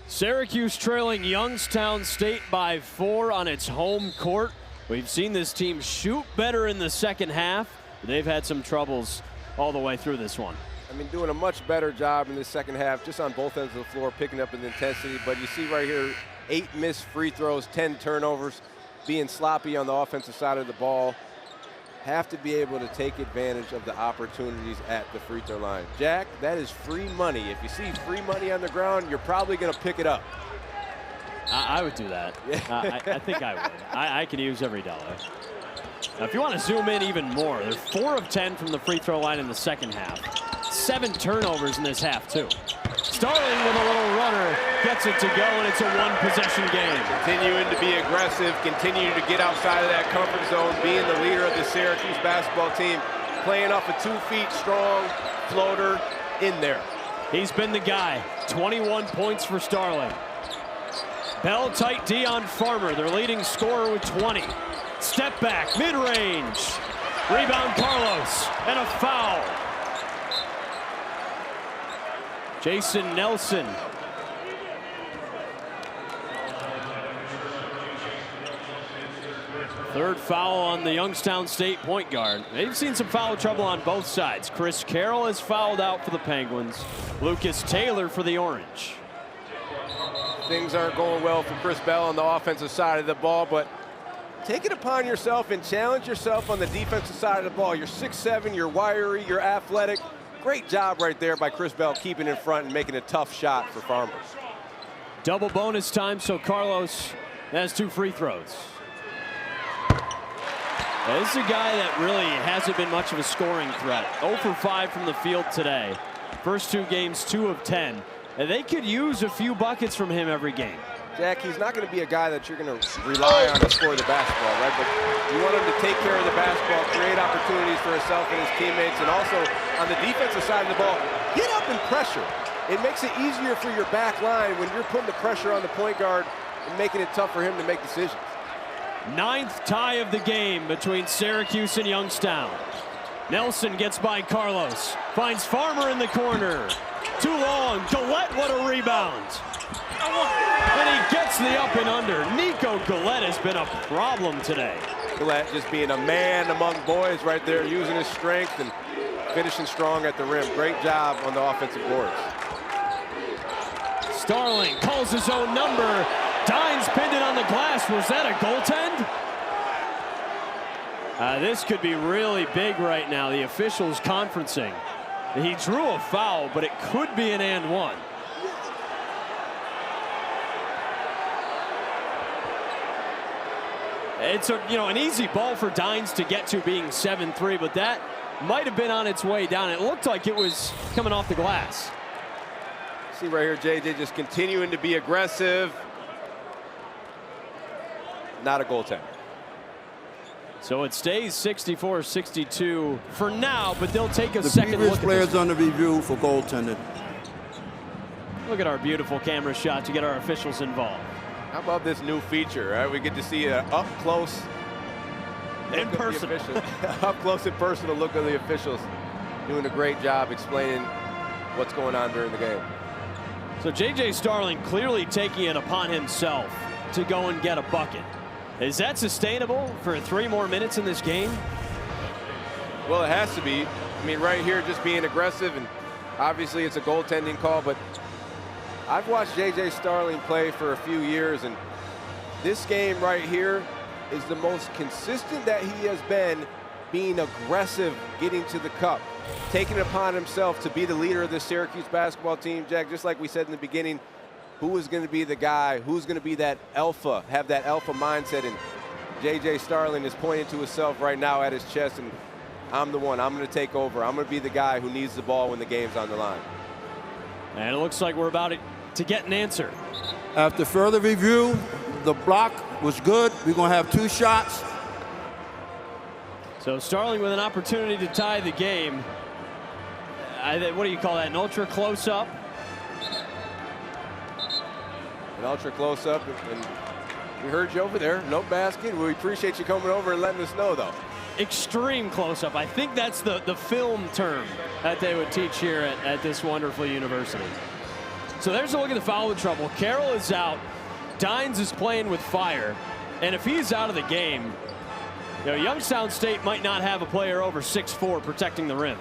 Syracuse trailing Youngstown State by 4 on its home court. We've seen this team shoot better in the second half. They've had some troubles all the way through this one. I mean, doing a much better job in the second half, just on both ends of the floor, picking up in the intensity. But you see right here, 8 missed free throws, 10 turnovers. being sloppy on the offensive side of the ball, have to be able to take advantage of the opportunities at the free throw line. Jack, that is free money. If you see free money on the ground, you're probably going to pick it up. I would do that. I think I would. I could use every dollar. Now, if you want to zoom in even more, they're 4 of 10 from the free throw line in the second half. 7 turnovers in this half, too. Starling with a little runner, gets it to go, and it's a one-possession game. Continuing to be aggressive, continuing to get outside of that comfort zone, being the leader of the Syracuse basketball team, playing off a 2 feet strong floater in there. He's been the guy. 21 points for Starling. Bell tight D on Farmer, their leading scorer with 20. Step back, mid-range. Rebound Carlos, and a foul. Jason Nelson. Third foul on the Youngstown State point guard. They've seen some foul trouble on both sides. Chris Carroll has fouled out for the Penguins. Lucas Taylor for the Orange. Things aren't going well for Chris Bell on the offensive side of the ball, but take it upon yourself and challenge yourself on the defensive side of the ball. You're 6'7", you're wiry, you're athletic. Great job right there by Chris Bell keeping in front and making a tough shot for Farmer. Double bonus time, so Carlos has 2 free throws. Now, this is a guy that really hasn't been much of a scoring threat. 0 for 5 from the field today. First 2 games, 2 of 10. And they could use a few buckets from him every game. Jack, he's not going to be a guy that you're going to rely on to score the basketball, right? But you want him to take care of the basketball, create opportunities for himself and his teammates, and also on the defensive side of the ball, get up and pressure. It makes it easier for your back line when you're putting the pressure on the point guard and making it tough for him to make decisions. 9th tie of the game between Syracuse and Youngstown. Nelson gets by Carlos, finds Farmer in the corner. Too long, Gillette, what a rebound. And he gets the up and under. Nico Gillette has been a problem today. Gillette just being a man among boys right there, using his strength and finishing strong at the rim. Great job on the offensive boards. Starling calls his own number. Dines pinned it on the glass. Was that a goaltend? This could be really big right now. The officials conferencing. He drew a foul, but it could be an and one. It's an easy ball for Dines to get to, being 7-3, but that might have been on its way down. It looked like it was coming off the glass. See right here, JJ just continuing to be aggressive. Not a goaltender. So it stays 64-62 for now, but they'll take a second look. look at Players this. under review for goaltending. Look at our beautiful camera shot to get our officials involved. How about this new feature, right? We get to see an up close In person. up close and personal look of the officials. Doing a great job explaining what's going on during the game. So J.J. Starling clearly taking it upon himself to go and get a bucket. Is that sustainable for 3 more minutes in this game? Well, it has to be. I mean, right here, just being aggressive, and obviously it's a goaltending call, but I've watched J.J. Starling play for a few years, and this game right here is the most consistent that he has been, being aggressive, getting to the cup, taking it upon himself to be the leader of the Syracuse basketball team. Jack, just like we said in the beginning, who is going to be the guy, who's going to be that alpha, have that alpha mindset, and J.J. Starling is pointing to himself right now at his chest, and I'm the one, I'm going to take over, I'm going to be the guy who needs the ball when the game's on the line. And it looks like we're about to get an answer. After further review, the block was good. We're going to have 2 shots. So Starling with an opportunity to tie the game. What do you call that, an ultra close-up? An ultra close-up, and we heard you over there, no basket. We appreciate you coming over and letting us know, though. Extreme close-up. I think that's the film term that they would teach here at this wonderful university. So there's a look at the foul trouble. Carroll is out. Dines is playing with fire. And if he's out of the game, Youngstown State might not have a player over 6'4" protecting the rim.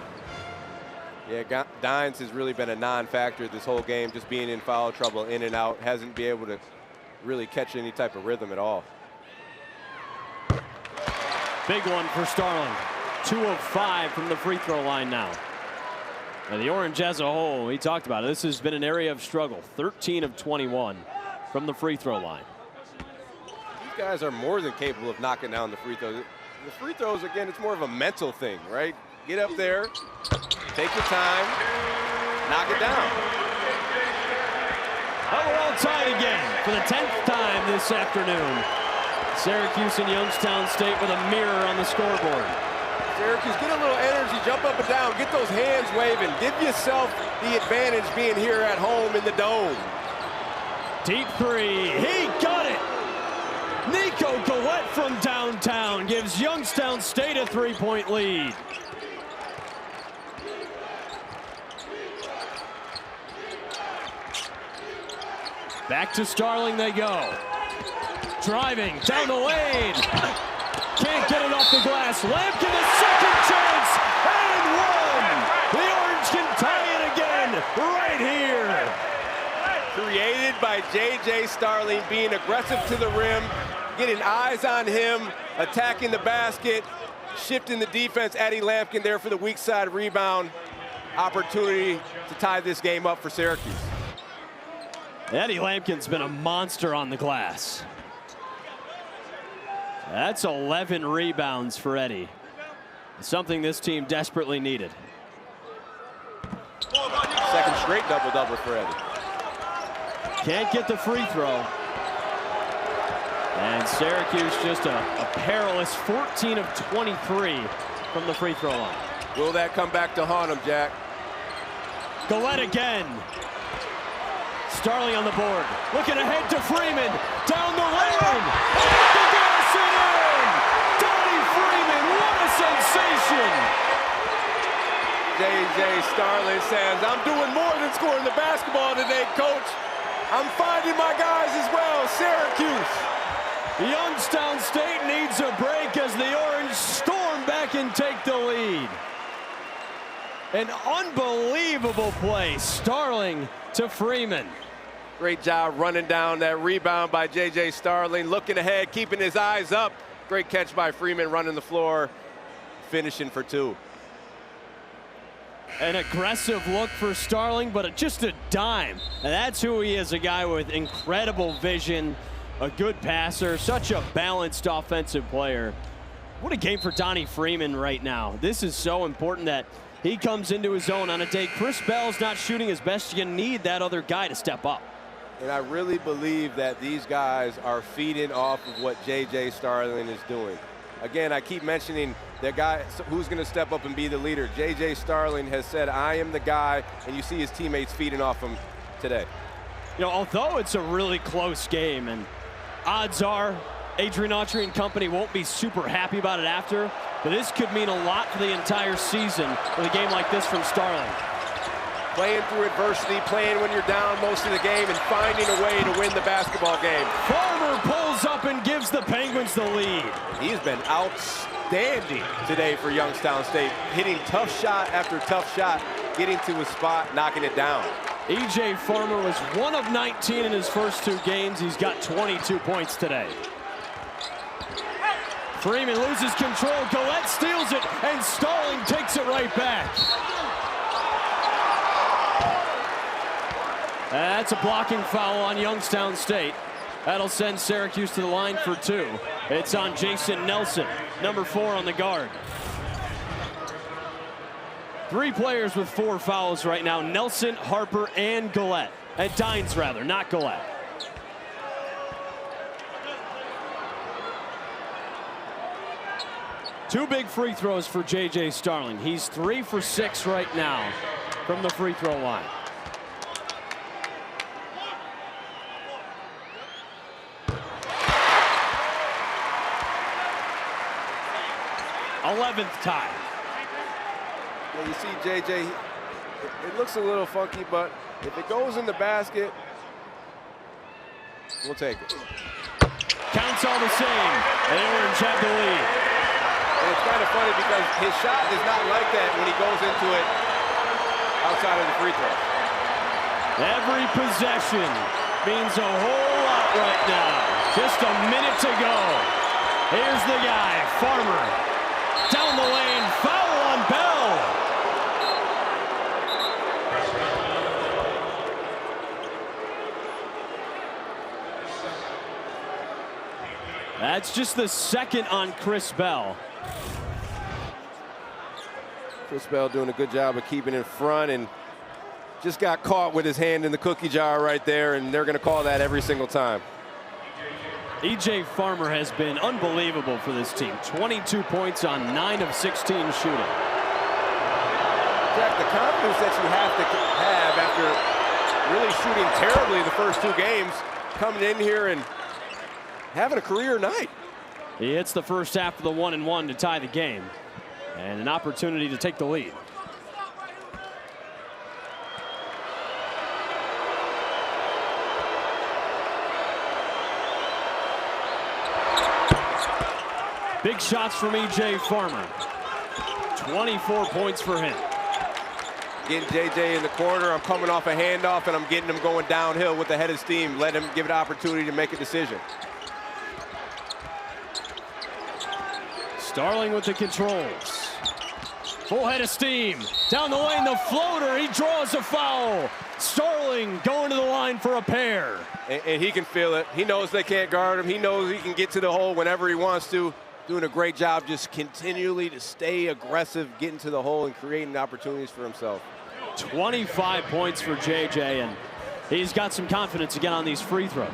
Yeah, Dines has really been a non-factor this whole game, just being in foul trouble, in and out, hasn't been able to really catch any type of rhythm at all. Big one for Starling. 2 of 5 from the free throw line now. And the Orange as a whole, we talked about it. This has been an area of struggle. 13 of 21 from the free throw line. These guys are more than capable of knocking down the free throws. The free throws, again, it's more of a mental thing, right? Get up there, take your time, knock it down. Oh, we're all tied again for the 10th time this afternoon. Syracuse and Youngstown State with a mirror on the scoreboard. Syracuse, get a little energy, jump up and down, get those hands waving. Give yourself the advantage being here at home in the dome. Deep three, he got it! Nico Gillette from downtown gives Youngstown State a 3-point lead. Back to Starling they go. Driving down the lane. Can't get it off the glass. Lampkin a second chance and one. The Orange can tie it again right here. Created by J.J. Starling, being aggressive to the rim, getting eyes on him, attacking the basket, shifting the defense. Eddie Lampkin there for the weak side rebound. Opportunity to tie this game up for Syracuse. Eddie Lampkin's been a monster on the glass. That's 11 rebounds for Eddie. Something this team desperately needed. Second straight double-double for Eddie. Can't get the free throw. And Syracuse just a perilous 14 of 23 from the free throw line. Will that come back to haunt him, Jack? Gillette again. Starling on the board. Looking ahead to Freeman. Down the lane. The gas it in. Donnie Freeman, what a sensation. J.J. Starling says, I'm doing more than scoring the basketball today, coach. I'm finding my guys as well, Syracuse. Youngstown State needs a break as the Orange storm back and take the lead. An unbelievable play. Starling to Freeman. Great job running down that rebound by J.J. Starling, looking ahead, keeping his eyes up. Great catch by Freeman, running the floor, finishing for 2. An aggressive look for Starling, but just a dime. And that's who he is, a guy with incredible vision, a good passer, such a balanced offensive player. What a game for Donnie Freeman right now. This is so important that he comes into his own on a day Chris Bell's not shooting his best. You need that other guy to step up. And I really believe that these guys are feeding off of what J.J. Starling is doing. Again, I keep mentioning that guy who's going to step up and be the leader. J.J. Starling has said, I am the guy, and you see his teammates feeding off him today. You know, although it's a really close game, and odds are Adrian Autry and company won't be super happy about it after, but this could mean a lot for the entire season with a game like this from Starling. Playing through adversity, playing when you're down most of the game, and finding a way to win the basketball game. Farmer pulls up and gives the Penguins the lead. He's been outstanding today for Youngstown State, hitting tough shot after tough shot, getting to his spot, knocking it down. E.J. Farmer was 1 of 19 in his first 2 games. He's got 22 points today. Freeman loses control. Gillette steals it, and Starling takes it right back. That's a blocking foul on Youngstown State. That'll send Syracuse to the line for 2. It's on Jason Nelson, number 4 on the guard. 3 players with 4 fouls right now: Nelson, Harper, and Gillette. Dines, rather, not Gillette. Two big free throws for J.J. Starling. He's 3 for 6 right now from the free throw line. 11th tie. Yeah, you see J.J., it looks a little funky, but if it goes in the basket, we'll take it. Counts all the same, and Orange have the lead. And it's kind of funny because his shot is not like that when he goes into it outside of the free throw. Every possession means a whole lot right now. Just a minute to go. Here's the guy, Farmer. Down the lane, foul on Bell. That's just the second on Chris Bell. Chris Bell doing a good job of keeping in front and just got caught with his hand in the cookie jar right there, and they're going to call that every single time. E.J. Farmer has been unbelievable for this team. 22 points on 9 of 16 shooting. Jack, the confidence that you have to have after really shooting terribly the first 2 games, coming in here and having a career night. He hits the first half of the 1-and-1 to tie the game, and an opportunity to take the lead. Big shots from E.J. Farmer. 24 points for him. Getting JJ in the corner. I'm coming off a handoff, and I'm getting him going downhill with the head of steam. Let him give it an opportunity to make a decision. Starling with the controls. Full head of steam. Down the lane, the floater. He draws a foul. Starling going to the line for a pair. And he can feel it. He knows they can't guard him. He knows he can get to the hole whenever he wants to. Doing a great job just continually to stay aggressive, getting to the hole and creating opportunities for himself. 25 points for JJ, and he's got some confidence again on these free throws.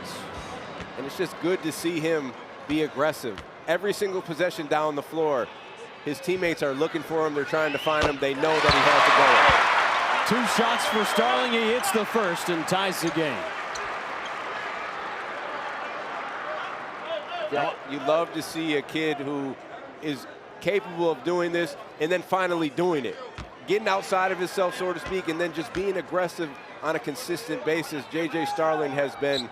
And it's just good to see him be aggressive. Every single possession down the floor, his teammates are looking for him. They're trying to find him. They know that he has to go. 2 shots for Starling. He hits the first and ties the game. You love to see a kid who is capable of doing this and then finally doing it. Getting outside of himself, so to speak, and then just being aggressive on a consistent basis. J.J. Starling has been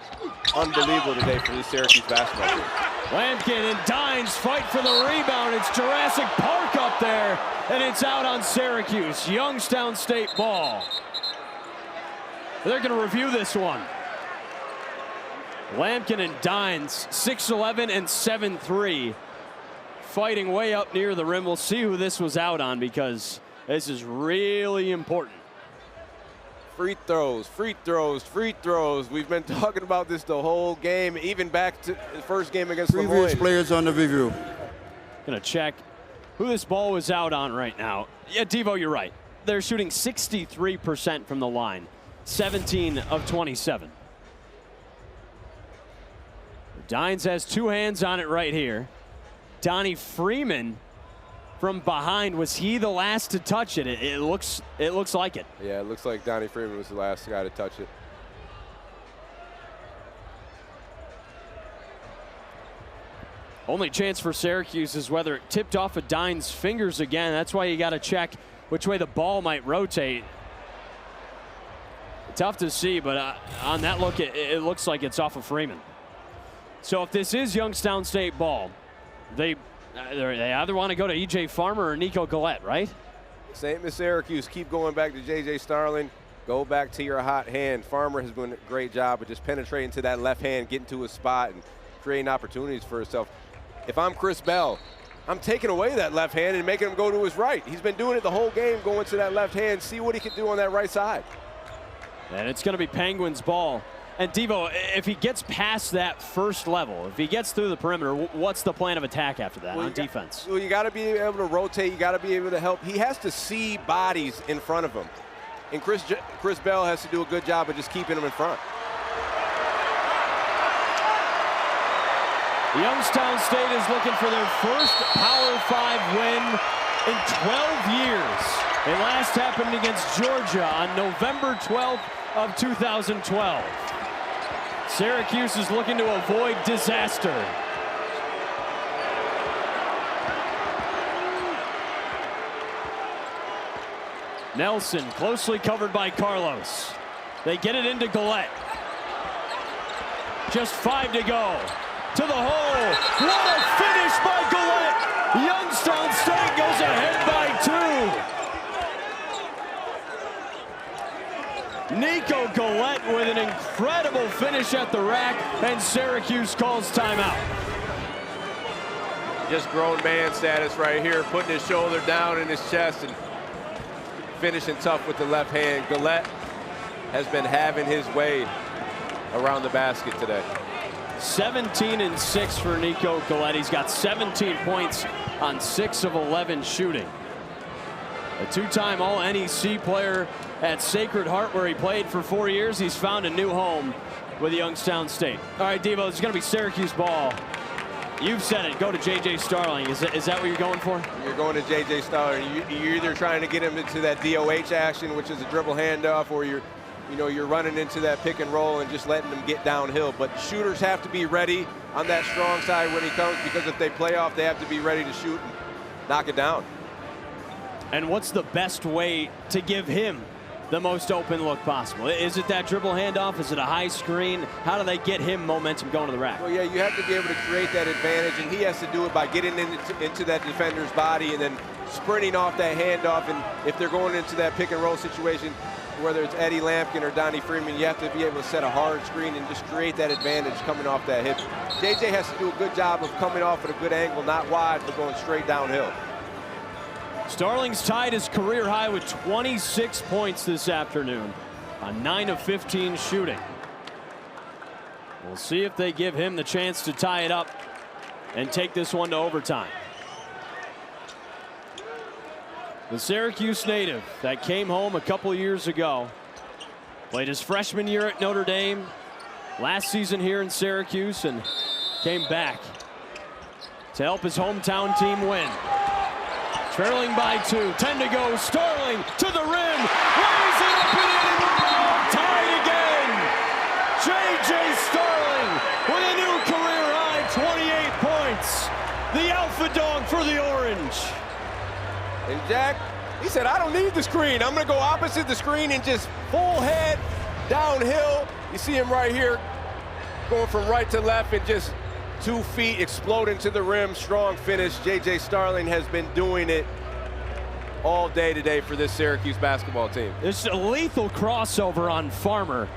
unbelievable today for the Syracuse basketball team. Lampkin and Dines fight for the rebound. It's Jurassic Park up there, and it's out on Syracuse. Youngstown State ball. They're going to review this one. Lampkin and Dines, 6'11" and 7'3", fighting way up near the rim. We'll see who this was out on because this is really important. Free throws, free throws, free throws. We've been talking about this the whole game, even back to the first game against Previous Lemoyne. players on the review. Gonna check who this ball was out on right now. Yeah, Devo, you're right. They're shooting 63% from the line, 17 of 27. Dines has 2 hands on it right here. Donnie Freeman from behind. Was he the last to touch it? It looks like it. Yeah, it looks like Donnie Freeman was the last guy to touch it. Only chance for Syracuse is whether it tipped off of Dines' fingers again. That's why you got to check which way the ball might rotate. Tough to see, but on that look, it looks like it's off of Freeman. So if this is Youngstown State ball, they either want to go to E.J. Farmer or Nico Gillette, right? St. Miss Syracuse, keep going back to J.J. Starling. Go back to your hot hand. Farmer has done a great job of just penetrating to that left hand, getting to his spot, and creating opportunities for himself. If I'm Chris Bell, I'm taking away that left hand and making him go to his right. He's been doing it the whole game, going to that left hand, see what he can do on that right side. And it's going to be Penguins ball. And Devo, if he gets past that first level, if he gets through the perimeter, what's the plan of attack after that on defense? Well, you got to be able to rotate. You got to be able to help. He has to see bodies in front of him. And Chris Bell has to do a good job of just keeping him in front. Youngstown State is looking for their first Power 5 win in 12 years. It last happened against Georgia on November 12th of 2012. Syracuse is looking to avoid disaster. Nelson closely covered by Carlos. They get it into Gillette. Just 5 to go. To the hole. What a finish by Gillette. Youngstown State goes ahead by 2. Nico Gillette with an incredible finish at the rack, and Syracuse calls timeout. Just grown man status right here, putting his shoulder down in his chest and finishing tough with the left hand. Gillette has been having his way around the basket today. 17 and 6 for Nico Gillette. He's got 17 points on 6 of 11 shooting. A two-time All-NEC player at Sacred Heart, where he played for 4 years. He's found a new home with Youngstown State. All right, Devo, it's going to be Syracuse ball. You've said it. Go to J.J. Starling. Is that what you're going for? You're going to J.J. Starling. You're either trying to get him into that DOH action, which is a dribble handoff, or you're running into that pick and roll and just letting them get downhill. But shooters have to be ready on that strong side when he comes, because if they play off, they have to be ready to shoot and knock it down. And what's the best way to give him the most open look possible? Is it that dribble handoff? Is it a high screen? How do they get him momentum going to the rack? Well, yeah, you have to be able to create that advantage, and he has to do it by getting into that defender's body and then sprinting off that handoff. And if they're going into that pick and roll situation, whether it's Eddie Lampkin or Donnie Freeman, you have to be able to set a hard screen and just create that advantage coming off that hip. JJ has to do a good job of coming off at a good angle, not wide, but going straight downhill. Starling's tied his career high with 26 points this afternoon on 9 of 15 shooting. We'll see if they give him the chance to tie it up and take this one to overtime. The Syracuse native that came home a couple years ago, played his freshman year at Notre Dame, last season here in Syracuse, and came back to help his hometown team win. Trailing by 2, 10 to go. Starling to the rim, lays it up and in. Tied again. J.J. Starling with a new career high 28 points. The alpha dog for the Orange. And Jack, he said, I don't need the screen. I'm going to go opposite the screen and just full head downhill. You see him right here going from right to left and just 2 feet exploding to the rim. Strong finish. J.J. Starling has been doing it all day today for this Syracuse basketball team. This is a lethal crossover on Farmer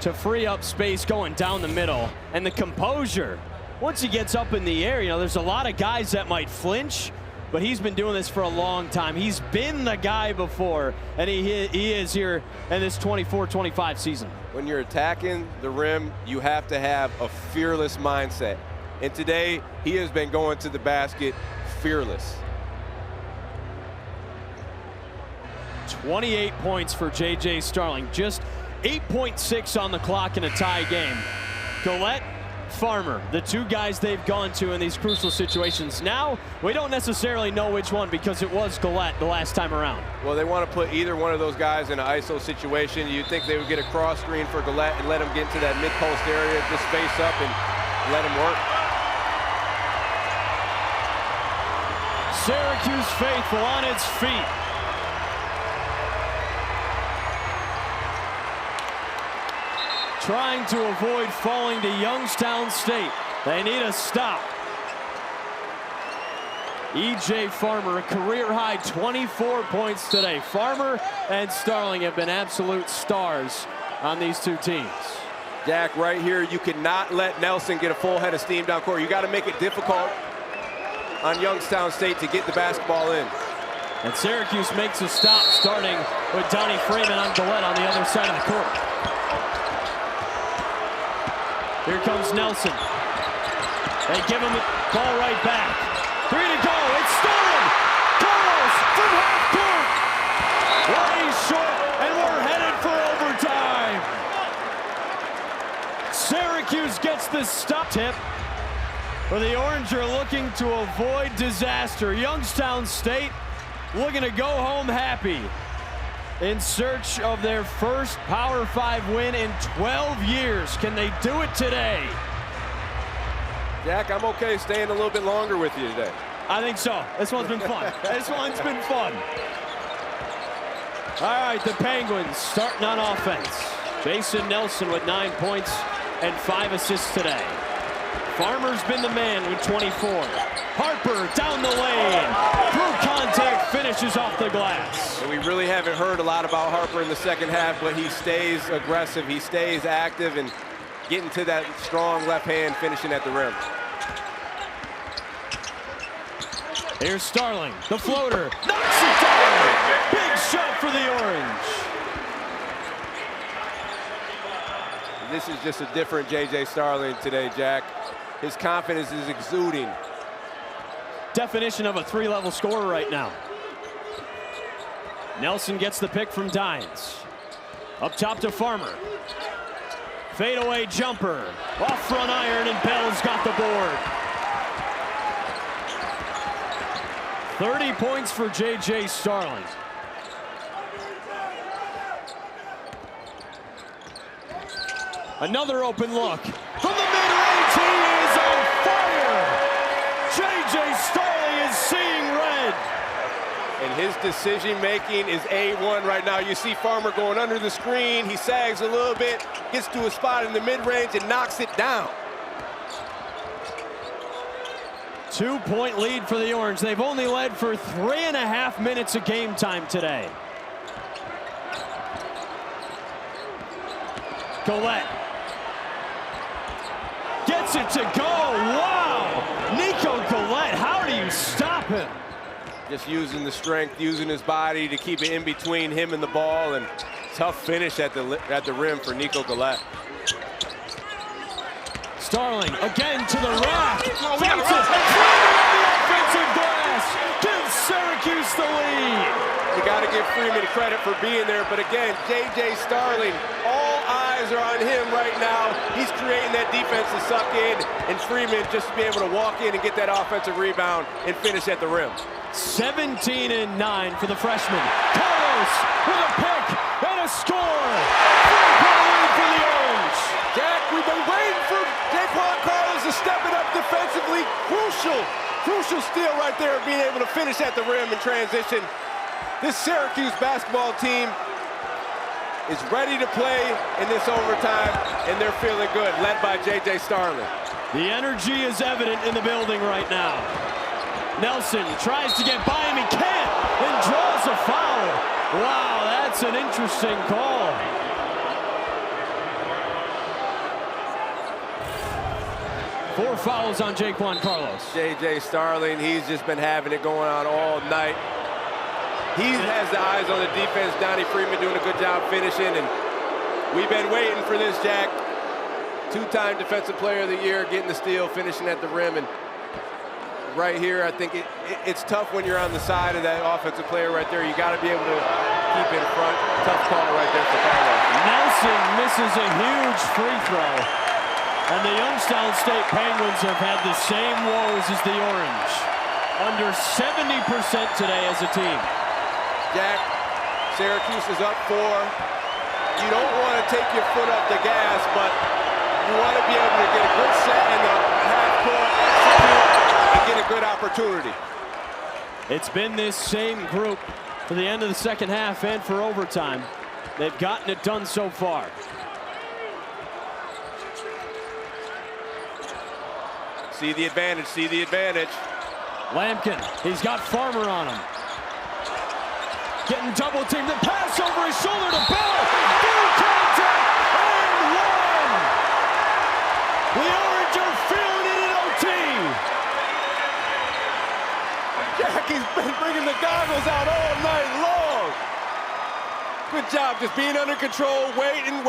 to free up space going down the middle. And the composure, once he gets up in the air, there's a lot of guys that might flinch, but he's been doing this for a long time. He's been the guy before, and he is here in this 24-25 season. When you're attacking the rim, you have to have a fearless mindset. And today, he has been going to the basket fearless. 28 points for J.J. Starling. Just 8.6 on the clock in a tie game. Gillette, Farmer, the two guys they've gone to in these crucial situations. Now, we don't necessarily know which one, because it was Gillette the last time around. Well, they want to put either one of those guys in an ISO situation. You'd think they would get a cross screen for Gillette and let him get into that mid-post area, just face up and let him work. Syracuse faithful on its feet. Trying to avoid falling to Youngstown State. They need a stop. E.J. Farmer, a career-high 24 points today. Farmer and Starling have been absolute stars on these two teams. Jack, right here, you cannot let Nelson get a full head of steam down court. You got to make it difficult on Youngstown State to get the basketball in. And Syracuse makes a stop, starting with Donnie Freeman on Gillette on the other side of the court. Here comes Nelson. They give him the ball right back. 3 to go. It's stolen. Carlos from half court. Way short, and we're headed for overtime. Syracuse gets the stop tip. But the Orange are looking to avoid disaster. Youngstown State looking to go home happy in search of their first Power 5 win in 12 years. Can they do it today? Jack, I'm okay staying a little bit longer with you today. I think so. This one's been fun. This one's been fun. All right, the Penguins starting on offense. Jason Nelson with 9 points and 5 assists today. Farmer's been the man with 24. Harper down the lane. Through contact, finishes off the glass. And we really haven't heard a lot about Harper in the second half, but he stays aggressive. He stays active and getting to that strong left hand, finishing at the rim. Here's Starling, the floater, knocks it down. Big shot for the Orange. This is just a different J.J. Starling today, Jack. His confidence is exuding. Definition of a three-level scorer right now. Nelson gets the pick from Dines. Up top to Farmer. Fadeaway jumper. Off front iron, and Bell's got the board. 30 points for J.J. Starling. Another open look. From the mid-range, he is on fire! J.J. Starling is seeing red. And his decision-making is A1 right now. You see Farmer going under the screen. He sags a little bit, gets to a spot in the mid-range and knocks it down. 2-point lead for the Orange. They've only led for 3.5 minutes of game time today. Collette gets it to go. Wow! Nico Collette, how do you stop him? Just using the strength, using his body to keep it in between him and the ball, and tough finish at the rim for Nico Collette. Starling again to the rack. Feints it. Freeman on the offensive glass gives Syracuse the lead. You got to give Freeman credit for being there, but again, J.J. Starling, all eyes are on him right now. He's creating that defense to suck in, and Freeman just to be able to walk in and get that offensive rebound and finish at the rim. 17 and 9 for the freshman. Carlos with a pick and a score. 3-point lead for the Orange. Jack, we've been waiting for Jaquan Carlos to step it up defensively. Crucial steal right there, being able to finish at the rim and transition. This Syracuse basketball team is ready to play in this overtime, and they're feeling good, led by J.J. Starling. The energy is evident in the building right now. Nelson tries to get by him, he can't, and draws a foul. Wow, that's an interesting call. Four fouls on Jaquan Carlos. J.J. Starling, he's just been having it going on all night. He has the eyes on the defense. Donnie Freeman doing a good job finishing, and we've been waiting for this, Jack. Two-time Defensive Player of the Year, getting the steal, finishing at the rim, and right here, I think it's tough when you're on the side of that offensive player right there. You got to be able to keep in front. Tough call right there for Carlos. Nelson misses a huge free throw. And the Youngstown State Penguins have had the same woes as the Orange. Under 70% today as a team. Jack, Syracuse is up 4. You don't want to take your foot off the gas, but you want to be able to get a good set in the half court, and get a good opportunity. It's been this same group for the end of the second half and for overtime. They've gotten it done so far. See the advantage, see the advantage. Lampkin, he's got Farmer on him. Getting double teamed, the pass over his shoulder to Bell. Through contact, and one. The Orange are feeling it in OT. Jack, he's been bringing the goggles out all night long. Good job, just being under control, waiting,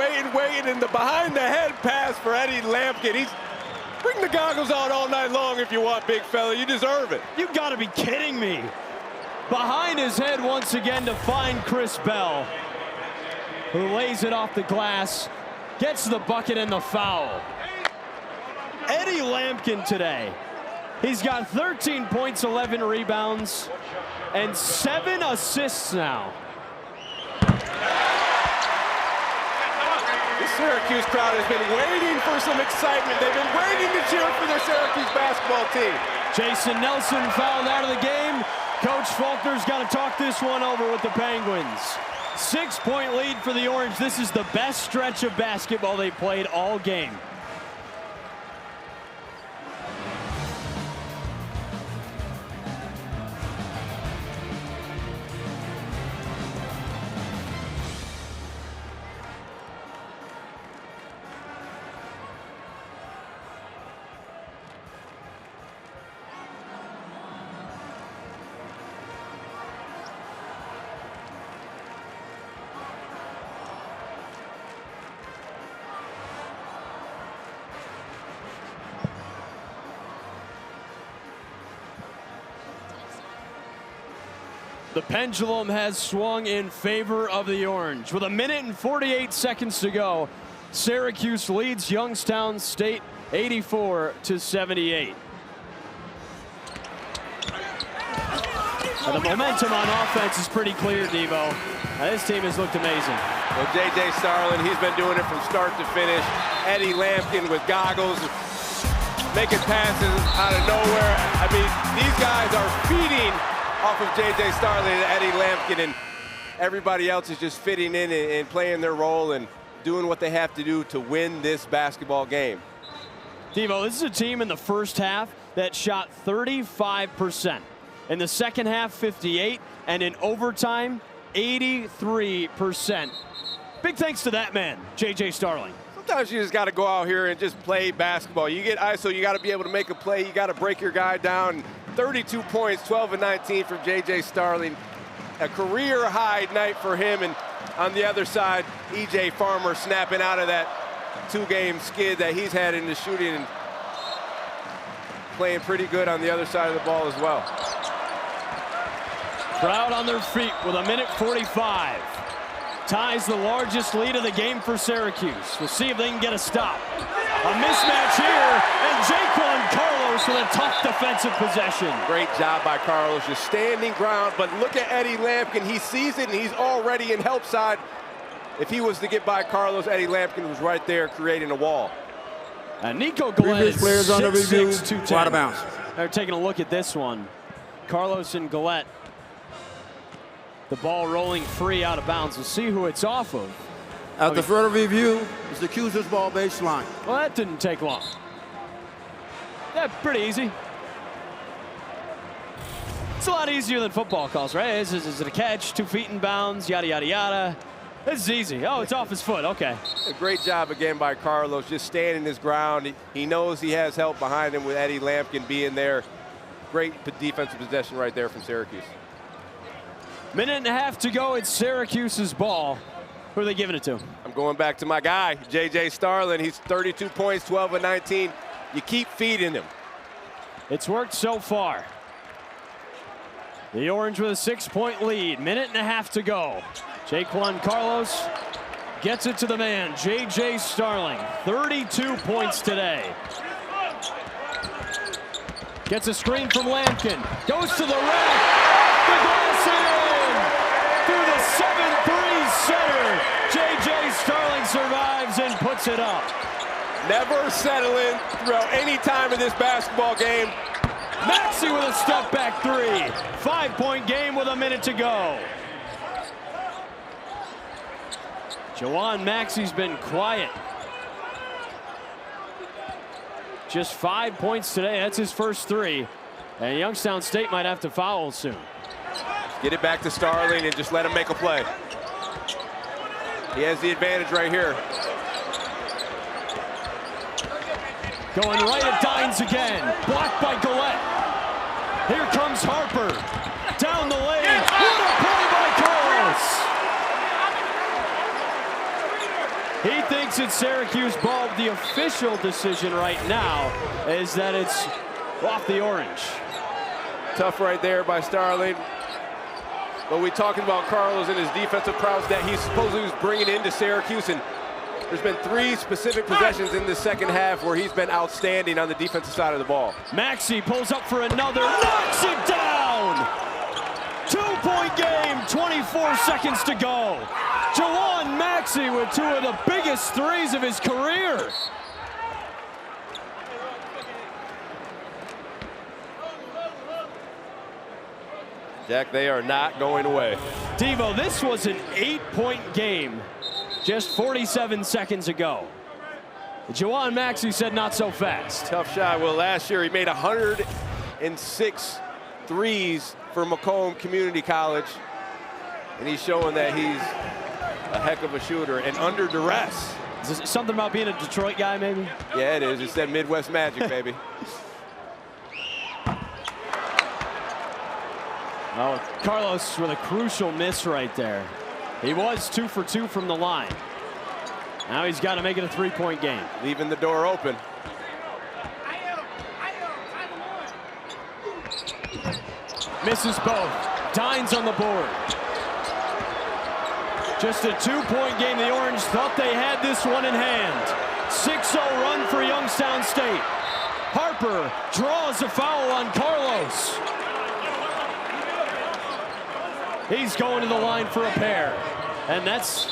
and the behind the head pass for Eddie Lampkin. He's bring the goggles out all night long if you want, big fella. You deserve it. You gotta be kidding me. Behind his head once again to find Chris Bell, who lays it off the glass, gets the bucket and the foul. Eddie Lampkin today. He's got 13 points, 11 rebounds, and 7 assists now. The Syracuse crowd has been waiting for some excitement. They've been waiting to cheer for their Syracuse basketball team. Jason Nelson fouled out of the game. Coach Faulkner's got to talk this one over with the Penguins. 6-point lead for the Orange. This is the best stretch of basketball they played all game. The pendulum has swung in favor of the Orange. With 1:48 to go, Syracuse leads Youngstown State 84-78. And the momentum on offense is pretty clear, Devo. This team has looked amazing. Well, J.J. Starling, he's been doing it from start to finish. Eddie Lampkin with goggles, making passes out of nowhere. I mean, these guys are feeding off of J.J. Starling and Eddie Lampkin, and everybody else is just fitting in and playing their role and doing what they have to do to win this basketball game. Devo, this is a team in the first half that shot 35%. In the second half, 58%, and in overtime, 83%. Big thanks to that man, J.J. Starling. Sometimes you just got to go out here and just play basketball. You get ISO, you got to be able to make a play. You got to break your guy down. 32 points, 12 and 19 from J.J. Starling. A career-high night for him. And on the other side, E.J. Farmer snapping out of that two-game skid that he's had in the shooting and playing pretty good on the other side of the ball as well. Crowd on their feet with 1:45. Ties the largest lead of the game for Syracuse. We'll see if they can get a stop. A mismatch here, and Jaquan Carlos with a tough defensive possession. Great job by Carlos, just standing ground. But look at Eddie Lampkin. He sees it, and he's already in help side. If he was to get by Carlos, Eddie Lampkin was right there creating a wall. And Nico Gillette is players under review. 6'6", 210. Out of bounds. They're taking a look at this one. Carlos and Gillette. The ball rolling free out of bounds. We'll see who it's off of. After further review, it's the accuser's ball baseline. Well, that didn't take long. That's pretty easy. It's a lot easier than football calls, right? Is it a catch, 2 feet in bounds, yada, yada, yada. This is easy. Oh, it's off his foot. Okay. A great job again by Carlos, just standing his ground. He knows he has help behind him with Eddie Lampkin being there. Great defensive possession right there from Syracuse. 1.5 minutes to go. It's Syracuse's ball. Who are they giving it to? I'm going back to my guy, J.J. Starling. He's 32 points, 12 and 19. You keep feeding him. It's worked so far. The Orange with a 6-point lead. 1.5 minutes to go. Jaquan Carlos gets it to the man, J.J. Starling. 32 points today. Gets a screen from Lampkin. Goes to the rack. The glass in. Through the 7-3 center. J.J. Starling survives and puts it up. Never settling throughout any time in this basketball game. Maxey with a step back 3. 5-point game with 1 minute to go. Jawan Maxey's been quiet. Just 5 points today. That's his first 3. And Youngstown State might have to foul soon. Get it back to Starling and just let him make a play. He has the advantage right here. Going right at Dines again. Blocked by Gillette. Here comes Harper. Down the lane. What a play by Carlos. He thinks it's Syracuse ball. The official decision right now is that it's off the Orange. Tough right there by Starling. But we're talking about Carlos and his defensive prowess that he supposedly was bringing into Syracuse. And there's been 3 specific possessions in the second half where he's been outstanding on the defensive side of the ball. Maxey pulls up for another, knocks it down! 2-point game, 24 seconds to go. Jawan Maxey with 2 of the biggest threes of his career. Jack, they are not going away. Devo, this was an 8-point game just 47 seconds ago. Jawan Maxey said not so fast. Tough shot. Well, last year he made 106 threes for Macomb Community College. And he's showing that he's a heck of a shooter and under duress. Is this something about being a Detroit guy, maybe? Yeah, it is. It's that Midwest magic, baby. Oh, Carlos with a crucial miss right there. He was 2 for 2 from the line. Now he's got to make it a 3-point game. Leaving the door open. Misses both. Dines on the board. Just a 2-point game. The Orange thought they had this one in hand. 6-0 run for Youngstown State. Harper draws a foul on Carlos. He's going to the line for a pair. And that's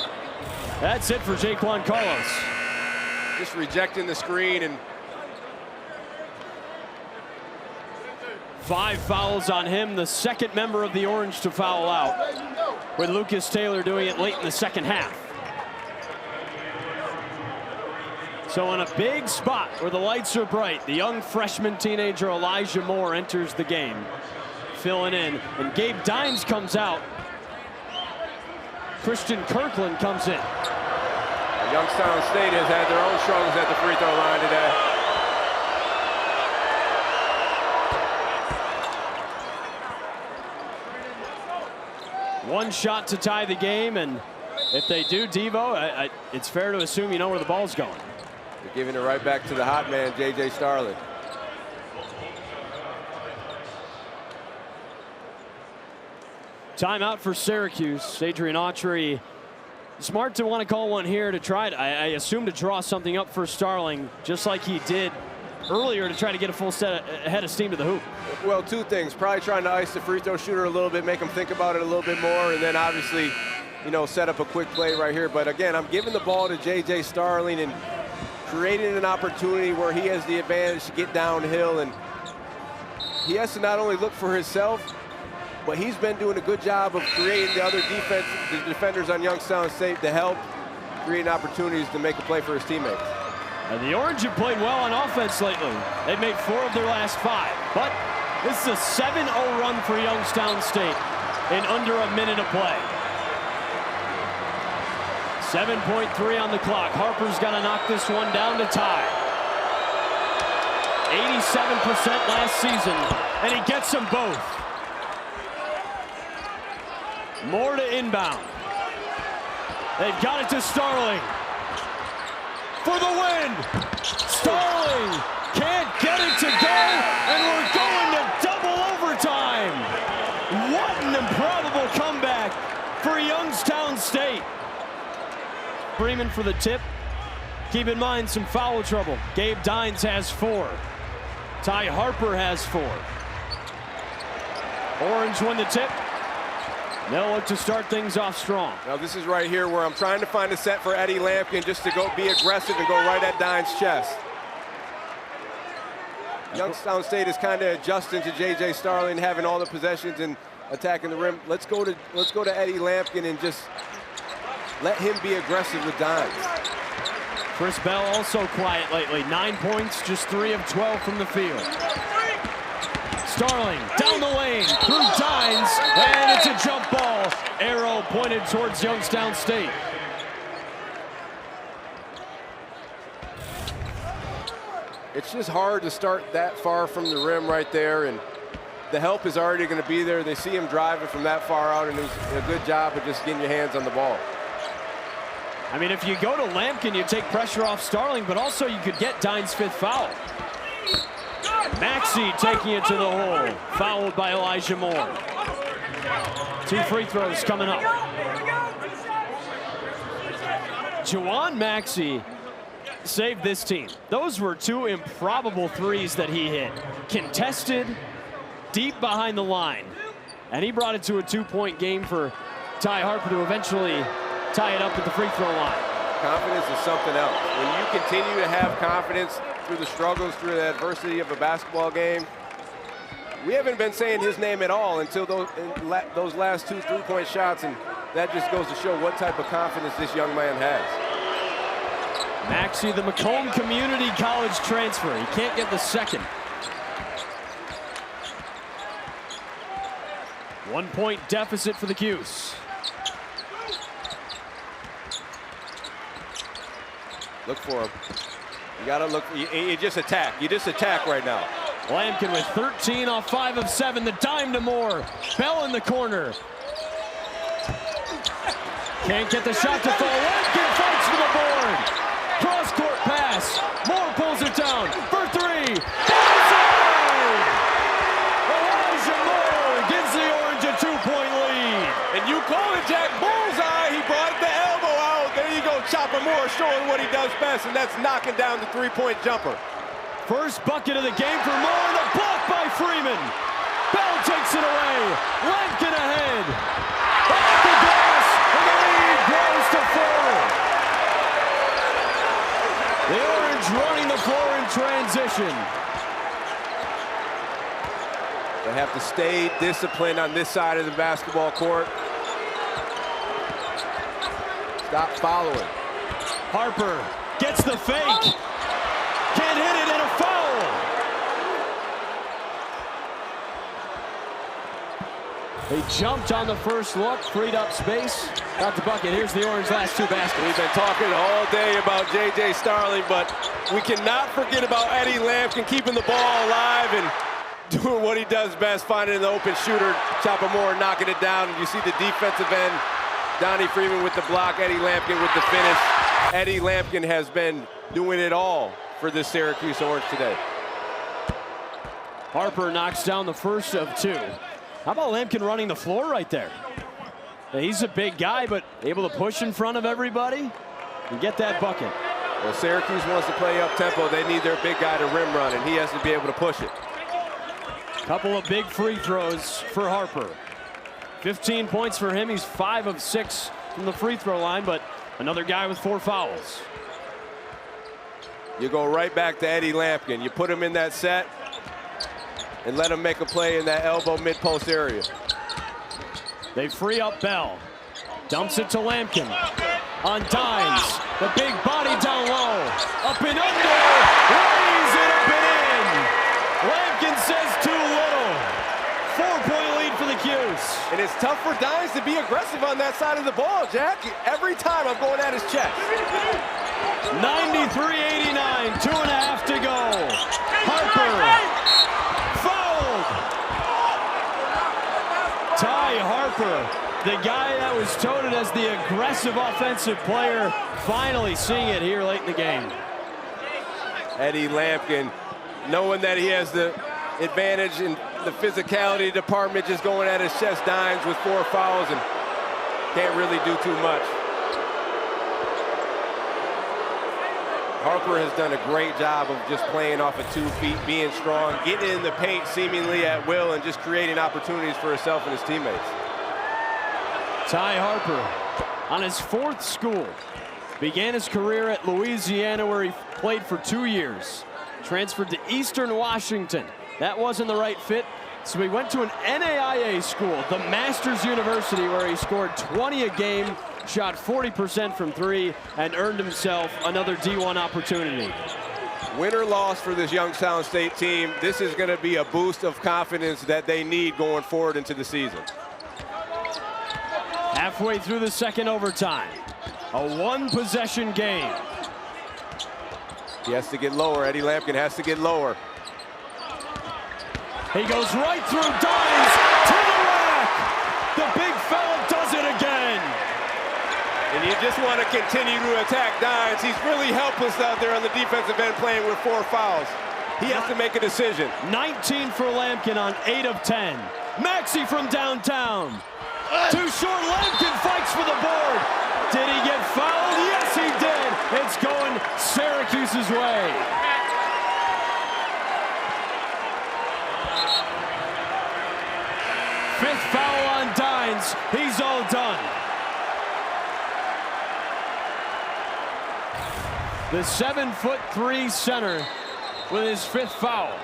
it for Jaquan Carlos. Just rejecting the screen. And 5 fouls on him, the second member of the Orange to foul out, with Lucas Taylor doing it late in the second half. So in a big spot where the lights are bright, the young freshman teenager Elijah Moore enters the game, filling in, and Gabe Dines comes out. Christian Kirkland comes in. Youngstown State has had their own struggles at the free throw line today. One shot to tie the game, and if they do, Devo, it's fair to assume you know where the ball's going. They're giving it right back to the hot man, J.J. Starling. Timeout for Syracuse. Adrian Autry, smart to want to call one here to try it. I assume to draw something up for Starling, just like he did earlier to try to get a full set ahead of steam to the hoop. Well, 2 things. Probably trying to ice the free throw shooter a little bit, make him think about it a little bit more, and then obviously, you know, set up a quick play right here. But again, I'm giving the ball to J.J. Starling and creating an opportunity where he has the advantage to get downhill, and he has to not only look for himself, but he's been doing a good job of creating the other the defenders on Youngstown State to help create opportunities to make a play for his teammates. And the Orange have played well on offense lately. They've made 4 of their last 5, but this is a 7-0 run for Youngstown State in under a minute of play. 7.3 on the clock. Harper's got to knock this one down to tie. 87% last season, and he gets them both. More to inbound. They've got it to Starling. For the win! Starling can't get it to go, and we're going to double overtime. What an improbable comeback for Youngstown State. Freeman for the tip. Keep in mind some foul trouble. Gabe Dines has 4. Ty Harper has 4. Orange win the tip. They'll look to start things off strong. Now this is right here where I'm trying to find a set for Eddie Lampkin just to go be aggressive and go right at Dines' chest. Youngstown State is kind of adjusting to J.J. Starling, having all the possessions and attacking the rim. Let's go to Eddie Lampkin and just let him be aggressive with Dines. Chris Bell also quiet lately. 9 points, just 3 of 12 from the field. Starling down the lane through Dines, and it's a jump ball. Arrow pointed towards Youngstown State. It's just hard to start that far from the rim right there, and the help is already going to be there. They see him driving from that far out, and it was a good job of just getting your hands on the ball. I mean, if you go to Lampkin, you take pressure off Starling, but also you could get Dines' 5th foul. Maxey taking it to the hole, fouled by Elijah Moore. 2 free throws coming up. Juwan Maxey saved this team. Those were 2 improbable threes that he hit. Contested, deep behind the line. And he brought it to a 2-point game for Ty Harper to eventually tie it up at the free throw line. Confidence is something else. When you continue to have confidence through the struggles, through the adversity of a basketball game, we haven't been saying his name at all until those last 2 3-point shots, and that just goes to show what type of confidence this young man has. Maxey, the Macomb Community College transfer. He can't get the second. 1-point deficit for the Cuse. Look for him. You gotta look. You just attack. You just attack right now. Lampkin with 13 off 5 of 7. The dime to Moore. Bell in the corner. Can't get the shot to fall. Lampkin fights for the board. Cross-court pass. Moore pulls it down for 3. Inside! Elijah Moore gives the Orange a 2-point call it, Jack. Bullseye. He brought the elbow out. There you go. Chopper Moore showing what he does best, and that's knocking down the three-point jumper. First bucket of the game for Moore, and a block by Freeman. Bell takes it away. Lampkin ahead. Off the glass, and the lead grows to 4. The Orange running the floor in transition. They have to stay disciplined on this side of the basketball court. Stop following. Harper gets the fake. Can't hit it, and a foul. They jumped on the first look, freed up space, got the bucket. Here's the Orange last two baskets. We've been talking all day about J.J. Starling, but we cannot forget about Eddie Lampkin keeping the ball alive and doing what he does best, finding an open shooter. Chopper Moore knocking it down. You see the defensive end, Donnie Freeman with the block, Eddie Lampkin with the finish. Eddie Lampkin has been doing it all for this Syracuse Orange today. Harper knocks down the first of two. How about Lampkin running the floor right there? He's a big guy, but able to push in front of everybody and get that bucket. Well, Syracuse wants to play up-tempo. They need their big guy to rim run, and he has to be able to push it. Couple of big free throws for Harper. 15 points for him. He's 5 of 6 from the free throw line, but another guy with 4 fouls. You go right back to Eddie Lampkin. You put him in that set and let him make a play in that elbow mid-post area. They free up Bell. Dumps it to Lampkin. On Dines. The big body down low. Up and under. Lays it up and in. Lampkin says too little. 4-point lead for the Cuse. And it's tough for Dines to be aggressive on that side of the ball, Jack. Every time I'm going at his chest. 93-89, 2.5 to go. Harper fouled. Ty Harper, the guy that was touted as the aggressive offensive player, finally seeing it here late in the game. Eddie Lampkin, knowing that he has the advantage in the physicality department, just going at his chest. Dines with 4 fouls and can't really do too much. Harper has done a great job of just playing off of 2 feet, being strong, getting in the paint seemingly at will, and just creating opportunities for himself and his teammates. Ty Harper on his 4th school. Began his career at Louisiana, where he played for 2 years. Transferred to Eastern Washington. That wasn't the right fit, so he went to an NAIA school, the Masters University, where he scored 20 a game, shot 40% from 3, and earned himself another D1 opportunity. Win or loss for this Youngstown State team, this is going to be a boost of confidence that they need going forward into the season. Halfway through the second overtime, a 1-possession game. He has to get lower. Eddie Lampkin has to get lower. He goes right through Dines to the rack. The big fella does it again. And you just want to continue to attack Dines. He's really helpless out there on the defensive end playing with 4 fouls. He has to make a decision. 19 for Lampkin on 8 of 10. Maxey from downtown. Too short. Lampkin fights for the board. Did he get fouled? Yes, he did. It's going Syracuse's way. Fifth foul on Dines. He's all done. The 7'3" center with his 5th foul.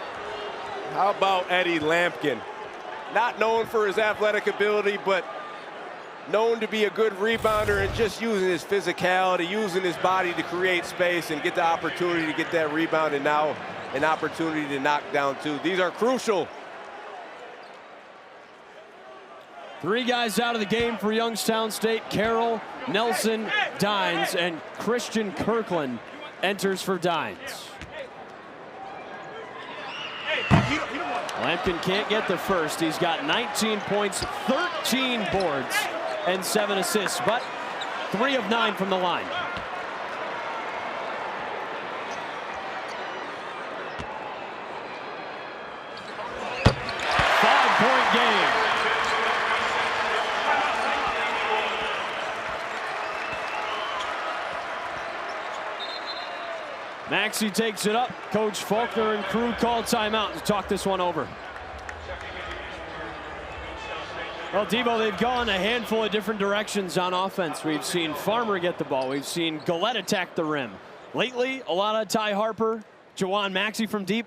How about Eddie Lampkin? Not known for his athletic ability, but known to be a good rebounder and just using his physicality, using his body to create space and get the opportunity to get that rebound, and now an opportunity to knock down 2. These are crucial. 3 guys out of the game for Youngstown State. Carroll, Nelson, Dines, and Christian Kirkland enters for Dines. Lampkin can't get the first. He's got 19 points, 13 boards, and 7 assists, but 3 of 9 from the line. Five-point game. Maxey takes it up. Coach Faulkner and crew call timeout to talk this one over. Well, Devo, they've gone a handful of different directions on offense. We've seen Farmer get the ball. We've seen Gillette attack the rim. Lately, a lot of Ty Harper, Jawan Maxey from deep.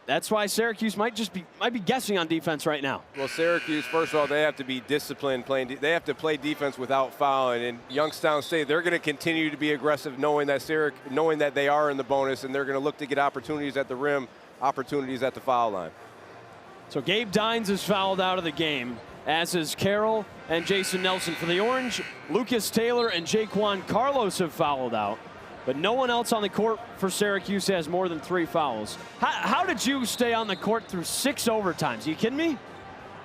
That's why Syracuse might be guessing on defense right now. Well, Syracuse, first of all, they have to be disciplined playing. They have to play defense without fouling. And Youngstown State, they're going to continue to be aggressive, knowing that they are in the bonus, and they're going to look to get opportunities at the rim, opportunities at the foul line. So Gabe Dines is fouled out of the game, as is Carroll and Jason Nelson for the Orange. Lucas Taylor and Jaquan Carlos have fouled out, but no one else on the court for Syracuse has more than 3 fouls. How did you stay on the court through 6 overtimes? Are you kidding me?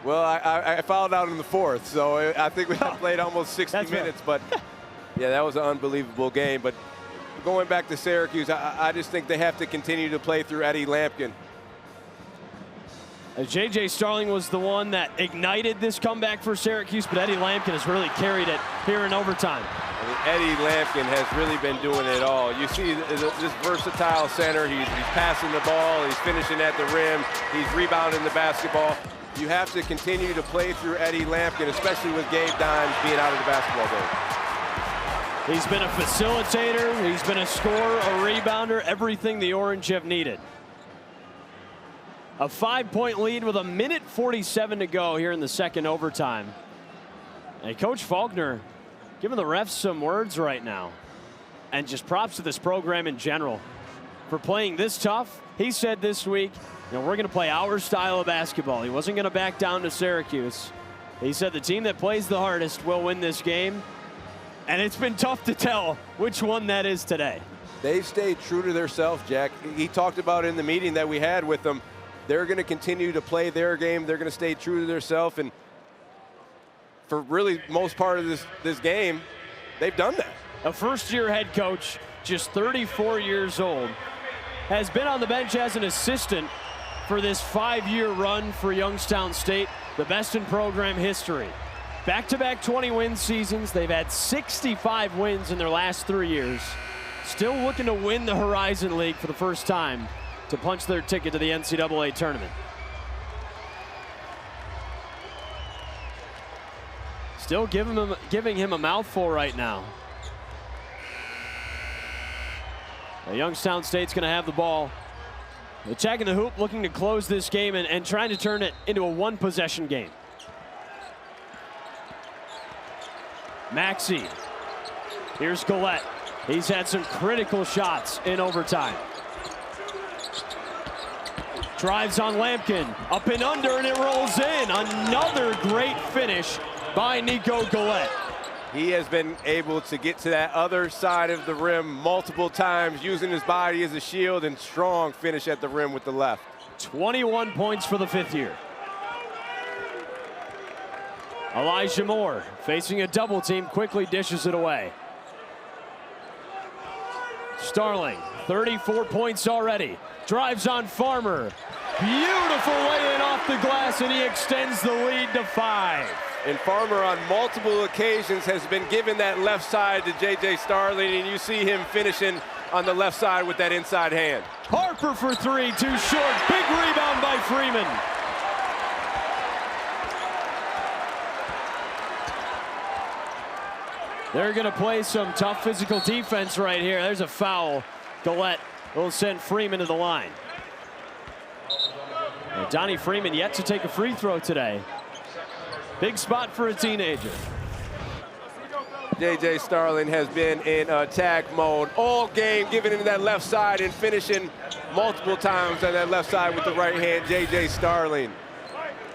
Well, I fouled out in the 4th, so I think we played almost 60 minutes. But yeah, that was an unbelievable game. But going back to Syracuse, I just think they have to continue to play through Eddie Lampkin. J.J. Starling was the one that ignited this comeback for Syracuse, but Eddie Lampkin has really carried it here in overtime. I mean, Eddie Lampkin has really been doing it all. You see this versatile center. He's passing the ball. He's finishing at the rim. He's rebounding the basketball. You have to continue to play through Eddie Lampkin, especially with Gabe Dines being out of the basketball game. He's been a facilitator. He's been a scorer, a rebounder, everything the Orange have needed. A 5-point lead with 1:47 to go here in the second overtime. And Coach Faulkner giving the refs some words right now. And just props to this program in general for playing this tough. He said this week, we're going to play our style of basketball. He wasn't going to back down to Syracuse. He said the team that plays the hardest will win this game. And it's been tough to tell which one that is today. They've stayed true to themselves, Jack. He talked about in the meeting that we had with them, they're going to continue to play their game. They're going to stay true to themselves. And for really most part of this game, they've done that. A first-year head coach, just 34 years old, has been on the bench as an assistant for this 5-year run for Youngstown State, the best in program history. Back-to-back 20-win seasons. They've had 65 wins in their last 3 years. Still looking to win the Horizon League for the first time to punch their ticket to the NCAA tournament. Still giving him a mouthful right now. Youngstown State's going to have the ball. Attacking the hoop, looking to close this game and trying to turn it into a one-possession game. Maxey. Here's Gillette. He's had some critical shots in overtime. Drives on Lampkin, up and under, and it rolls in. Another great finish by Nico Gillette. He has been able to get to that other side of the rim multiple times, using his body as a shield, and strong finish at the rim with the left. 21 points for the 5th year. Elijah Moore facing a double team, quickly dishes it away. Starling, 34 points already. Drives on Farmer. Beautiful lay-in off the glass, and he extends the lead to 5. And Farmer on multiple occasions has been given that left side to J.J. Starling, and you see him finishing on the left side with that inside hand. Harper for 3, too short. Big rebound by Freeman. They're going to play some tough physical defense right here. There's a foul. Gillette will send Freeman to the line. And Donnie Freeman yet to take a free throw today. Big spot for a teenager. J.J. Starling has been in attack mode all game, giving him that left side and finishing multiple times on that left side with the right hand. J.J. Starling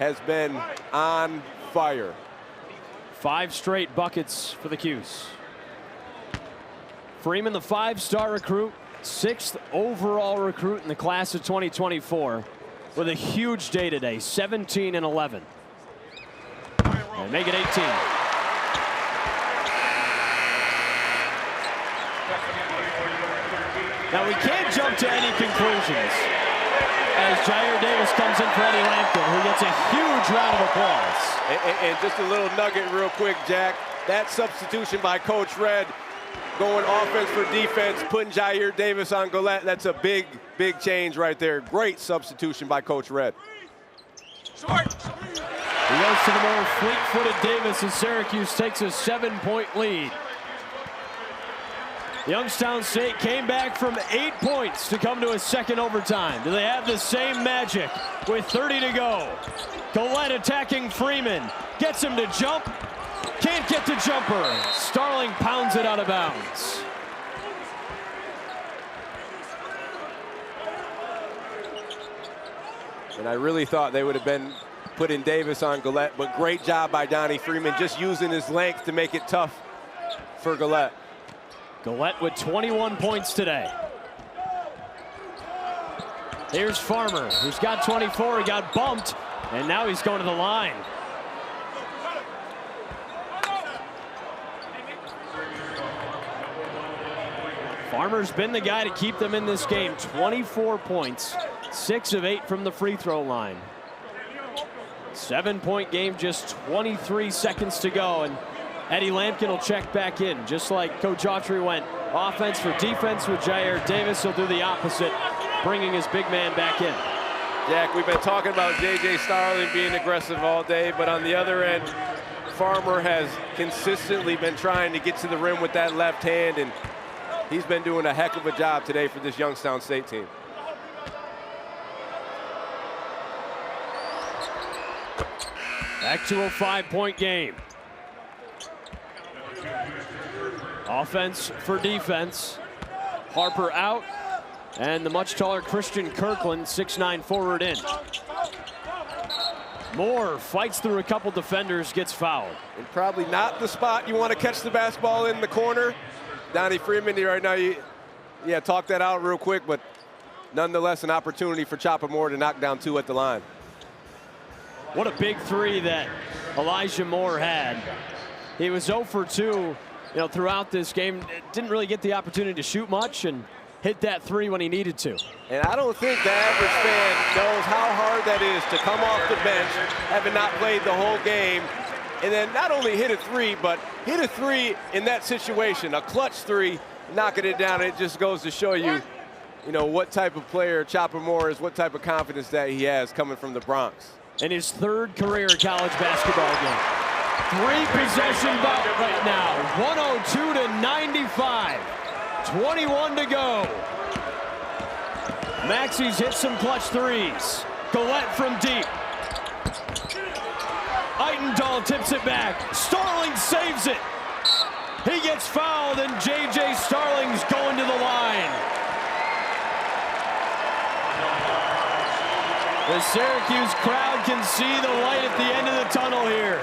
has been on fire. 5 straight buckets for the Cuse. Freeman, the 5-star recruit, 6th overall recruit in the class of 2024, with a huge day today, 17 and 11. And make it 18. Now we can't jump to any conclusions as Jair Davis comes in for Eddie Lampkin, who gets a huge round of applause. And just a little nugget real quick, Jack. That substitution by Coach Red going offense for defense, putting Jair Davis on Gillette. That's a big, big change right there. Great substitution by Coach Red. He goes to the more fleet-footed Davis as Syracuse takes a 7-point lead. Youngstown State came back from 8 points to come to a second overtime. Do they have the same magic with 30 to go? Gillette attacking Freeman. Gets him to jump. Can't get the jumper. Starling pounds it out of bounds. And I really thought they would have been putting Davis on Gillette, but great job by Donnie Freeman, just using his length to make it tough for Gillette. Gillette with 21 points today. Here's Farmer, who's got 24. He got bumped, and now he's going to the line. Farmer's been the guy to keep them in this game. 24 points, 6 of 8 from the free throw line. 7-point game, just 23 seconds to go, and Eddie Lampkin will check back in, just like Coach Autry went offense for defense with Jair Davis. He'll do the opposite, bringing his big man back in. Jack, we've been talking about J.J. Starling being aggressive all day, but on the other end, Farmer has consistently been trying to get to the rim with that left hand, and he's been doing a heck of a job today for this Youngstown State team. Back to a 5-point game. Offense for defense. Harper out, and the much taller Christian Kirkland, 6'9" forward in. Moore fights through a couple defenders, gets fouled. And probably not the spot you want to catch the basketball in the corner. Donnie Freeman right now, talk that out real quick, but nonetheless an opportunity for Chopper Moore to knock down 2 at the line. What a big three that Elijah Moore had. He was 0 for 2, throughout this game. Didn't really get the opportunity to shoot much and hit that 3 when he needed to. And I don't think the average fan knows how hard that is to come off the bench, having not played the whole game, and then not only hit a 3, but hit a 3 in that situation, a clutch 3, knocking it down. It just goes to show you, what type of player Chopper Moore is, what type of confidence that he has coming from the Bronx. In his 3rd career college basketball game. 3-possession bout right now, 102 to 95. 21 to go. Maxey's hit some clutch 3s. Gillette from deep. Eitendahl tips it back. Starling saves it. He gets fouled, and J.J. Starling's going to the line. The Syracuse crowd can see the light at the end of the tunnel here.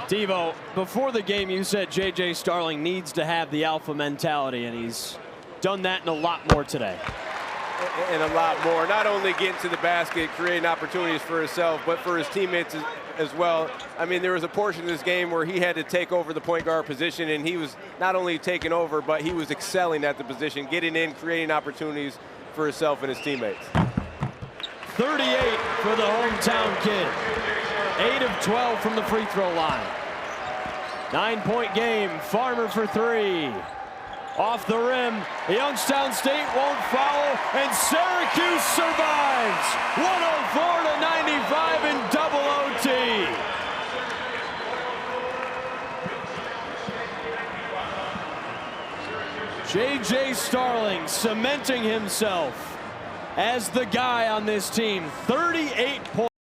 Devo, before the game you said J.J. Starling needs to have the alpha mentality, and he's done that and a lot more today. And a lot more. Not only getting to the basket, creating opportunities for himself, but for his teammates as well. I mean, there was a portion of this game where he had to take over the point guard position, and he was not only taking over, but he was excelling at the position, getting in, creating opportunities for himself and his teammates. 38 for the hometown kid. 8 of 12 from the free throw line. 9-point game. Farmer for 3. Off the rim. Youngstown State won't foul, and Syracuse survives. 104 to 95 in double OT. J.J. Starling cementing himself as the guy on this team. 38 points.